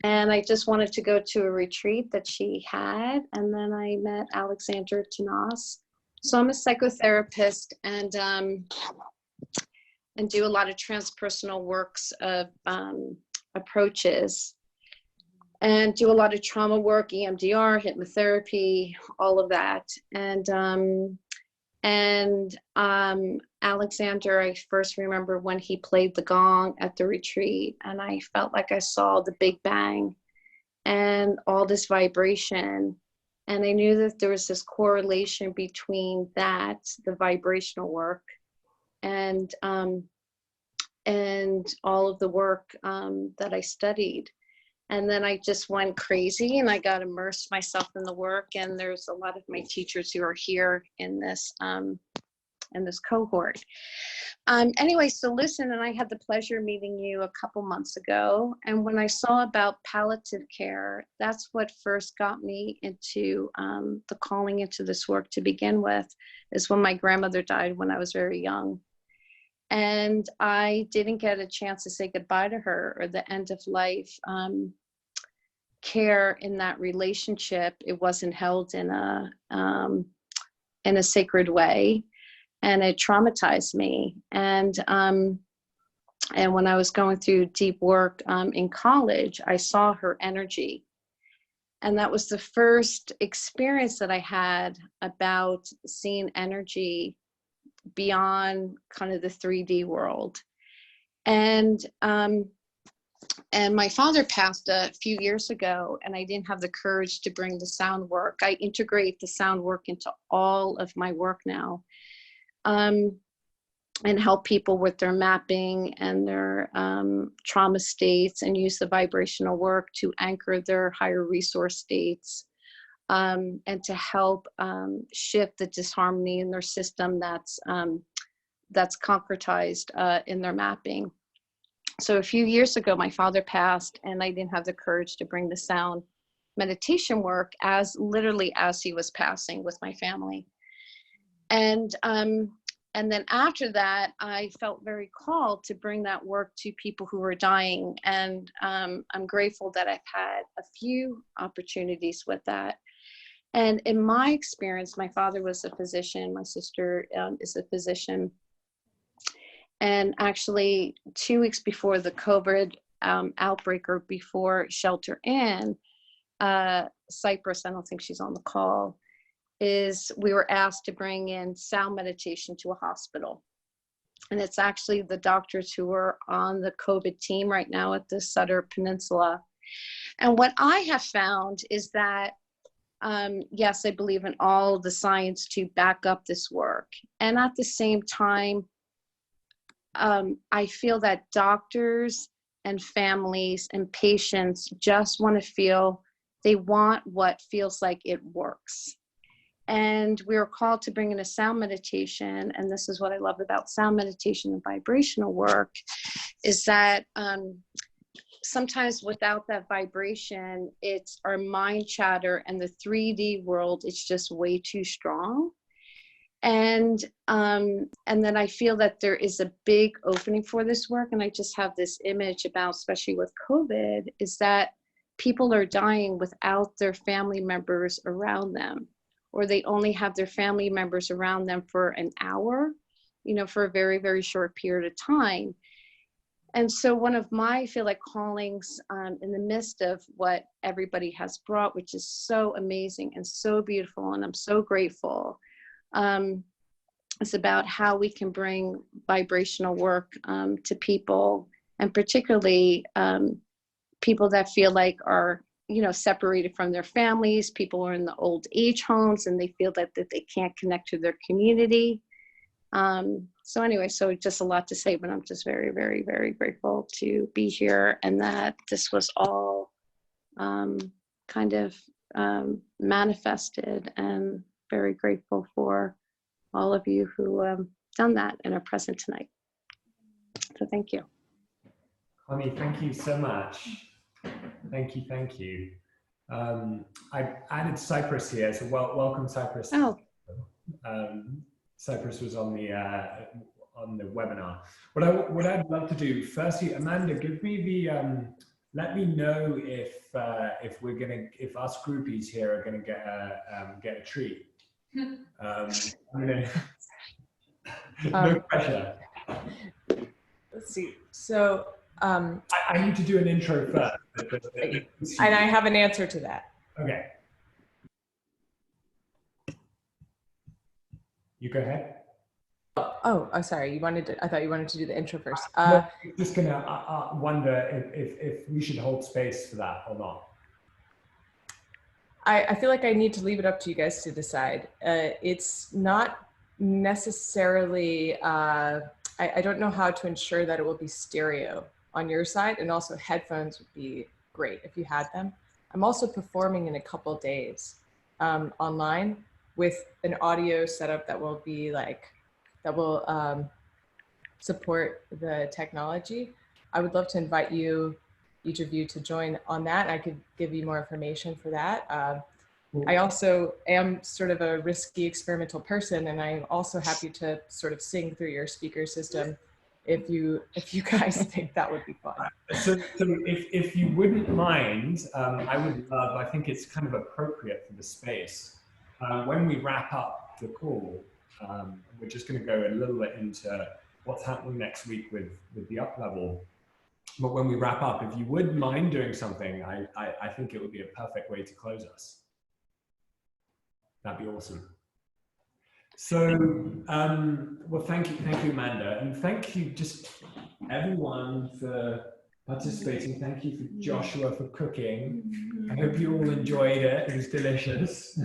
Speaker 2: And I just wanted to go to a retreat that she had. And then I met Alexandre Tannous. So I'm a psychotherapist, and and do a lot of transpersonal works of approaches, and do a lot of trauma work, EMDR, hypnotherapy, all of that. And Alexandre, I first remember when he played the gong at the retreat, and I felt like I saw the Big Bang and all this vibration. And I knew that there was this correlation between that, the vibrational work, and all of the work that I studied. And then I just went crazy and I got immersed myself in the work. And there's a lot of my teachers who are here in this cohort. Anyway, so Lucian and I had the pleasure of meeting you a couple months ago. And when I saw about palliative care, that's what first got me into the calling into this work to begin with, is when my grandmother died when I was very young. And I didn't get a chance to say goodbye to her, or the end of life care in that relationship. It wasn't held in a sacred way, and it traumatized me. And when I was going through deep work in college, I saw her energy. And that was the first experience that I had about seeing energy beyond kind of the 3D world. And my father passed a few years ago, and I didn't have the courage to bring the sound work. I integrate the sound work into all of my work now, and help people with their mapping and their trauma states, and use the vibrational work to anchor their higher resource states, and to help shift the disharmony in their system that's concretized in their mapping. So a few years ago, my father passed, and I didn't have the courage to bring the sound meditation work literally as he was passing with my family. And then after that, I felt very called to bring that work to people who were dying. And I'm grateful that I've had a few opportunities with that. And in my experience, my father was a physician, my sister is a physician. And actually 2 weeks before the COVID outbreak, or before shelter in, Cypress, I don't think she's on the call, we were asked to bring in sound meditation to a hospital. And it's actually the doctors who are on the COVID team right now at the Sutter Peninsula. And what I have found is that, yes, I believe in all the science to back up this work. And at the same time, I feel that doctors and families and patients just want to feel, they want what feels like it works. And we were called to bring in a sound meditation. And this is what I love about sound meditation and vibrational work, is that sometimes without that vibration, it's our mind chatter, and the 3D world is just way too strong. And then I feel that there is a big opening for this work. And I just have this image about, especially with COVID, is that people are dying without their family members around them, or they only have their family members around them for an hour, for a very, very short period of time. And so one of my, I feel like, callings in the midst of what everybody has brought, which is so amazing and so beautiful, and I'm so grateful, is about how we can bring vibrational work to people, and particularly people that feel like are, separated from their families, people who are in the old age homes, and they feel that they can't connect to their community. So anyway, so just a lot to say, but I'm just very, very, very grateful to be here, and that this was all kind of manifested, and very grateful for all of you who have done that and are present tonight. So thank you.
Speaker 3: Connie, thank you so much. Thank you, thank you. I added Cypress here, so welcome Cypress.
Speaker 2: Oh.
Speaker 3: Cypress was on the webinar. What I'd love to do, firstly, Amanda, give me the let me know if us groupies here are gonna get a treat. No pressure.
Speaker 14: let's see. So
Speaker 3: I need to do an intro first.
Speaker 14: And I have an answer to that.
Speaker 3: Okay. You go ahead.
Speaker 14: Oh, sorry. I thought you wanted to do the intro first.
Speaker 3: I'm just gonna wonder if we should hold space for that or not.
Speaker 14: I feel like I need to leave it up to you guys to decide. It's not necessarily, I don't know how to ensure that it will be stereo on your side, and also headphones would be great if you had them. I'm also performing in a couple days online with an audio setup that will be that will support the technology. I would love to invite you, each of you, to join on that. I could give you more information for that. I also am sort of a risky experimental person, and I'm also happy to sort of sing through your speaker system if you guys think that would be fun.
Speaker 3: So if you wouldn't mind, I think it's kind of appropriate for the space. When we wrap up the call, we're just going to go a little bit into what's happening next week with the UPlevel. But when we wrap up, if you wouldn't mind doing something, I think it would be a perfect way to close us. That'd be awesome. So, well, thank you, Amanda, and thank you just everyone for participating. Thank you for Joshua for cooking. I hope you all enjoyed it. It was delicious.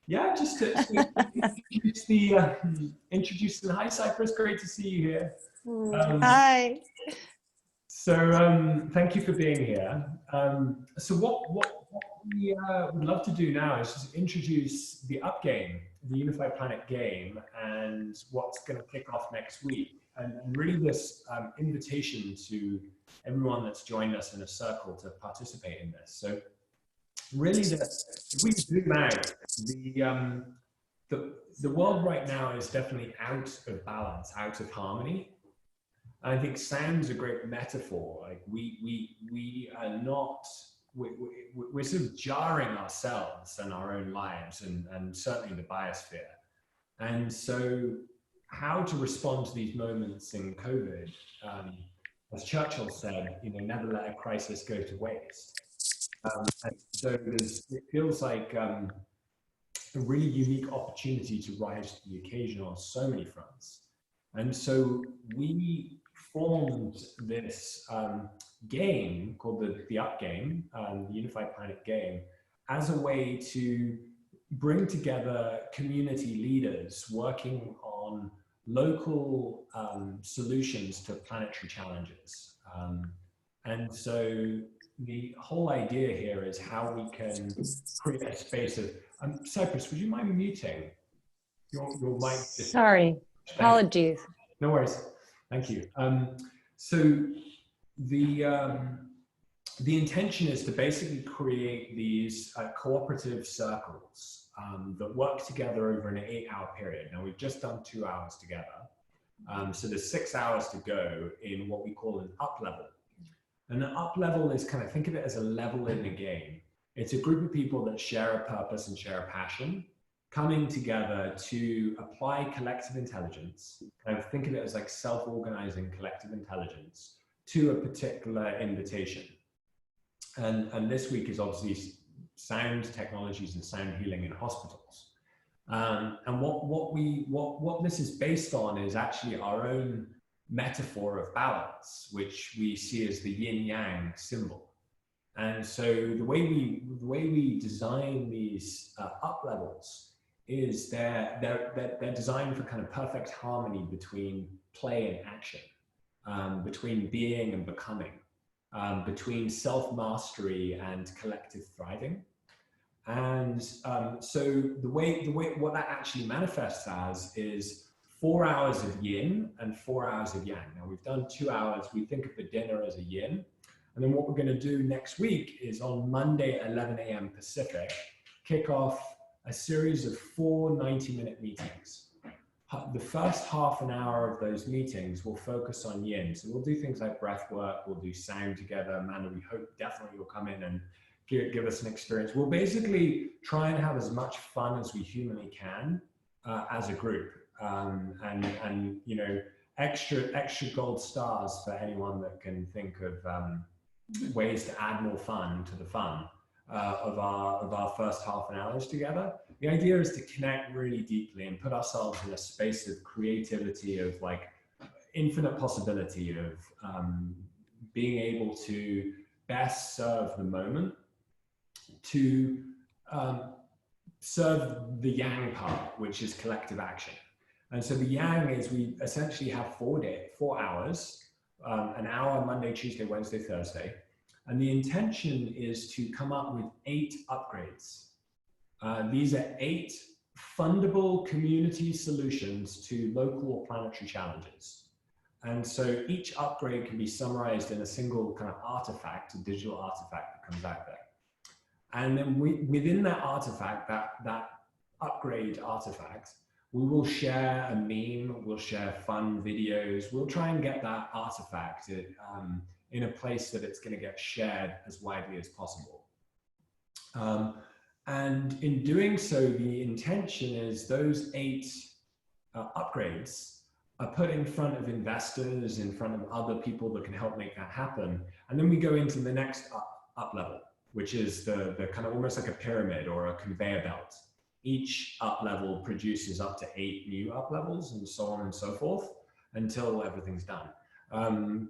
Speaker 3: Yeah, just to introduce the hi Cyprus. Great to see you here.
Speaker 9: Hi.
Speaker 3: So thank you for being here. So what we would love to do now is just introduce the UP game, the Unified Planet game, and what's going to kick off next week, and really this invitation to everyone that's joined us in a circle to participate in this. So really, if we zoom out, the world right now is definitely out of balance, out of harmony. I think sound's a great metaphor. Like we are not, we're sort of jarring ourselves and our own lives, and certainly the biosphere. And so how to respond to these moments in COVID, as Churchill said, never let a crisis go to waste. And so it feels like a really unique opportunity to rise to the occasion on so many fronts. And so we formed this game called the UP game, the Unified Planet game, as a way to bring together community leaders working on local solutions to planetary challenges. And so the whole idea here is how we can create a space of, Cyprus, would you mind muting your mic?
Speaker 9: Sorry, apologies.
Speaker 3: No worries. Thank you. So the intention is to basically create these cooperative circles that work together over an 8-hour period. Now we've just done 2 hours together. So there's 6 hours to go in what we call an UPlevel. And an UPlevel is kind of, think of it as a level in the game. It's a group of people that share a purpose and share a passion, coming together to apply collective intelligence, kind of think of it as like self-organizing collective intelligence to a particular invitation. And this week is obviously sound technologies and sound healing in hospitals. And what this is based on is actually our own metaphor of balance, which we see as the yin-yang symbol. And so the way we design these UPlevels is they're designed for kind of perfect harmony between play and action, between being and becoming, between self-mastery and collective thriving. And so the way what that actually manifests as is 4 hours of yin and 4 hours of yang. Now we've done 2 hours. We think of the dinner as a yin. And then what we're going to do next week is on Monday at 11 a.m. Pacific, kick off a series of 4 90-minute meetings. The first half an hour of those meetings will focus on yin. So we'll do things like breath work, we'll do sound together. Amanda, we hope definitely you'll come in and give us an experience. We'll basically try and have as much fun as we humanly can as a group. and you know, extra gold stars for anyone that can think of ways to add more fun to the fun of our first half an hour together. The idea is to connect really deeply and put ourselves in a space of creativity, of like infinite possibility, of being able to best serve the moment, to serve the yang part, which is collective action. And so the yang is, we essentially have 4 hours, an hour Monday, Tuesday, Wednesday, Thursday. And the intention is to come up with 8 upgrades. These are 8 fundable community solutions to local or planetary challenges. And so each upgrade can be summarized in a single kind of artifact, a digital artifact that comes out there. And then within that artifact, that upgrade artifact, we will share a meme, we'll share fun videos, we'll try and get that artifact in a place that it's going to get shared as widely as possible. And in doing so, the intention is those 8 upgrades are put in front of investors, in front of other people that can help make that happen. And then we go into the next up level, which is the kind of almost like a pyramid or a conveyor belt. Each up level produces up to 8 new up levels, and so on and so forth, until everything's done.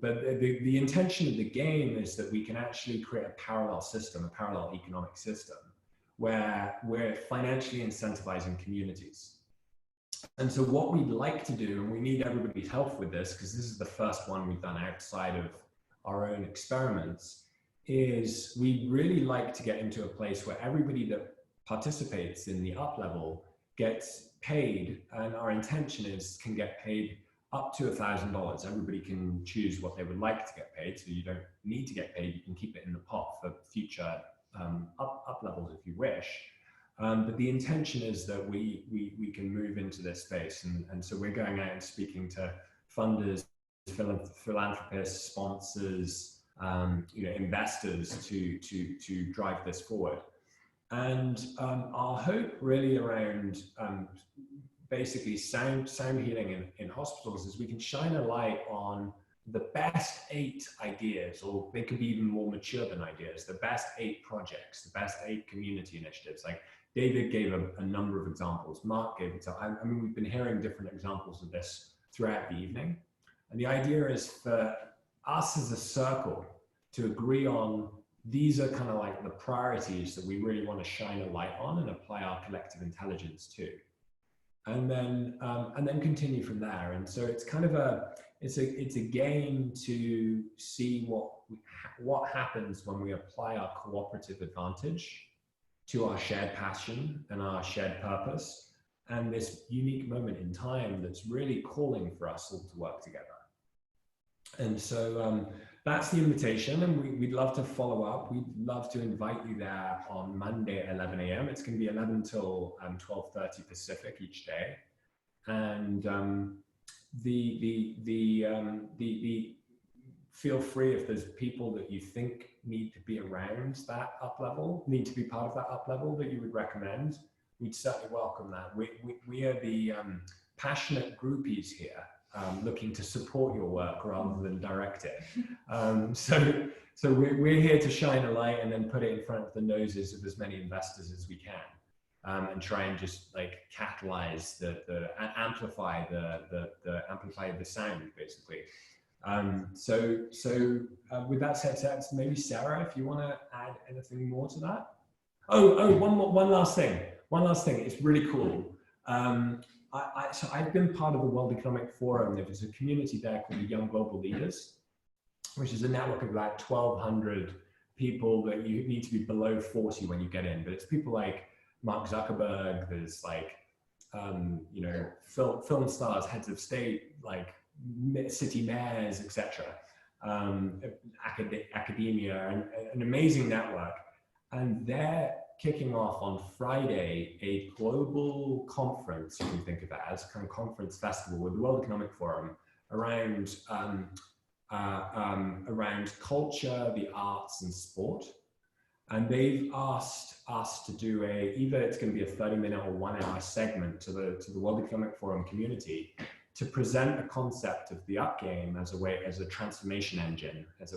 Speaker 3: But the intention of the game is that we can actually create a parallel system, a parallel economic system, where we're financially incentivizing communities. And so what we'd like to do, and we need everybody's help with this, because this is the first one we've done outside of our own experiments, is we'd really like to get into a place where everybody that participates in the up level gets paid, and our intention is can get paid up to $1,000. Everybody can choose what they would like to get paid, so you don't need to get paid. You can keep it in the pot for future up levels if you wish. But the intention is that we can move into this space, and so we're going out and speaking to funders, philanthropists, sponsors, you know, investors to drive this forward. And our hope really around basically sound healing in hospitals is we can shine a light on the best 8 ideas, or they could be even more mature than ideas, the best 8 projects, the best 8 community initiatives. Like David gave a number of examples, Mark gave it. I mean, we've been hearing different examples of this throughout the evening. And the idea is for us as a circle to agree on these are kind of like the priorities that we really want to shine a light on and apply our collective intelligence to. And then continue from there. And so it's kind of it's a game to see what happens when we apply our cooperative advantage to our shared passion and our shared purpose, and this unique moment in time that's really calling for us all to work together. And so that's the invitation, and we'd love to follow up. We'd love to invite you there on Monday at 11 a.m. It's going to be 11 till 12:30 Pacific each day. And feel free, if there's people that you think need to be around that up level, need to be part of that up level that you would recommend, we'd certainly welcome that. We are the passionate groupies here, looking to support your work rather than direct it. So we're here to shine a light and then put it in front of the noses of as many investors as we can, and try and just like catalyze amplify the sound, basically. With that said, maybe Sarah, if you want to add anything more to that. One last thing. It's really cool. So I've been part of the World Economic Forum. There's a community there called the Young Global Leaders, which is a network of about 1,200 people that you need to be below 40 when you get in. But it's people like Mark Zuckerberg. There's like, you know, film stars, heads of state, like city mayors, etc. Academia, and an amazing network. And they're kicking off on Friday a global conference, you can think of it as a kind of conference festival with the World Economic Forum around culture, the arts, and sport. And they've asked us to do either it's going to be a 30-minute or 1-hour segment to the World Economic Forum community to present the concept of the up game as a transformation engine, as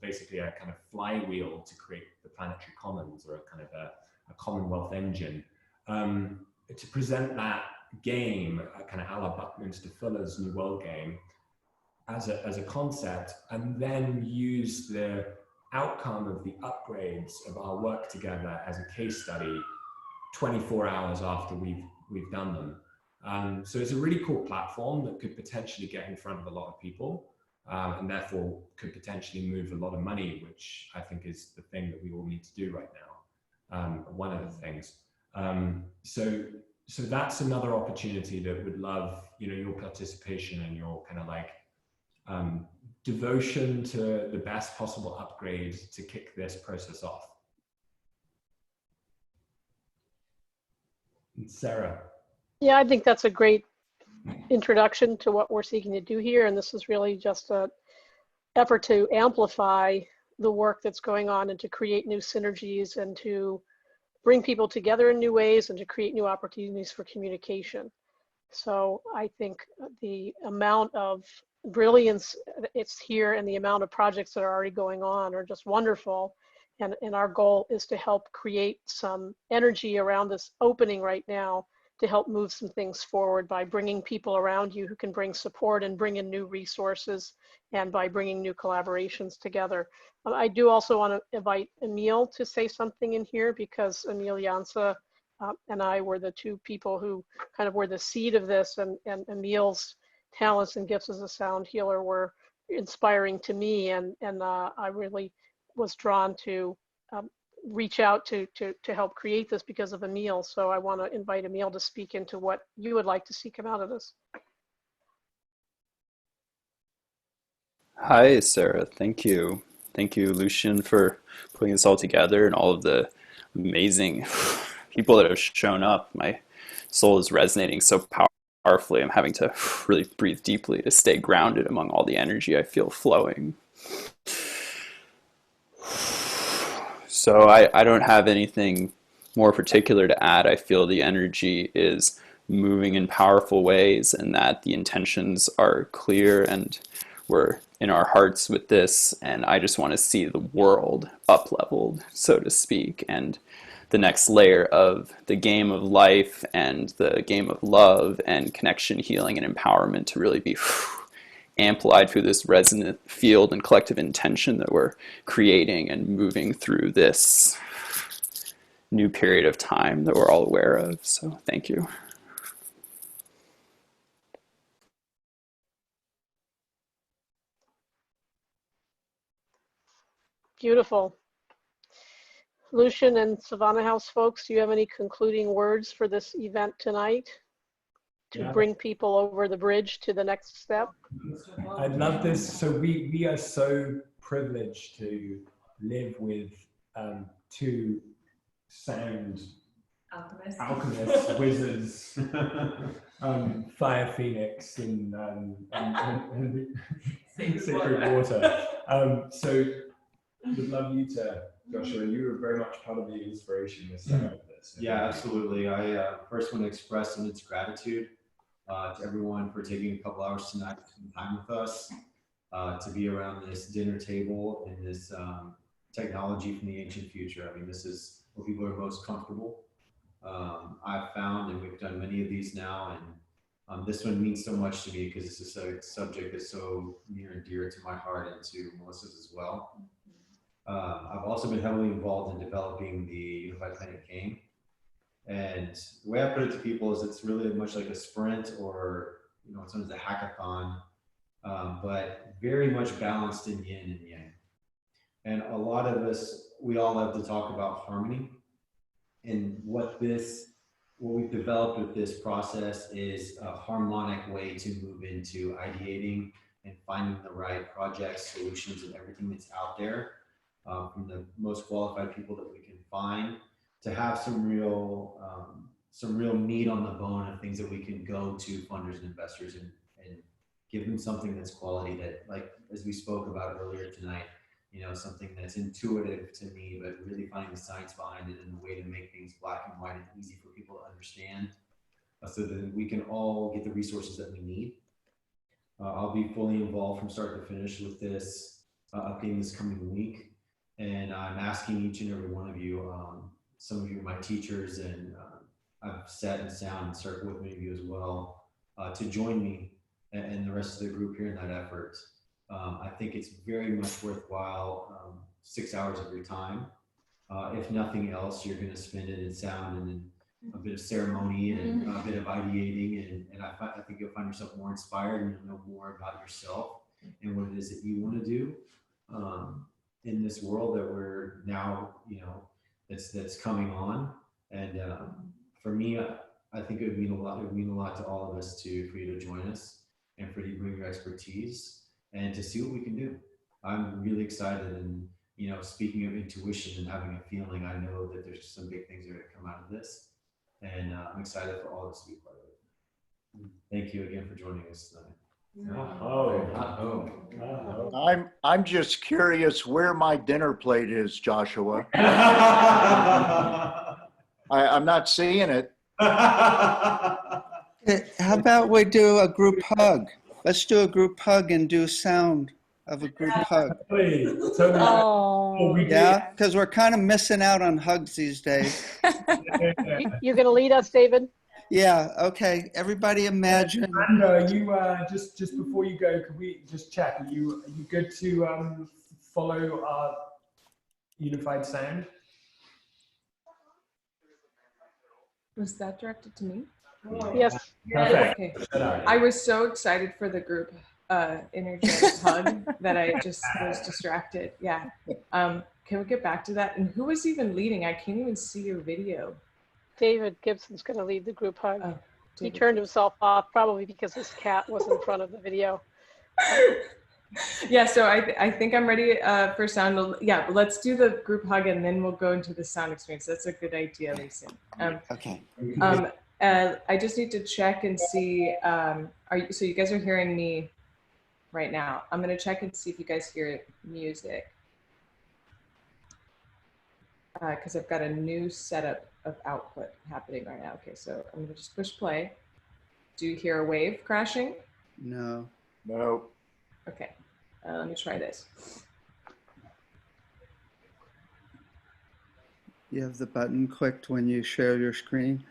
Speaker 3: basically a kind of flywheel to create the planetary commons, or a kind of a commonwealth engine. To present that game, kind of a la Buckminster Fuller's New World Game, as a concept, and then use the outcome of the upgrades of our work together as a case study 24 hours after we've done them. So it's a really cool platform that could potentially get in front of a lot of people, and therefore could potentially move a lot of money, which I think is the thing that we all need to do right now. One of the things. So that's another opportunity that would love, your participation and your kind of like devotion to the best possible upgrade to kick this process off. And Sarah.
Speaker 5: Yeah, I think that's a great introduction to what we're seeking to do here. And this is really just an effort to amplify the work that's going on and to create new synergies and to bring people together in new ways and to create new opportunities for communication. So I think the amount of brilliance it's here and the amount of projects that are already going on are just wonderful. And our goal is to help create some energy around this opening right now to help move some things forward by bringing people around you who can bring support and bring in new resources, and by bringing new collaborations together. I do also want to invite Emil to say something in here, because Emil Jansa and I were the two people who kind of were the seed of this, and Emil's talents and gifts as a sound healer were inspiring to me, and I really was drawn to reach out to help create this because of Emil. So I want to invite Emil to speak into what you would like to see come out of this.
Speaker 12: Hi, Sarah. Thank you. Thank you, Lucian, for putting this all together, and all of the amazing people that have shown up. My soul is resonating so powerfully. I'm having to really breathe deeply to stay grounded among all the energy I feel flowing. So I don't have anything more particular to add. I feel the energy is moving in powerful ways, and that the intentions are clear, and we're in our hearts with this. And I just want to see the world up-leveled, so to speak, and the next layer of the game of life and the game of love and connection, healing, and empowerment to really be amplified through this resonant field and collective intention that we're creating and moving through this new period of time that we're all aware of. So thank you.
Speaker 5: Beautiful. Lucian and Civana House folks, do you have any concluding words for this event tonight to bring people over the bridge to the next step?
Speaker 3: I love this. So we are so privileged to live with two sound alchemists, wizards, fire phoenix, and sacred water. So would love you to, Joshua, you were very much part of the inspiration this time of this.
Speaker 4: Yeah, absolutely. I first want to express immense gratitude to everyone for taking a couple hours tonight to spend time with us, to be around this dinner table and this technology from the ancient future. I mean, this is where people are most comfortable. I've found, and we've done many of these now, and this one means so much to me because this is a subject that's so near and dear to my heart and to Melissa's as well. I've also been heavily involved in developing the Unified Planet game. And the way I put it to people is it's really much like a sprint, or, sometimes a hackathon, but very much balanced in yin and yang. And a lot of us, we all love to talk about harmony. And what we've developed with this process is a harmonic way to move into ideating and finding the right projects, solutions, and everything that's out there, from the most qualified people that we can find, to have some real meat on the bone of things that we can go to funders and investors and give them something that's quality, that, like, as we spoke about earlier tonight, something that's intuitive to me, but really finding the science behind it and the way to make things black and white and easy for people to understand, so that we can all get the resources that we need. I'll be fully involved from start to finish with this update this coming week. And I'm asking each and every one of you, some of you are my teachers, and I've sat in sound and circled with many of you as well, to join me and the rest of the group here in that effort. I think it's very much worthwhile, 6 hours of your time. If nothing else, you're going to spend it in sound and in a bit of ceremony and a bit of ideating, and I think you'll find yourself more inspired, and you'll know more about yourself and what it is that you want to do in this world that we're now, that's coming on. And for me, I think it would mean a lot. It would mean a lot to all of us for you to join us and for you to bring your expertise and to see what we can do. I'm really excited, and speaking of intuition and having a feeling, I know that there's some big things that are going to come out of this. And I'm excited for all of us to be part of it. Thank you again for joining us tonight.
Speaker 20: I'm just curious where my dinner plate is, Joshua. I'm not seeing it.
Speaker 1: How about we do a group hug? Let's do a group hug and do sound of a group hug.
Speaker 9: Oh,
Speaker 1: yeah, because we're kind of missing out on hugs these days.
Speaker 5: You're going to lead us, David?
Speaker 1: Yeah, okay. Everybody imagine.
Speaker 3: And you, just before you go, could we just check, are you good to follow our unified sound?
Speaker 14: Was that directed to me?
Speaker 5: Yes.
Speaker 14: Okay. I was so excited for the group energetic hug that I just was distracted. Yeah. Can we get back to that? And who was even leading? I can't even see your video.
Speaker 5: David Gibson's going to lead the group hug.
Speaker 14: Oh,
Speaker 5: he turned himself off, probably because his cat was in front of the video.
Speaker 14: Yeah, so I think I'm ready for sound. Yeah, let's do the group hug and then we'll go into the sound experience. That's a good idea, Lucian.
Speaker 1: Okay.
Speaker 14: I just need to check and see, so you guys are hearing me right now. I'm going to check and see if you guys hear music. Because I've got a new setup of output happening right now. Okay, so I'm going to just push play. Do you hear a wave crashing?
Speaker 1: No.
Speaker 20: No.
Speaker 14: Okay, let me try this.
Speaker 1: You have the button clicked when you share your screen?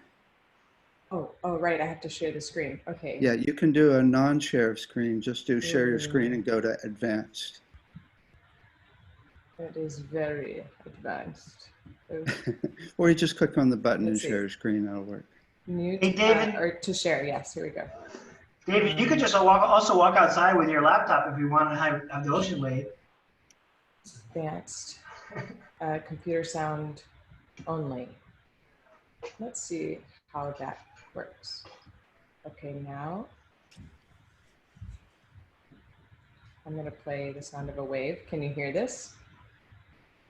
Speaker 14: Oh, right, I have to share the screen. Okay.
Speaker 1: Yeah, you can do a non-share screen. Just do share your screen and go to advanced.
Speaker 14: That is very advanced.
Speaker 1: Or you just click on the button
Speaker 14: Let's
Speaker 1: and
Speaker 14: see.
Speaker 1: share your screen, that'll work.
Speaker 14: Mute,
Speaker 8: Hey, David.
Speaker 14: or to share, yes, here we go.
Speaker 8: David, you could just also walk outside with your laptop if you want to have the ocean wave.
Speaker 14: Advanced, computer sound only. Let's see how that works. Okay, now I'm going to play the sound of a wave. Can you hear this?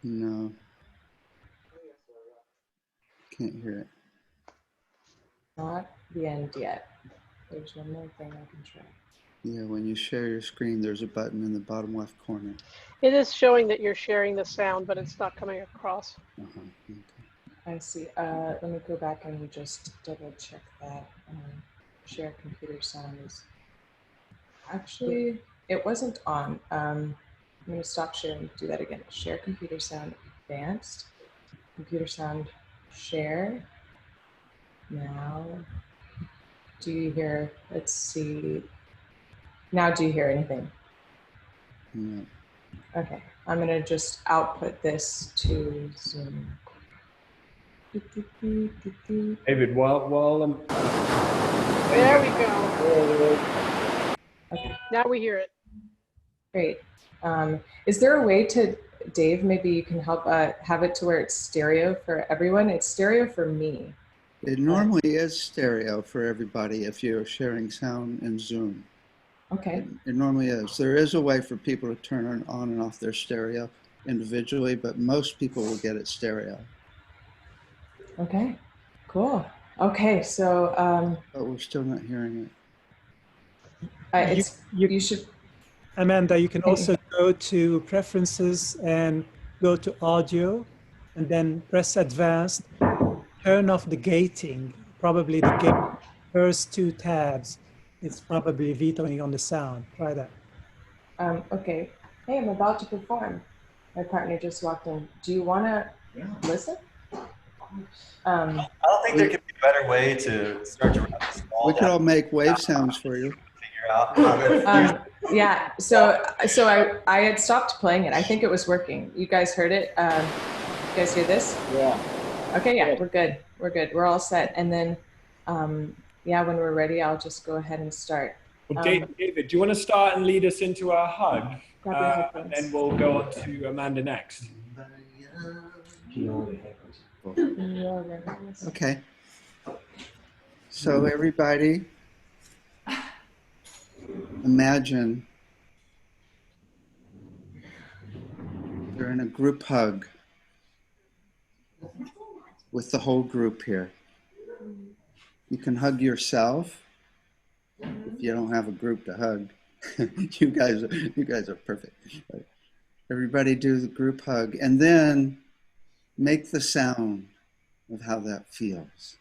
Speaker 1: No. Can't hear it.
Speaker 14: Not the end yet. There's one more thing I can try.
Speaker 1: Yeah, when you share your screen, there's a button in the bottom left corner.
Speaker 5: It is showing that you're sharing the sound, but it's not coming across.
Speaker 1: Okay.
Speaker 14: I see. Let me go back and just double check that. Share computer sound is actually, it wasn't on. I'm going to stop sharing, do that again. Share computer sound advanced, computer sound share. Now, do you hear, let's see. Now do you hear anything?
Speaker 1: No.
Speaker 14: Okay, I'm going to just output this to Zoom.
Speaker 3: David, while
Speaker 5: There we go.
Speaker 14: Okay.
Speaker 5: Now we hear it.
Speaker 14: Great. Is there a way to, Dave, maybe you can help have it to where it's stereo for everyone? It's stereo for me.
Speaker 1: It normally is stereo for everybody if you're sharing sound in Zoom.
Speaker 14: Okay.
Speaker 1: It normally is. There is a way for people to turn on and off their stereo individually, but most people will get it stereo.
Speaker 14: Okay, cool. Okay, so
Speaker 1: but we're still not hearing it.
Speaker 14: you should.
Speaker 10: Amanda, you can also do go to preferences and go to audio, and then press advanced, turn off the gating, probably the first 2 tabs. It's probably vetoing on the sound. Try that.
Speaker 14: Okay. Hey, I'm about to perform. My partner just walked in. Do you want to listen?
Speaker 4: I don't think there could be a better way to start to wrap this all
Speaker 1: We could
Speaker 4: down.
Speaker 1: all make wave sounds for you.
Speaker 4: Figure out how to
Speaker 14: Yeah. So I had stopped playing it. I think it was working. You guys heard it? You guys hear this?
Speaker 4: Yeah.
Speaker 14: Okay. Yeah, we're good. We're good. We're all set. And then, yeah, when we're ready, I'll just go ahead and start.
Speaker 3: Well, David, do you want to start and lead us into our hug? And then we'll go on to Amanda next.
Speaker 1: Okay. So everybody, imagine you're in a group hug with the whole group here. You can hug yourself if you don't have a group to hug. You guys are perfect. Everybody do the group hug, and then make the sound of how that feels.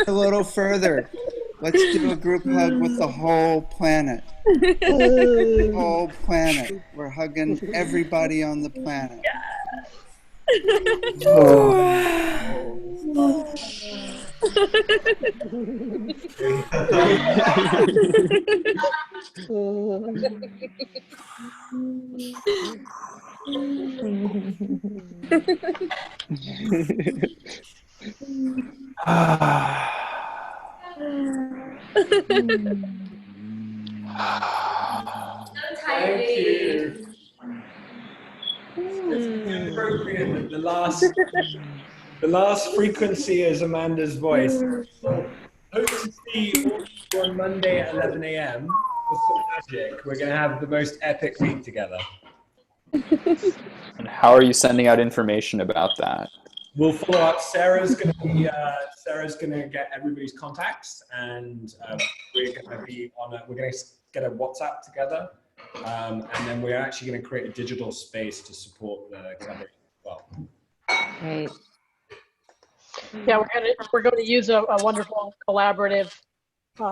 Speaker 1: A little further. Let's do a group hug with the whole planet. The whole planet. We're hugging everybody on the planet.
Speaker 3: Thank you. It's appropriate that the last frequency is Amanda's voice. Hope to see all of you on Monday at 11 a.m. for some magic. We're going to have the most epic week together.
Speaker 12: And how are you sending out information about that?
Speaker 3: We'll follow up. Sarah's going to get everybody's contacts, and we're going to be on. We're going to get a WhatsApp together, and then we're actually going to create a digital space to support the collaboration as well.
Speaker 5: Great. Yeah, we're going to use a wonderful collaborative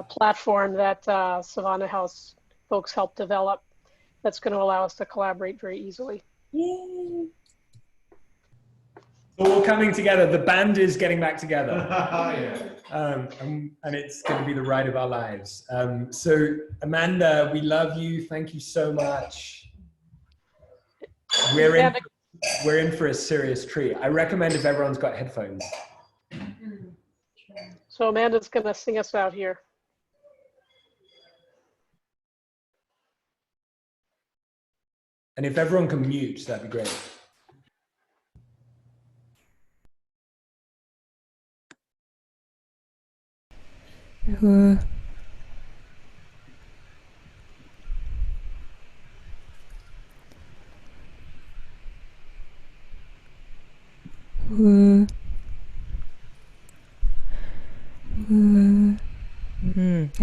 Speaker 5: platform that Civana House folks helped develop. That's going to allow us to collaborate very easily.
Speaker 3: Yay! All coming together. The band is getting back together. And it's going to be the ride of our lives. So Amanda, we love you. Thank you so much. We're in for a serious treat. I recommend if everyone's got headphones.
Speaker 5: So Amanda's going to sing us out here.
Speaker 3: And if everyone can mute, that'd be great.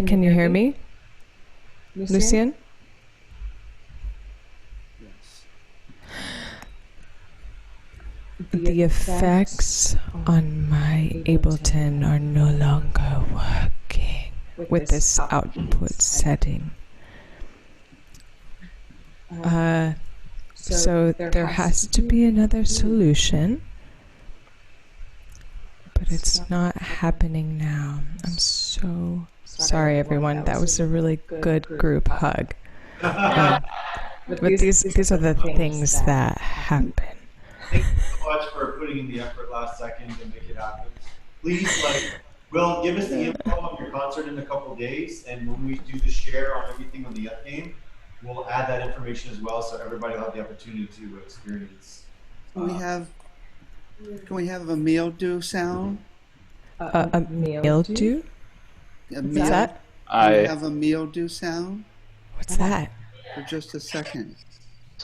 Speaker 9: Can you hear me? Lucian? The effects on my Ableton are no longer working with this output setting. So there has to be another solution, but it's not happening now. I'm so sorry, everyone. That was a really good group hug. But these are the things that happen.
Speaker 4: Thank you so much for putting in the effort last second to make it happen. Please Will, give us the info on your concert in a couple of days, and when we do the share on everything on the up game, we'll add that information as well, so everybody will have the opportunity to experience.
Speaker 1: Can we have a mildew sound?
Speaker 9: A mildew? What's that?
Speaker 1: Can we have a mildew sound?
Speaker 9: What's that?
Speaker 1: For just a second.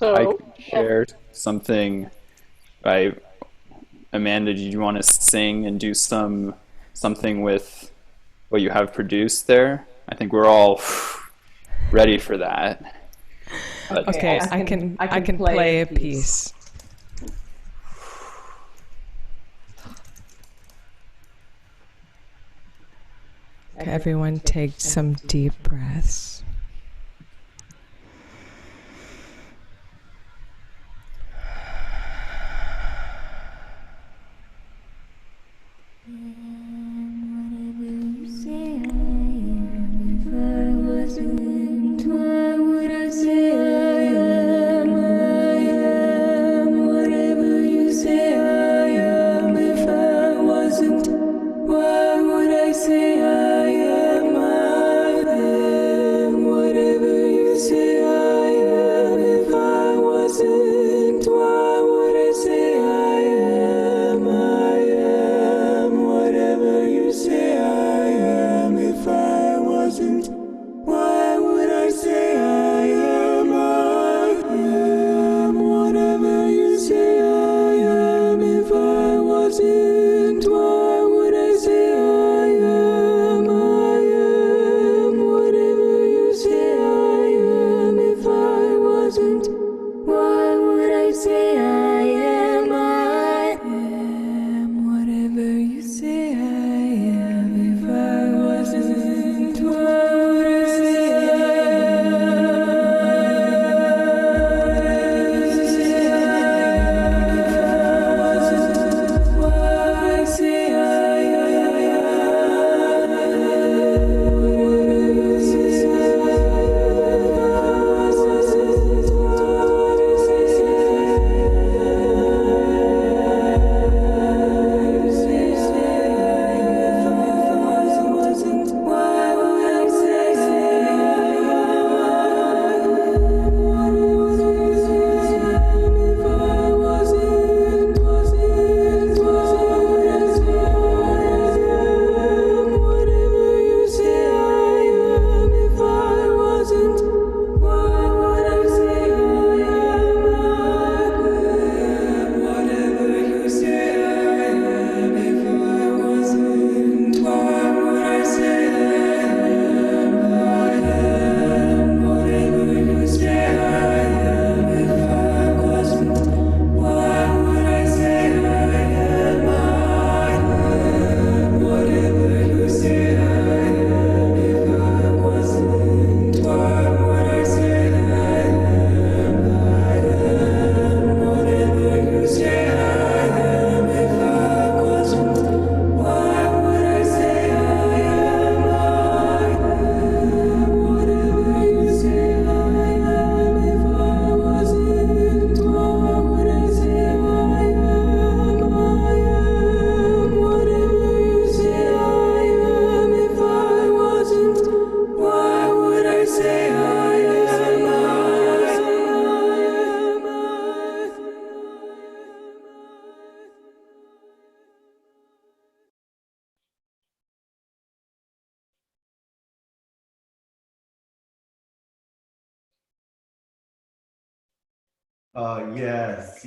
Speaker 12: I could share something. Amanda, do you want to sing and do something with what you have produced there? I think we're all ready for that. But
Speaker 9: Okay, I can play a piece. Okay, everyone take some deep breaths.
Speaker 4: Yes.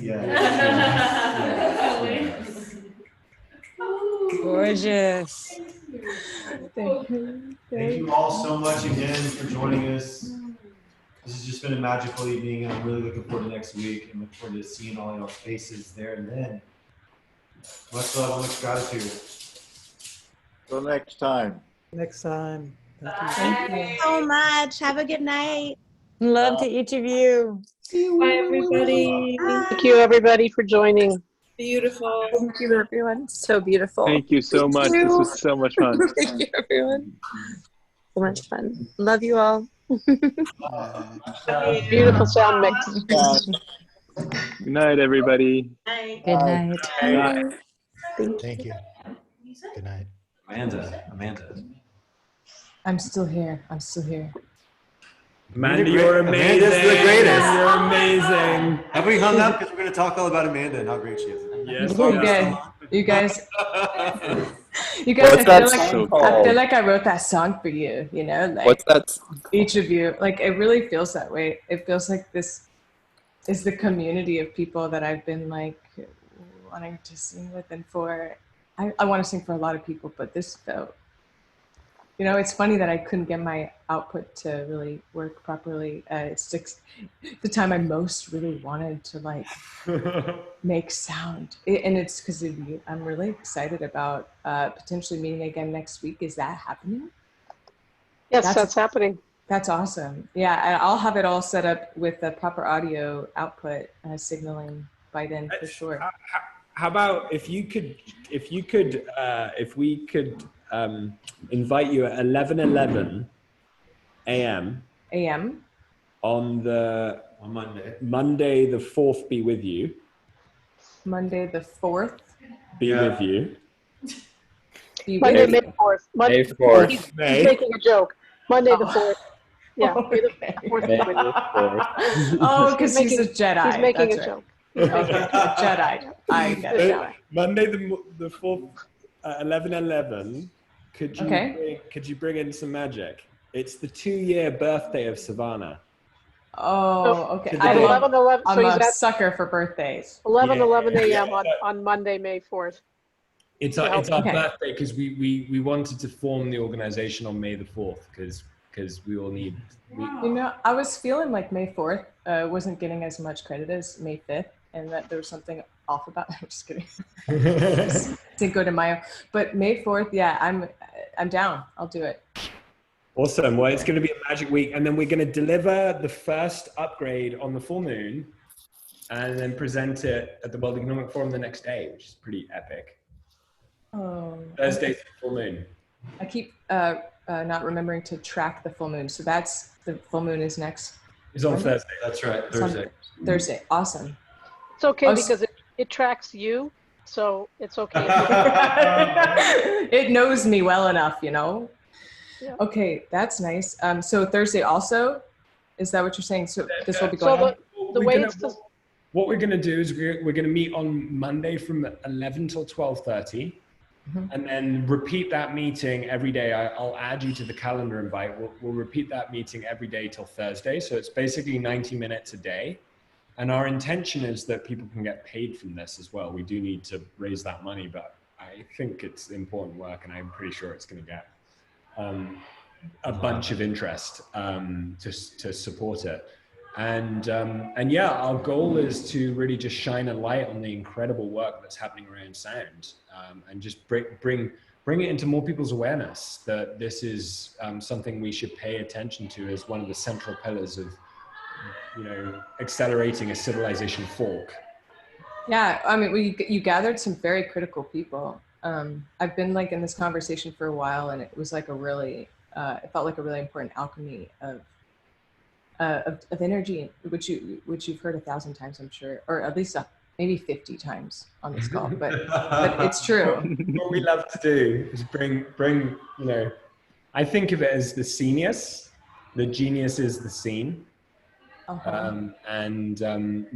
Speaker 13: Gorgeous.
Speaker 4: Thank you all so much again for joining us. This has just been a magical evening, and I'm really looking forward to next week and look forward to seeing all y'all's faces there and then. Much love, much gratitude.
Speaker 20: Till next time.
Speaker 10: Next time.
Speaker 11: Thank you so much. Have a good night.
Speaker 13: Love to each of you.
Speaker 5: Bye, everybody. Thank you, everybody, for joining.
Speaker 6: Beautiful.
Speaker 13: Thank you, everyone. So beautiful.
Speaker 22: Thank you so much. This was so much fun.
Speaker 13: Thank you, everyone. So much fun. Love you all.
Speaker 5: Beautiful sound mix.
Speaker 22: Good night, everybody.
Speaker 13: Good night.
Speaker 22: Good night.
Speaker 18: Thank you. Good night.
Speaker 4: Amanda.
Speaker 14: I'm still here. I'm still here.
Speaker 3: Amanda, you're amazing.
Speaker 4: Amanda's the greatest.
Speaker 3: You're amazing.
Speaker 4: Have we hung up? Because we're going to talk all about Amanda and how great she is.
Speaker 3: Yes,
Speaker 14: you guys,
Speaker 12: What's that
Speaker 14: I
Speaker 12: song
Speaker 14: feel
Speaker 12: called?
Speaker 14: like I wrote that song for you, you know, like
Speaker 12: What's that?
Speaker 14: each of you, like it really feels that way. It feels like this is the community of people that I've been like wanting to sing with and for. I want to sing for a lot of people, but this felt, you know, it's funny that I couldn't get my output to really work properly. It's the time I most really wanted to like make sound. And it's because of you. I'm really excited about potentially meeting again next week. Is that happening?
Speaker 5: Yes, that's happening.
Speaker 14: That's awesome. Yeah, and I'll have it all set up with the proper audio output signaling by then for sure.
Speaker 3: How about if we could invite you at 11:11 a.m. on Monday the 4th be with you.
Speaker 14: Monday the 4th.
Speaker 3: Be with you.
Speaker 5: Monday, May 4th.
Speaker 12: May 4th.
Speaker 5: He's making a joke. Monday the 4th. Yeah, May the 4th.
Speaker 12: May the 4th.
Speaker 14: Oh, because he's a Jedi.
Speaker 5: He's making
Speaker 14: That's
Speaker 5: a joke.
Speaker 14: Okay, Jedi. I get it now.
Speaker 3: Monday the 4th, 11:11. Could you bring in some magic? It's the 2-year birthday of Civana.
Speaker 14: Oh, okay.
Speaker 5: At 11:11.
Speaker 14: I'm
Speaker 5: So he's
Speaker 14: a
Speaker 5: at
Speaker 14: sucker for birthdays.
Speaker 5: 11:11 a.m. on Monday, May 4th.
Speaker 3: It's our birthday because we wanted to form the organization on May the 4th because we all need.
Speaker 14: You know, I was feeling like May 4th wasn't getting as much credit as May 5th, and that there was something off about. I'm just kidding. Cinco de Mayo, but May 4th, yeah, I'm down. I'll do it.
Speaker 3: Awesome. Well, it's going to be a magic week, and then we're going to deliver the first upgrade on the full moon, and then present it at the World Economic Forum the next day, which is pretty epic.
Speaker 14: Oh,
Speaker 3: Thursday's the full moon.
Speaker 14: I keep not remembering to track the full moon. So that's the full moon is next.
Speaker 3: It's on
Speaker 14: Monday?
Speaker 3: Thursday. That's right. Thursday.
Speaker 14: Thursday. Awesome.
Speaker 5: It's okay because it tracks you, so it's okay.
Speaker 14: It knows me well enough, you know.
Speaker 5: Yeah.
Speaker 14: Okay, that's nice. So Thursday also, is that what you're saying? So this will be going on?
Speaker 3: What we're going to do is we're going to meet on Monday from 11 till 12:30. And then repeat that meeting every day. I'll add you to the calendar invite. We'll repeat that meeting every day till Thursday. So it's basically 90 minutes a day. And our intention is that people can get paid from this as well. We do need to raise that money, but I think it's important work, and I'm pretty sure it's going to get a bunch of interest to support it. And yeah, our goal is to really just shine a light on the incredible work that's happening around sound, and just bring it into more people's awareness that this is something we should pay attention to as one of the central pillars of, you know, accelerating a civilization fork.
Speaker 14: Yeah, I mean, you gathered some very critical people. I've been like in this conversation for a while, and it was like a really, it felt like a really important alchemy of energy, which you've heard 1,000 times, I'm sure, or at least maybe 50 times on this call, but it's true.
Speaker 3: What we love to do is bring, you know, I think of it as the scenius. The genius is the scene. You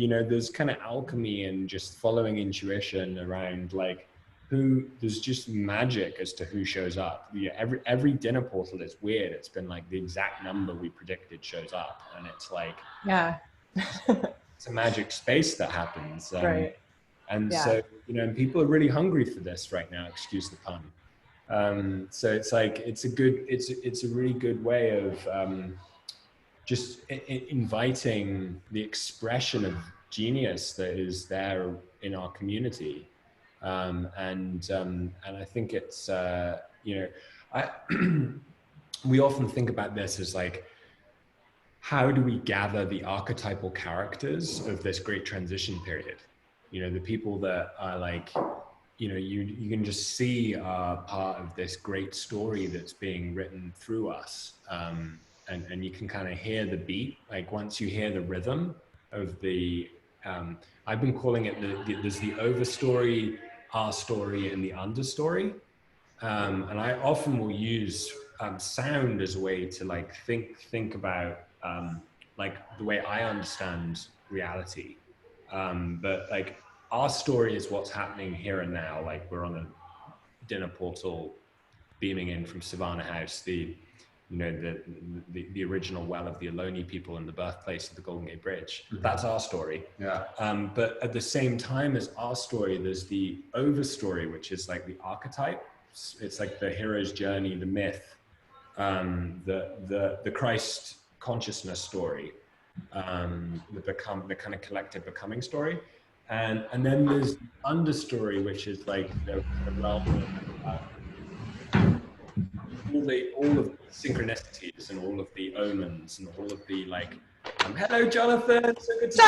Speaker 3: know, there's kind of alchemy and just following intuition around like there's just magic as to who shows up. Yeah, every dinner portal is weird. It's been like the exact number we predicted shows up, and it's like,
Speaker 14: yeah,
Speaker 3: it's a magic space that happens.
Speaker 14: Right.
Speaker 3: And so, you know, and people are really hungry for this right now. Excuse the pun. So it's like it's a really good way of just inviting the expression of genius that is there in our community. And I think it's, you know, we often think about this as like, how do we gather the archetypal characters of this great transition period? You know, the people that are like, you know, you can just see are part of this great story that's being written through us. And you can kind of hear the beat, like once you hear the rhythm of the, I've been calling it there's the overstory, our story, and the understory. And I often will use sound as a way to like think about like the way I understand reality. But like our story is what's happening here and now. Like we're on a dinner portal beaming in from Civana House, the original well of the Ohlone people and the birthplace of the Golden Gate Bridge.
Speaker 4: Mm-hmm.
Speaker 3: That's our story.
Speaker 4: Yeah.
Speaker 3: But at the same time as our story, there's the overstory, which is like the archetype. It's like the hero's journey, the myth, the Christ consciousness story, the kind of collective becoming story. And then there's the understory, which is like the realm of all of the synchronicities and all of the omens and all of the like. Hello, Jonathan. So good to see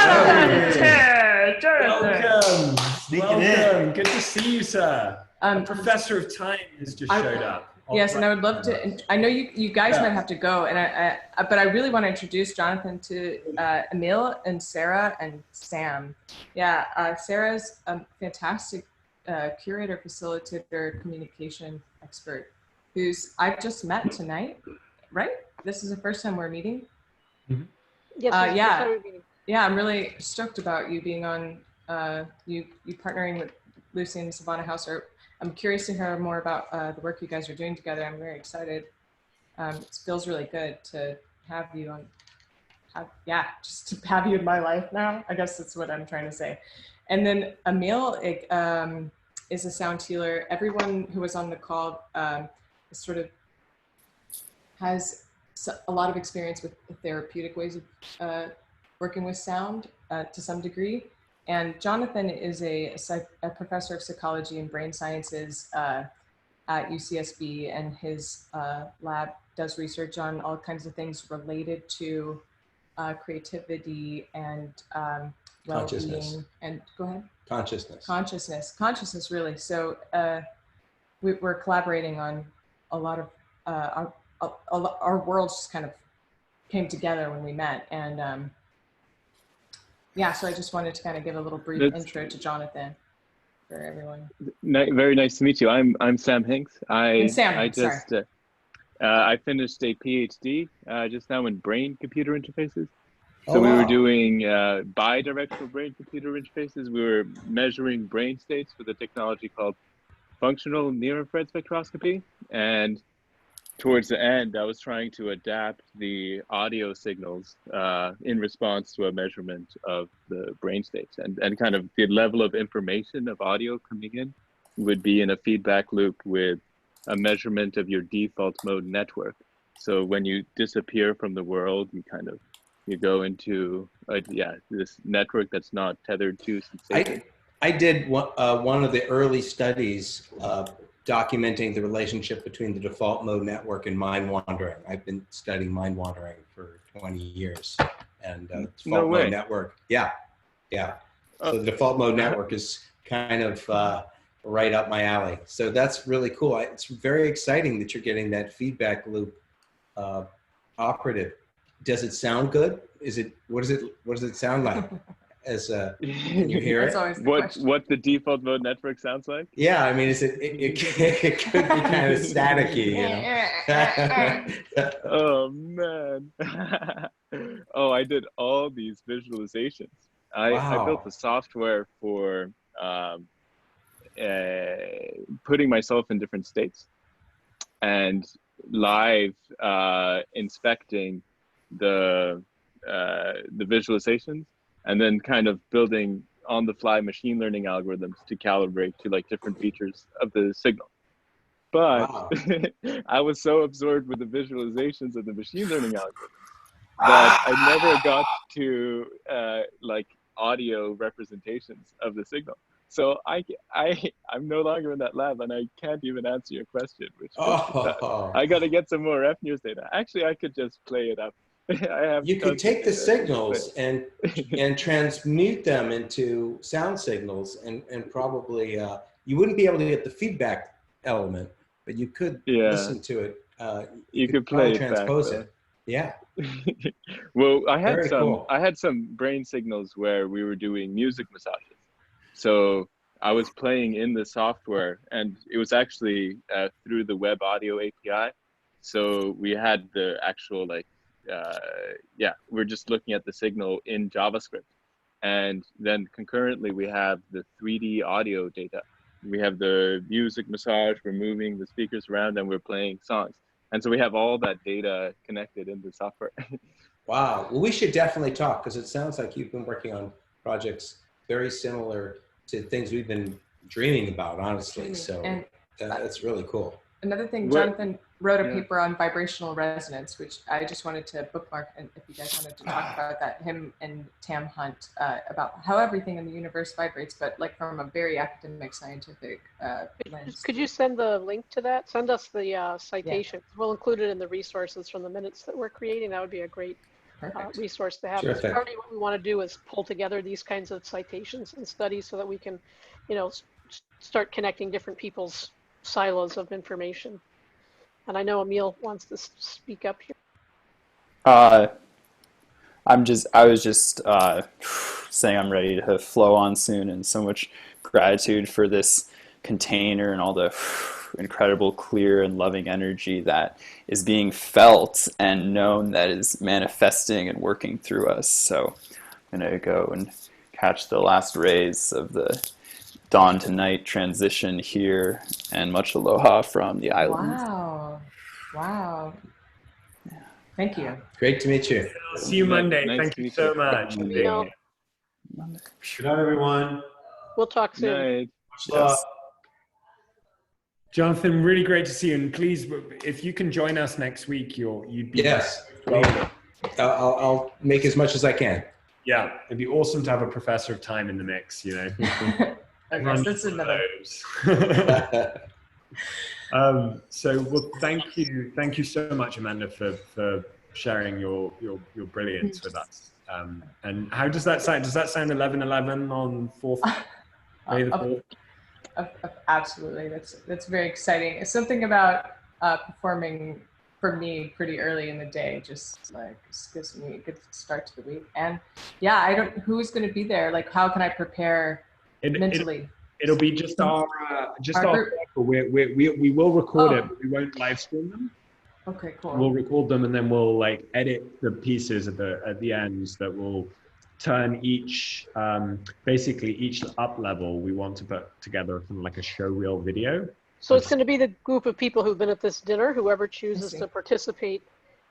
Speaker 3: you. Jonathan. Welcome. Good to see you, sir. A professor of time has just showed up.
Speaker 14: Yes, and I would love to. And I know you guys might have to go, and but I really want to introduce Jonathan to Emil and Sarah and Sam. Yeah, Sarah's a fantastic curator, facilitator, communication expert, who's I've just met tonight. Right? This is the first time we're meeting.
Speaker 3: Mm-hmm.
Speaker 5: Yes,
Speaker 14: yeah. I'm really stoked about you being on. You partnering with Lucy and Civana House. I'm curious to hear more about the work you guys are doing together. I'm very excited. It feels really good to have you on. Just to have you in my life now. I guess that's what I'm trying to say. And then Emil is a sound healer. Everyone who was on the call sort of has a lot of experience with therapeutic ways of working with sound to some degree. And Jonathan is a professor of psychology and brain sciences at UCSB, and his lab does research on all kinds of things related to creativity and well-being. And go ahead. Consciousness, really. So we're collaborating on a lot of our worlds just kind of came together when we met, and so I just wanted to kind of give a little brief intro to Jonathan for everyone.
Speaker 22: Very nice to meet you. I'm Sam Hincks. I finished a PhD just now in brain-computer interfaces. So we were doing bi-directional brain-computer interfaces. We were measuring brain states with a technology called functional near-infrared spectroscopy. And towards the end, I was trying to adapt the audio signals in response to a measurement of the brain states. And kind of the level of information of audio coming in would be in a feedback loop with a measurement of your default mode network. So when you disappear from the world, you go into this network that's not tethered to sensation.
Speaker 15: I did one of the early studies documenting the relationship between the default mode network and mind wandering. I've been studying mind wandering for 20 years, and default mode network. Yeah. So the default mode network is kind of right up my alley. So that's really cool. It's very exciting that you're getting that feedback loop operative. Does it sound good? What does it sound like? Can you hear it?
Speaker 22: What the default mode network sounds like?
Speaker 15: Yeah, I mean, it could be kind of staticky, you know.
Speaker 22: Oh man! I did all these visualizations. I built the software for putting myself in different states and live inspecting the visualizations, and then kind of building on-the-fly machine learning algorithms to calibrate to like different features of the signal. But I was so absorbed with the visualizations of the machine learning algorithms that I never got to like audio representations of the signal. So I'm no longer in that lab, and I can't even answer your question, which I got to get some more ref news data. Actually, I could just play it up.
Speaker 15: You could take the signals and transmute them into sound signals, and probably you wouldn't be able to get the feedback element, but you could listen to it.
Speaker 22: You could play it
Speaker 15: transpose
Speaker 22: back,
Speaker 15: it. Yeah.
Speaker 22: Well, I had some brain signals where we were doing music massages. So I was playing in the software, and it was actually through the web audio API. So we had the actual we're just looking at the signal in JavaScript. And then concurrently we have the 3D audio data. We have the music massage, we're moving the speakers around and we're playing songs. And so we have all that data connected in the software.
Speaker 15: Wow, well, we should definitely talk because it sounds like you've been working on projects very similar to things we've been dreaming about, honestly. So
Speaker 14: And
Speaker 15: that's really cool.
Speaker 14: another thing, Jonathan wrote a paper on vibrational resonance, which I just wanted to bookmark, and if you guys wanted to talk about that, him and Tam Hunt, about how everything in the universe vibrates, but like from a very academic, scientific lens.
Speaker 5: Could you send the link to that? Send us the citation. Yeah. We'll include it in the resources from the minutes that we're creating. That would be a great resource to have. Partly what we want to do is pull together these kinds of citations and studies so that we can, start connecting different people's silos of information. And I know Emil wants to speak up here.
Speaker 12: I was just saying I'm ready to flow on soon, and so much gratitude for this container and all the incredible, clear and loving energy that is being felt and known, that is manifesting and working through us. So I'm gonna go and catch the last rays of the dawn to night transition here, and much aloha from the island.
Speaker 14: Wow. Thank you.
Speaker 15: Great to meet you.
Speaker 3: See you Monday. Thank you so much.
Speaker 5: Good
Speaker 3: night,
Speaker 4: everyone.
Speaker 5: We'll talk soon.
Speaker 3: Yes. Jonathan, really great to see you. And please, if you can join us next week, you'd be welcome.
Speaker 15: I'll make as much as I can.
Speaker 3: Yeah, it'd be awesome to have a professor of time in the mix,
Speaker 14: Okay, that's another.
Speaker 3: So, well, thank you so much, Amanda, for sharing your brilliance with us. And how does that sound? Does that sound 11/11 on May the 4th?
Speaker 14: Absolutely, that's very exciting. It's something about performing for me pretty early in the day, just like gives me a good start to the week. And yeah, who's going to be there? Like, how can I prepare mentally?
Speaker 3: It'll be just our group. We will record it, but we won't live stream them.
Speaker 14: Okay, cool.
Speaker 3: We'll record them and then we'll edit the pieces at the ends that will turn each up level we want to put together kind of like a show reel video.
Speaker 5: So it's going to be the group of people who've been at this dinner, whoever chooses to participate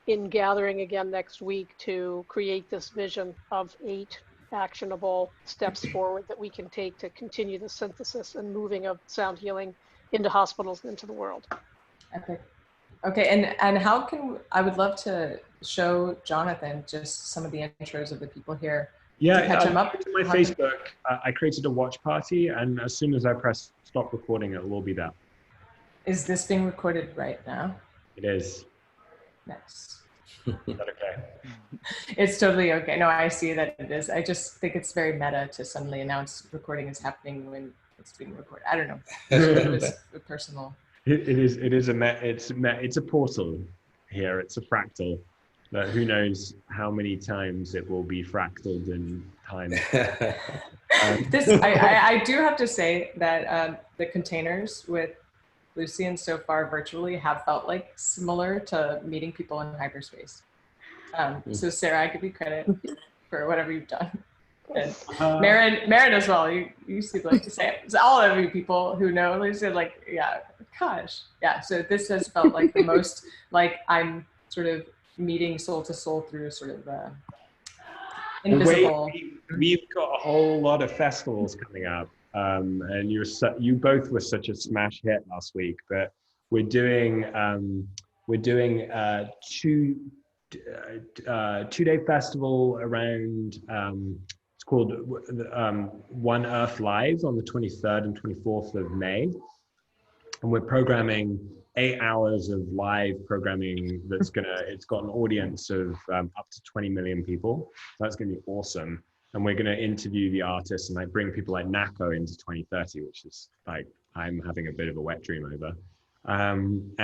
Speaker 5: in gathering again next week to create this vision of 8 actionable steps forward that we can take to continue the synthesis and moving of sound healing into hospitals and into the world.
Speaker 14: Okay, and how can, I would love to show Jonathan just some of the intros of the people here.
Speaker 3: Yeah,
Speaker 14: catch him up.
Speaker 3: To my Facebook, I created a watch party, and as soon as I press stop recording, it will all be there.
Speaker 14: Is this being recorded right now?
Speaker 3: It is.
Speaker 14: Nice.
Speaker 3: Is that okay?
Speaker 14: It's totally okay. No, I see that it is. I just think it's very meta to suddenly announce recording is happening when it's being recorded. I don't know. It was a personal.
Speaker 3: It's a portal here. It's a fractal. But who knows how many times it will be fractaled in time.
Speaker 14: I do have to say that the containers with Lucian so far virtually have felt like similar to meeting people in hyperspace. So Sarah, I give you credit for whatever you've done. And Marin as well. You seem like to say it. So all of you people who know Lucian, so this has felt like the most like I'm sort of meeting soul to soul through sort of invisible.
Speaker 3: We've got a whole lot of festivals coming up. And you both were such a smash hit last week, but we're doing a two-day festival around, it's called One Earth Live on the 23rd and 24th of May. And we're programming 8 hours of live programming it's got an audience of up to 20 million people. That's gonna be awesome. And we're going to interview the artists and bring people like Nako into 2030, which is like, I'm having a bit of a wet dream over. And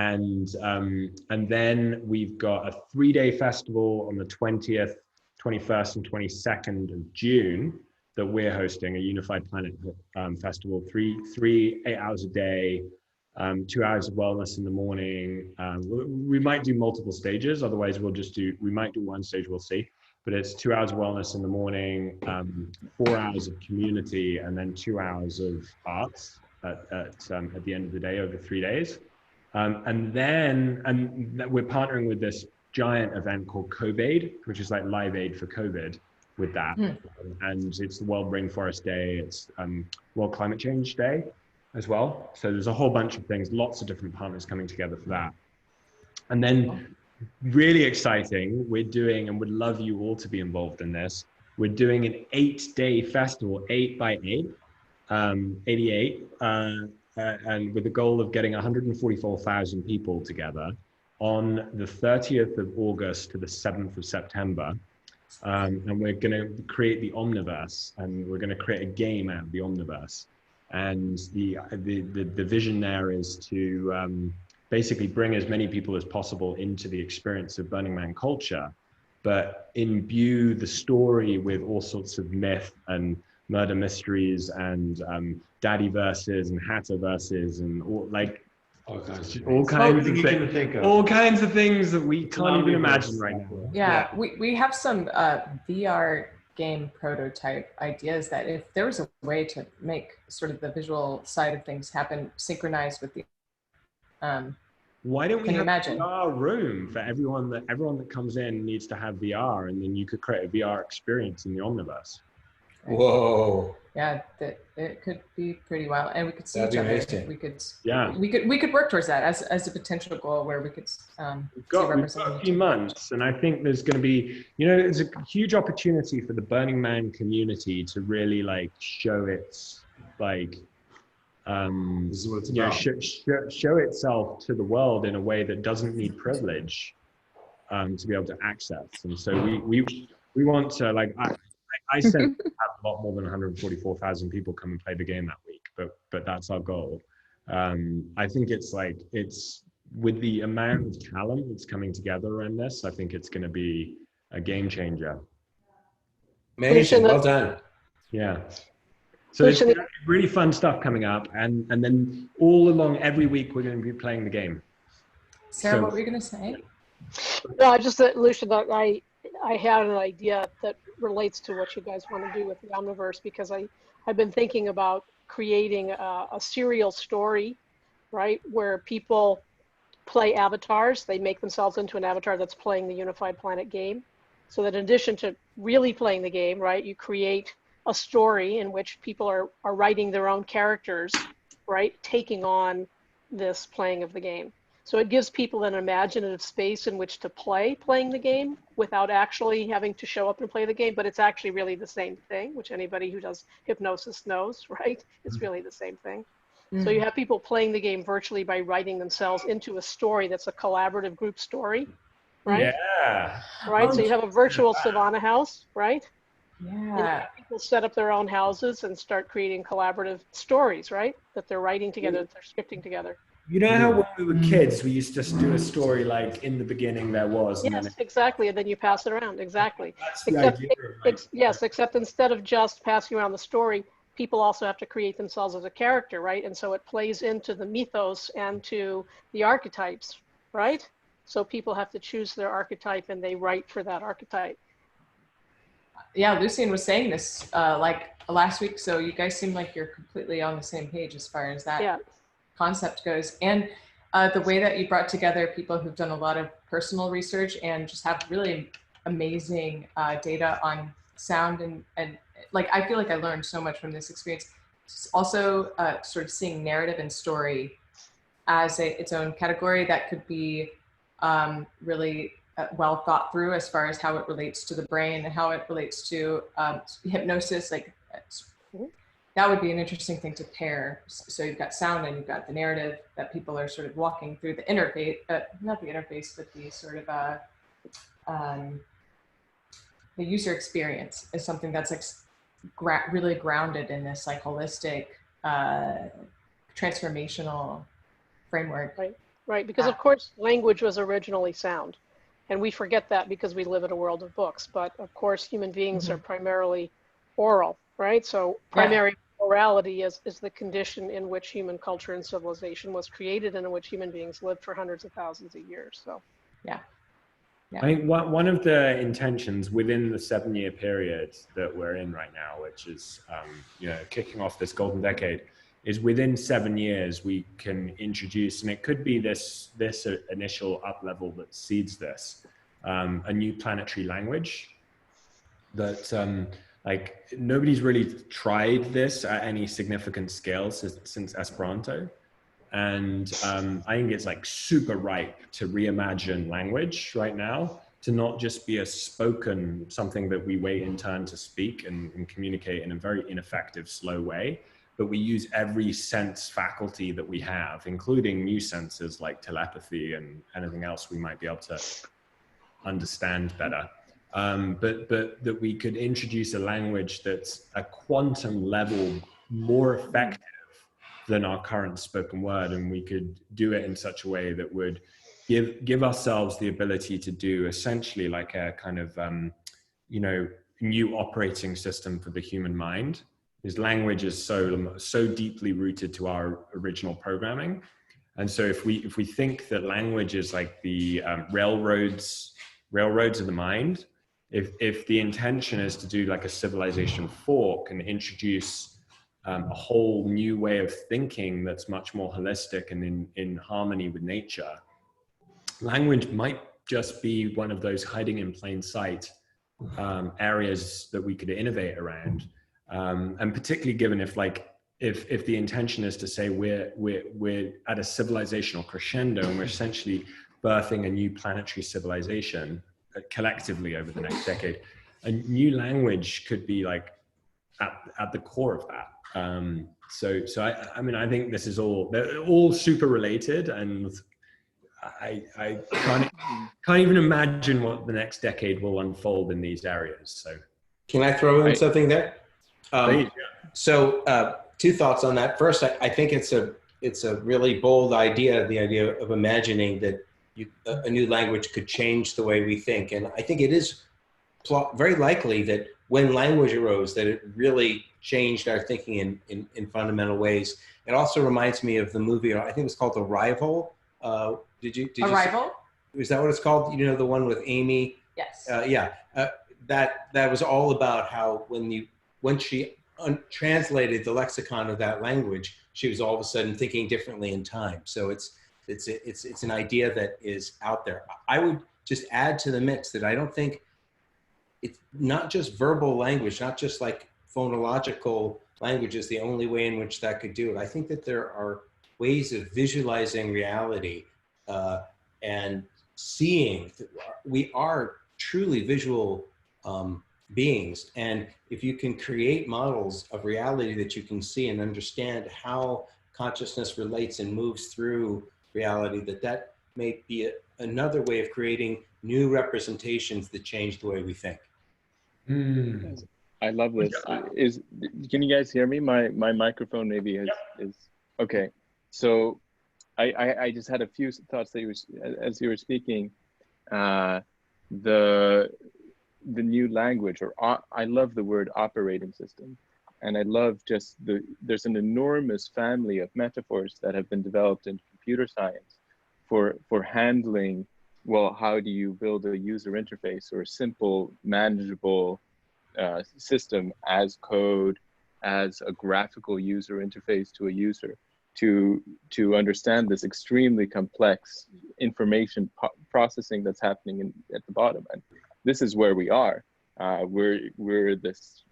Speaker 3: then we've got a 3-day festival on the 20th, 21st and 22nd of June that we're hosting, a Unified Planet Festival, three 8 hours a day, 2 hours of wellness in the morning. We might do multiple stages, otherwise we might do one stage, we'll see. But it's 2 hours of wellness in the morning, 4 hours of community, and then 2 hours of arts at the end of the day over 3 days. And we're partnering with this giant event called COVID, which is like Live Aid for COVID with that. And it's the World Rainforest Day, it's World Climate Change Day as well. So there's a whole bunch of things, lots of different partners coming together for that. And then really exciting, we're doing, and would love you all to be involved in this, we're doing an 8-day festival, 8 by 8, 88, and with the goal of getting 144,000 people together on the 30th of August to the 7th of September. And we're going to create the Omniverse, and we're going to create a game out of the Omniverse. And the vision there is to basically bring as many people as possible into the experience of Burning Man culture, but imbue the story with all sorts of myth and murder mysteries and daddy verses and hatter verses and all kinds of things that we can't even imagine right now.
Speaker 14: Yeah, we have some VR game prototype ideas that if there was a way to make sort of the visual side of things happen synchronized with the
Speaker 3: why don't we have
Speaker 14: imagine?
Speaker 3: a VR room for everyone that comes in needs to have VR, and then you could create a VR experience in the Omniverse.
Speaker 15: Whoa.
Speaker 14: Yeah, it could be pretty wild, and we could see each other. We could work towards that as a potential goal where we could
Speaker 3: we've got a few months, and I think there's going to be, there's a huge opportunity for the Burning Man community to really show its this is what it's about. Show itself to the world in a way that doesn't need privilege to be able to access. And so we want to I said have a lot more than 144,000 people come and play the game that week, but that's our goal. I think it's with the amount of talent that's coming together around this, I think it's going to be a game changer.
Speaker 15: Amazing, well done.
Speaker 3: Yeah. So there's really fun stuff coming up, and then all along every week we're going to be playing the game.
Speaker 14: Sarah, what were you going to say?
Speaker 5: No, just that, Lucian, that I had an idea that relates to what you guys want to do with the Omniverse, because I've been thinking about creating a serial story, right, where people play avatars. They make themselves into an avatar that's playing the Unified Planet game. So that in addition to really playing the game, right, you create a story in which people are writing their own characters, right, taking on this playing of the game. So it gives people an imaginative space in which to playing the game without actually having to show up and play the game, but it's actually really the same thing, which anybody who does hypnosis knows, right? It's really the same thing. So you have people playing the game virtually by writing themselves into a story that's a collaborative group story, right?
Speaker 3: Yeah.
Speaker 5: Right, so you have a virtual Civana house, right?
Speaker 14: Yeah.
Speaker 5: And people set up their own houses and start creating collaborative stories, right? That they're writing together, that they're scripting together.
Speaker 3: You know how when we were kids, we used to just do a story in the beginning there was.
Speaker 5: Yes, exactly, and then you pass it around, exactly.
Speaker 3: That's the idea,
Speaker 5: yes, except instead of just passing around the story, people also have to create themselves as a character, right? And so it plays into the mythos and to the archetypes, right? So people have to choose their archetype and they write for that archetype.
Speaker 14: Yeah, Lucian was saying this last week, so you guys seem like you're completely on the same page as far as that concept goes. And the way that you brought together people who've done a lot of personal research and just have really amazing data on sound and I feel like I learned so much from this experience. Also sort of seeing narrative and story as its own category that could be really well thought through as far as how it relates to the brain and how it relates to hypnosis. That would be an interesting thing to pair. So you've got sound and you've got the narrative that people are sort of walking through the interface, not the interface, but the sort of the user experience is something that's really grounded in this holistic transformational framework.
Speaker 5: Right, because of course language was originally sound. And we forget that because we live in a world of books. But of course, human beings are primarily oral, right? So primary morality is the condition in which human culture and civilization was created and in which human beings lived for hundreds of thousands of years. So,
Speaker 14: yeah.
Speaker 3: I think one of the intentions within the 7-year period that we're in right now, which is kicking off this golden decade, is within 7 years we can introduce, and it could be this initial up level that seeds this, a new planetary language that like nobody's really tried this at any significant scale since Esperanto. And I think it's like super ripe to reimagine language right now, to not just be a spoken, something that we wait in turn to speak and communicate in a very ineffective, slow way, but we use every sense faculty that we have, including new senses like telepathy and anything else we might be able to understand better. But that we could introduce a language that's a quantum level more effective than our current spoken word, and we could do it in such a way that would give ourselves the ability to do essentially like a kind of new operating system for the human mind. Because language is so deeply rooted to our original programming, and so if we think that language is like the railroads of the mind, if the intention is to do like a civilization fork and introduce a whole new way of thinking that's much more holistic and in harmony with nature, language might just be one of those hiding in plain sight areas that we could innovate around, and particularly given if the intention is to say we're at a civilizational crescendo and we're essentially birthing a new planetary civilization collectively over the next decade, a new language could be like at the core of that. So I mean, I think this is they're all super related, and I can't even imagine what the next decade will unfold in these areas. So
Speaker 15: can I throw in something there?
Speaker 3: Please,
Speaker 15: So two thoughts on that. First, I think it's a really bold idea, the idea of imagining that a new language could change the way we think. And I think it is very likely that when language arose, that it really changed our thinking in fundamental ways. It also reminds me of the movie, I think it was called Arrival. Did you
Speaker 14: Arrival?
Speaker 15: Is that what it's called? You know, the one with Amy?
Speaker 14: Yes.
Speaker 15: That was all about how when she translated the lexicon of that language, she was all of a sudden thinking differently in time. So it's an idea that is out there. I would just add to the mix that I don't think it's not just verbal language, not just like phonological language is the only way in which that could do it. I think that there are ways of visualizing reality and seeing. We are truly visual beings. And if you can create models of reality that you can see and understand how consciousness relates and moves through reality, that may be another way of creating new representations that change the way we think.
Speaker 22: I love this. Can you guys hear me? My microphone maybe is okay. So I just had a few thoughts that as you were speaking. The new language, or I love the word operating system, and I love just there's an enormous family of metaphors that have been developed in computer science for handling, well, how do you build a user interface or a simple manageable system as code, as a graphical user interface to a user, to understand this extremely complex information processing that's happening at the bottom. And this is where we are. We're this,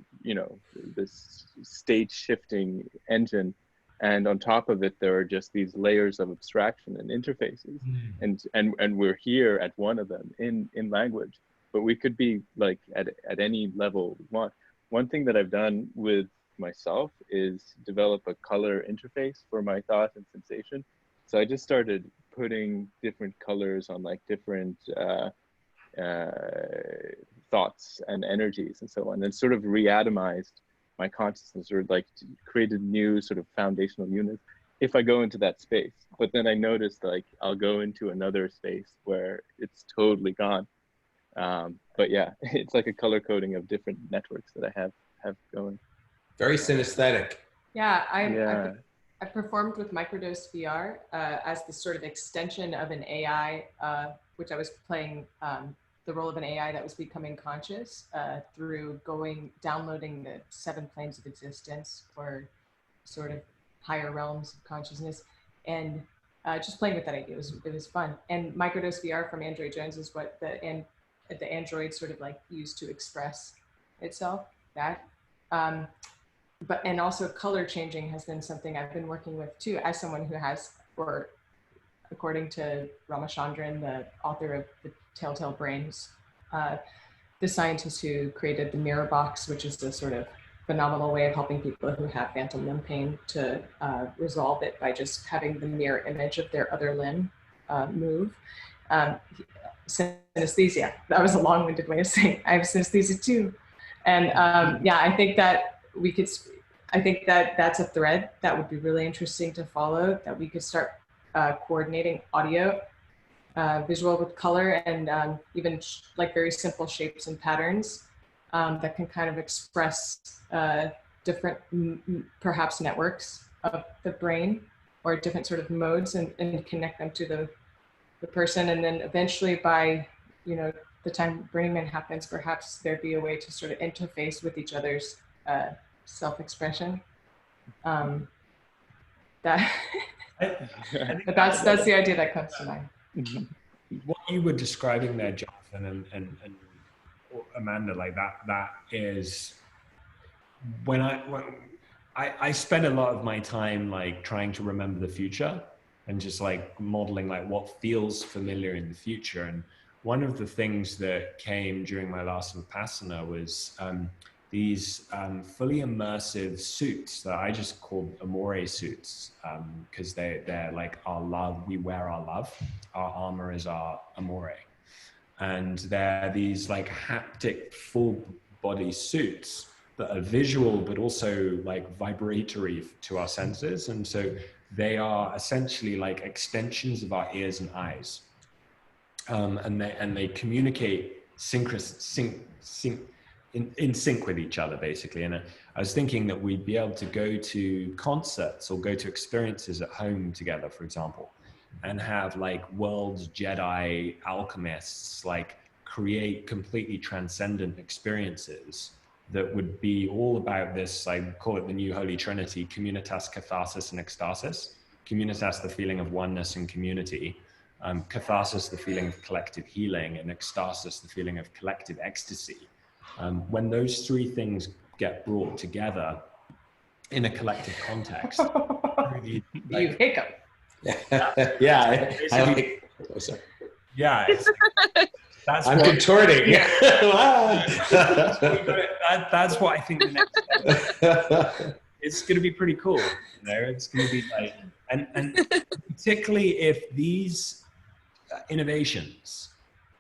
Speaker 22: this state shifting engine, and on top of it, there are just these layers of abstraction and interfaces, and we're here at one of them in language. But we could be like at any level we want. One thing that I've done with myself is develop a color interface for my thought and sensation. So I just started putting different colors on like different thoughts and energies and so on, and sort of reatomized my consciousness, or like created new sort of foundational units if I go into that space. But then I noticed like I'll go into another space where it's totally gone. But yeah, it's like a color coding of different networks that I have going.
Speaker 15: Very synesthetic.
Speaker 14: Yeah,
Speaker 22: Yeah.
Speaker 14: I performed with Microdose VR as the sort of extension of an AI, which I was playing the role of an AI that was becoming conscious through downloading the 7 planes of existence, or sort of higher realms of consciousness, and just playing with that idea. It was fun. And Microdose VR from Android Jones is what the Android sort of like used to express itself. And also color changing has been something I've been working with too, as someone who has, or according to Ramachandran, the author of The Telltale Brains, the scientist who created the mirror box, which is a sort of phenomenal way of helping people who have phantom limb pain to resolve it by just having the mirror image of their other limb move. Synesthesia, that was a long-winded way of saying I have synesthesia too. And yeah, I think that that's a thread that would be really interesting to follow, that we could start coordinating audio, visual with color, and even like very simple shapes and patterns that can kind of express different, perhaps networks of the brain, or different sort of modes, and connect them to the person. And then eventually, by the time Burning Man happens, perhaps there'd be a way to sort of interface with each other's self-expression. That's the idea that comes to mind.
Speaker 3: What you were describing there, Jonathan and Amanda, like that is when I spend a lot of my time like trying to remember the future and just like modeling like what feels familiar in the future. And one of the things that came during my last Vipassana was these fully immersive suits that I just called Amore suits, because they're like our love. We wear our love. Our armor is our Amore. And they're these like haptic full body suits that are visual, but also like vibratory to our senses. And so they are essentially like extensions of our ears and eyes. And they communicate in sync with each other, basically. And I was thinking that we'd be able to go to concerts or go to experiences at home together, for example, and have like world's Jedi alchemists like create completely transcendent experiences that would be all about this, I call it the new Holy Trinity: communitas, catharsis, and ecstasis. Communitas, the feeling of oneness and community. Catharsis, the feeling of collective healing, and ecstasis, the feeling of collective ecstasy. When those three things get brought together in a collective context,
Speaker 14: You hiccup.
Speaker 15: Yeah, I like. Oh, sorry.
Speaker 3: Yeah, that's
Speaker 15: I'm contorting.
Speaker 3: Yeah. That's what I think the next it's going to be pretty cool. It's going to be like, and particularly if these innovations,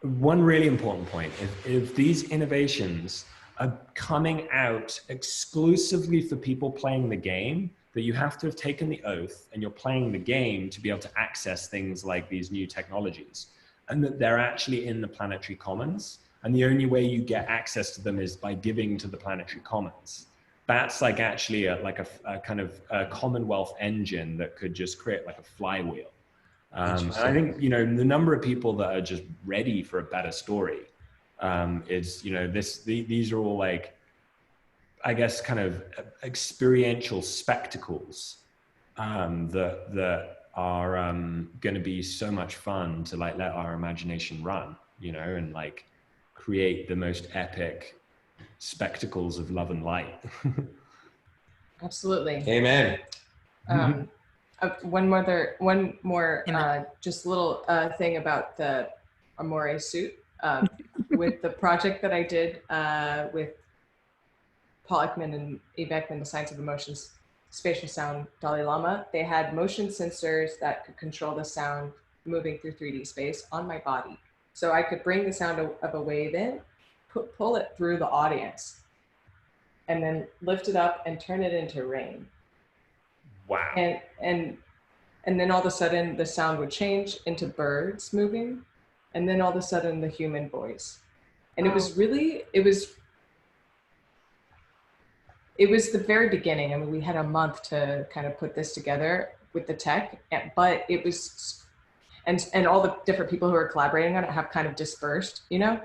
Speaker 3: one really important point, if these innovations are coming out exclusively for people playing the game, that you have to have taken the oath and you're playing the game to be able to access things like these new technologies, and that they're actually in the planetary commons, and the only way you get access to them is by giving to the planetary commons. That's like actually a kind of a Commonwealth engine that could just create like a flywheel. And I think, the number of people that are just ready for a better story is, these are all like, I guess, kind of experiential spectacles that are going to be so much fun to like let our imagination run, and like create the most epic spectacles of love and light.
Speaker 14: Absolutely.
Speaker 15: Amen.
Speaker 14: One more just little thing about the Amore suit. With the project that I did with Paul Ekman and Eve Ekman, the Science of Emotions, Spatial Sound, Dalai Lama, they had motion sensors that could control the sound moving through 3D space on my body. So I could bring the sound of a wave in, pull it through the audience, and then lift it up and turn it into rain.
Speaker 3: Wow.
Speaker 14: And then all of a sudden the sound would change into birds moving, and then all of a sudden the human voice. And it was it was the very beginning. I mean, we had a month to kind of put this together with the tech, but it was, and all the different people who are collaborating on it have kind of dispersed, you know,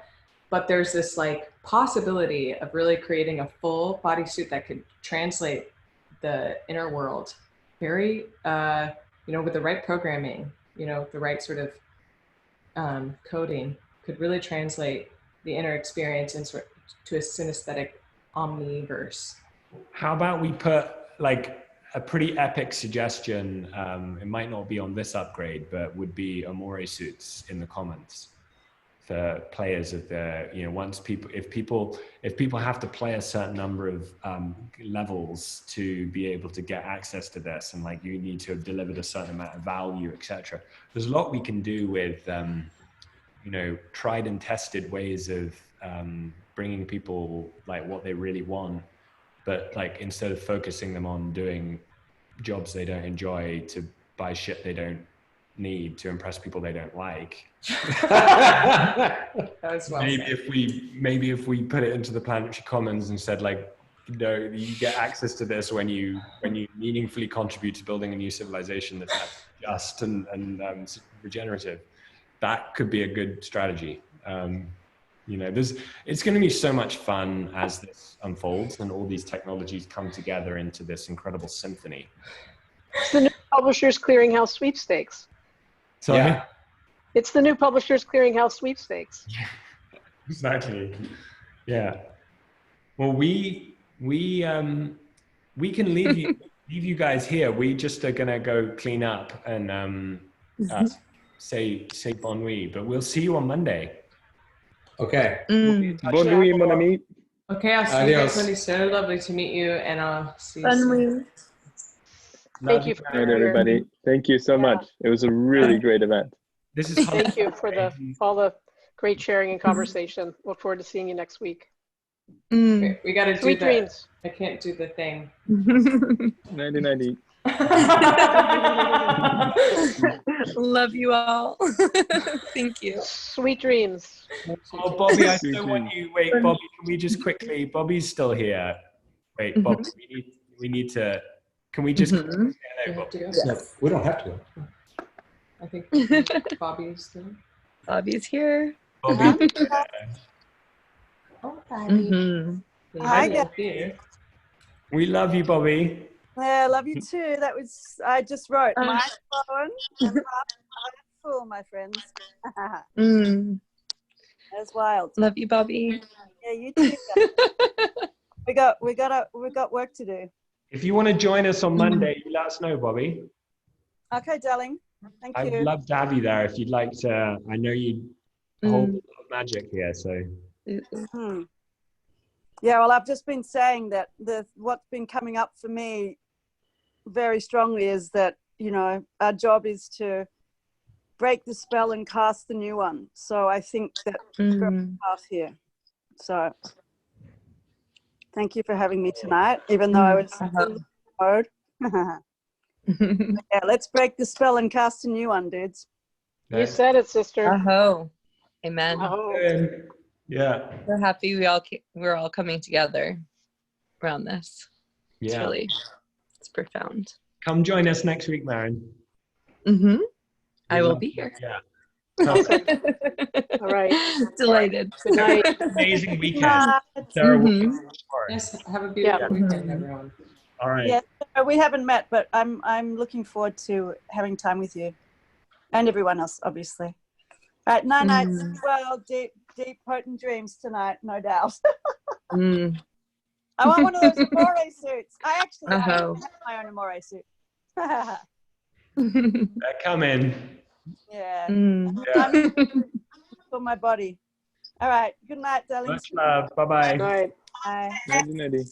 Speaker 14: but there's this like possibility of really creating a full bodysuit that could translate the inner world very, you know, with the right programming, you know, the right sort of coding could really translate the inner experience into to a synesthetic omniverse.
Speaker 3: How about we put like a pretty epic suggestion, it might not be on this upgrade, but would be Amore suits in the comments for players of the, you know, once people, if people have to play a certain number of levels to be able to get access to this, and like you need to have delivered a certain amount of value, etc. There's a lot we can do with, you know, tried and tested ways of bringing people like what they really want, but like instead of focusing them on doing jobs they don't enjoy, to buy shit they don't need to impress people they don't like. Maybe if we put it into the planetary commons and said, like, you know, you get access to this when you meaningfully contribute to building a new civilization that's just and regenerative. That could be a good strategy. You know, it's going to be so much fun as this unfolds and all these technologies come together into this incredible symphony.
Speaker 5: It's the new Publishers Clearinghouse sweepstakes.
Speaker 3: Sorry?
Speaker 5: Yeah. It's the new Publishers Clearinghouse sweepstakes.
Speaker 3: Exactly. Yeah. Well, we can leave you guys here. We just are gonna go clean up and say bon nuit. But we'll see you on Monday.
Speaker 15: Okay.
Speaker 22: Bon nuit, mon ami.
Speaker 14: Okay, I'll see you guys Monday. So lovely to meet you, and I'll see you soon.
Speaker 5: Thank you for
Speaker 22: Good night, everybody. Thank you so much. It was a really great event.
Speaker 3: This is
Speaker 5: Thank you for all the great sharing and conversation. Look forward to seeing you next week.
Speaker 14: Okay, we got to do
Speaker 5: Sweet
Speaker 14: that.
Speaker 5: dreams.
Speaker 14: I can't do the thing.
Speaker 22: 90-90.
Speaker 21: Love you all. Thank you.
Speaker 5: Sweet dreams.
Speaker 3: Oh, Bobby, I still want you. Wait, Bobby, can we just quickly? Bobby's still here. Wait, Bobby, we need to. Can we just?
Speaker 15: Yes. We don't have to.
Speaker 14: I think Bobby's there.
Speaker 21: Bobby's here.
Speaker 3: Bobby.
Speaker 6: Oh, Bobby.
Speaker 14: Hi, guys.
Speaker 3: We love you, Bobby.
Speaker 16: Yeah, I love you too. That was, I just wrote, mind blown and heart full, my friends. That's wild.
Speaker 21: Love you, Bobby.
Speaker 16: Yeah, you too. we got work to do.
Speaker 3: If you want to join us on Monday, you let us know, Bobby.
Speaker 16: Okay, darling. Thank you.
Speaker 3: I'd love to have you there if you'd like to. I know you hold a lot of magic here, so.
Speaker 16: Yeah, well, I've just been saying that what's been coming up for me very strongly is that, you know, our job is to break the spell and cast the new one. So I think that we're on the path here. So thank you for having me tonight, even though I was in mode. Yeah, let's break the spell and cast a new one, dudes.
Speaker 5: You said it, sister.
Speaker 21: Aho. Amen.
Speaker 3: Yeah.
Speaker 21: We're happy we're all coming together around this.
Speaker 3: Yeah.
Speaker 21: It's profound.
Speaker 3: Come join us next week, Maren.
Speaker 21: I will be here.
Speaker 3: Yeah.
Speaker 5: All right.
Speaker 21: Delighted.
Speaker 5: Good night.
Speaker 3: Amazing weekend. Sarah,
Speaker 14: Yes, have a beautiful weekend, everyone.
Speaker 3: All right.
Speaker 16: Yeah, we haven't met, but I'm looking forward to having time with you and everyone else, obviously. All right, night. Well, deep, potent dreams tonight, no doubt. I want one of those Amore suits. I actually have my own Amore suit.
Speaker 3: They're coming.
Speaker 16: Yeah. For my body. All right. Good night, darling.
Speaker 3: Much love. Bye-bye.
Speaker 5: Good night.
Speaker 16: Bye.
Speaker 22: Nighty-nighty.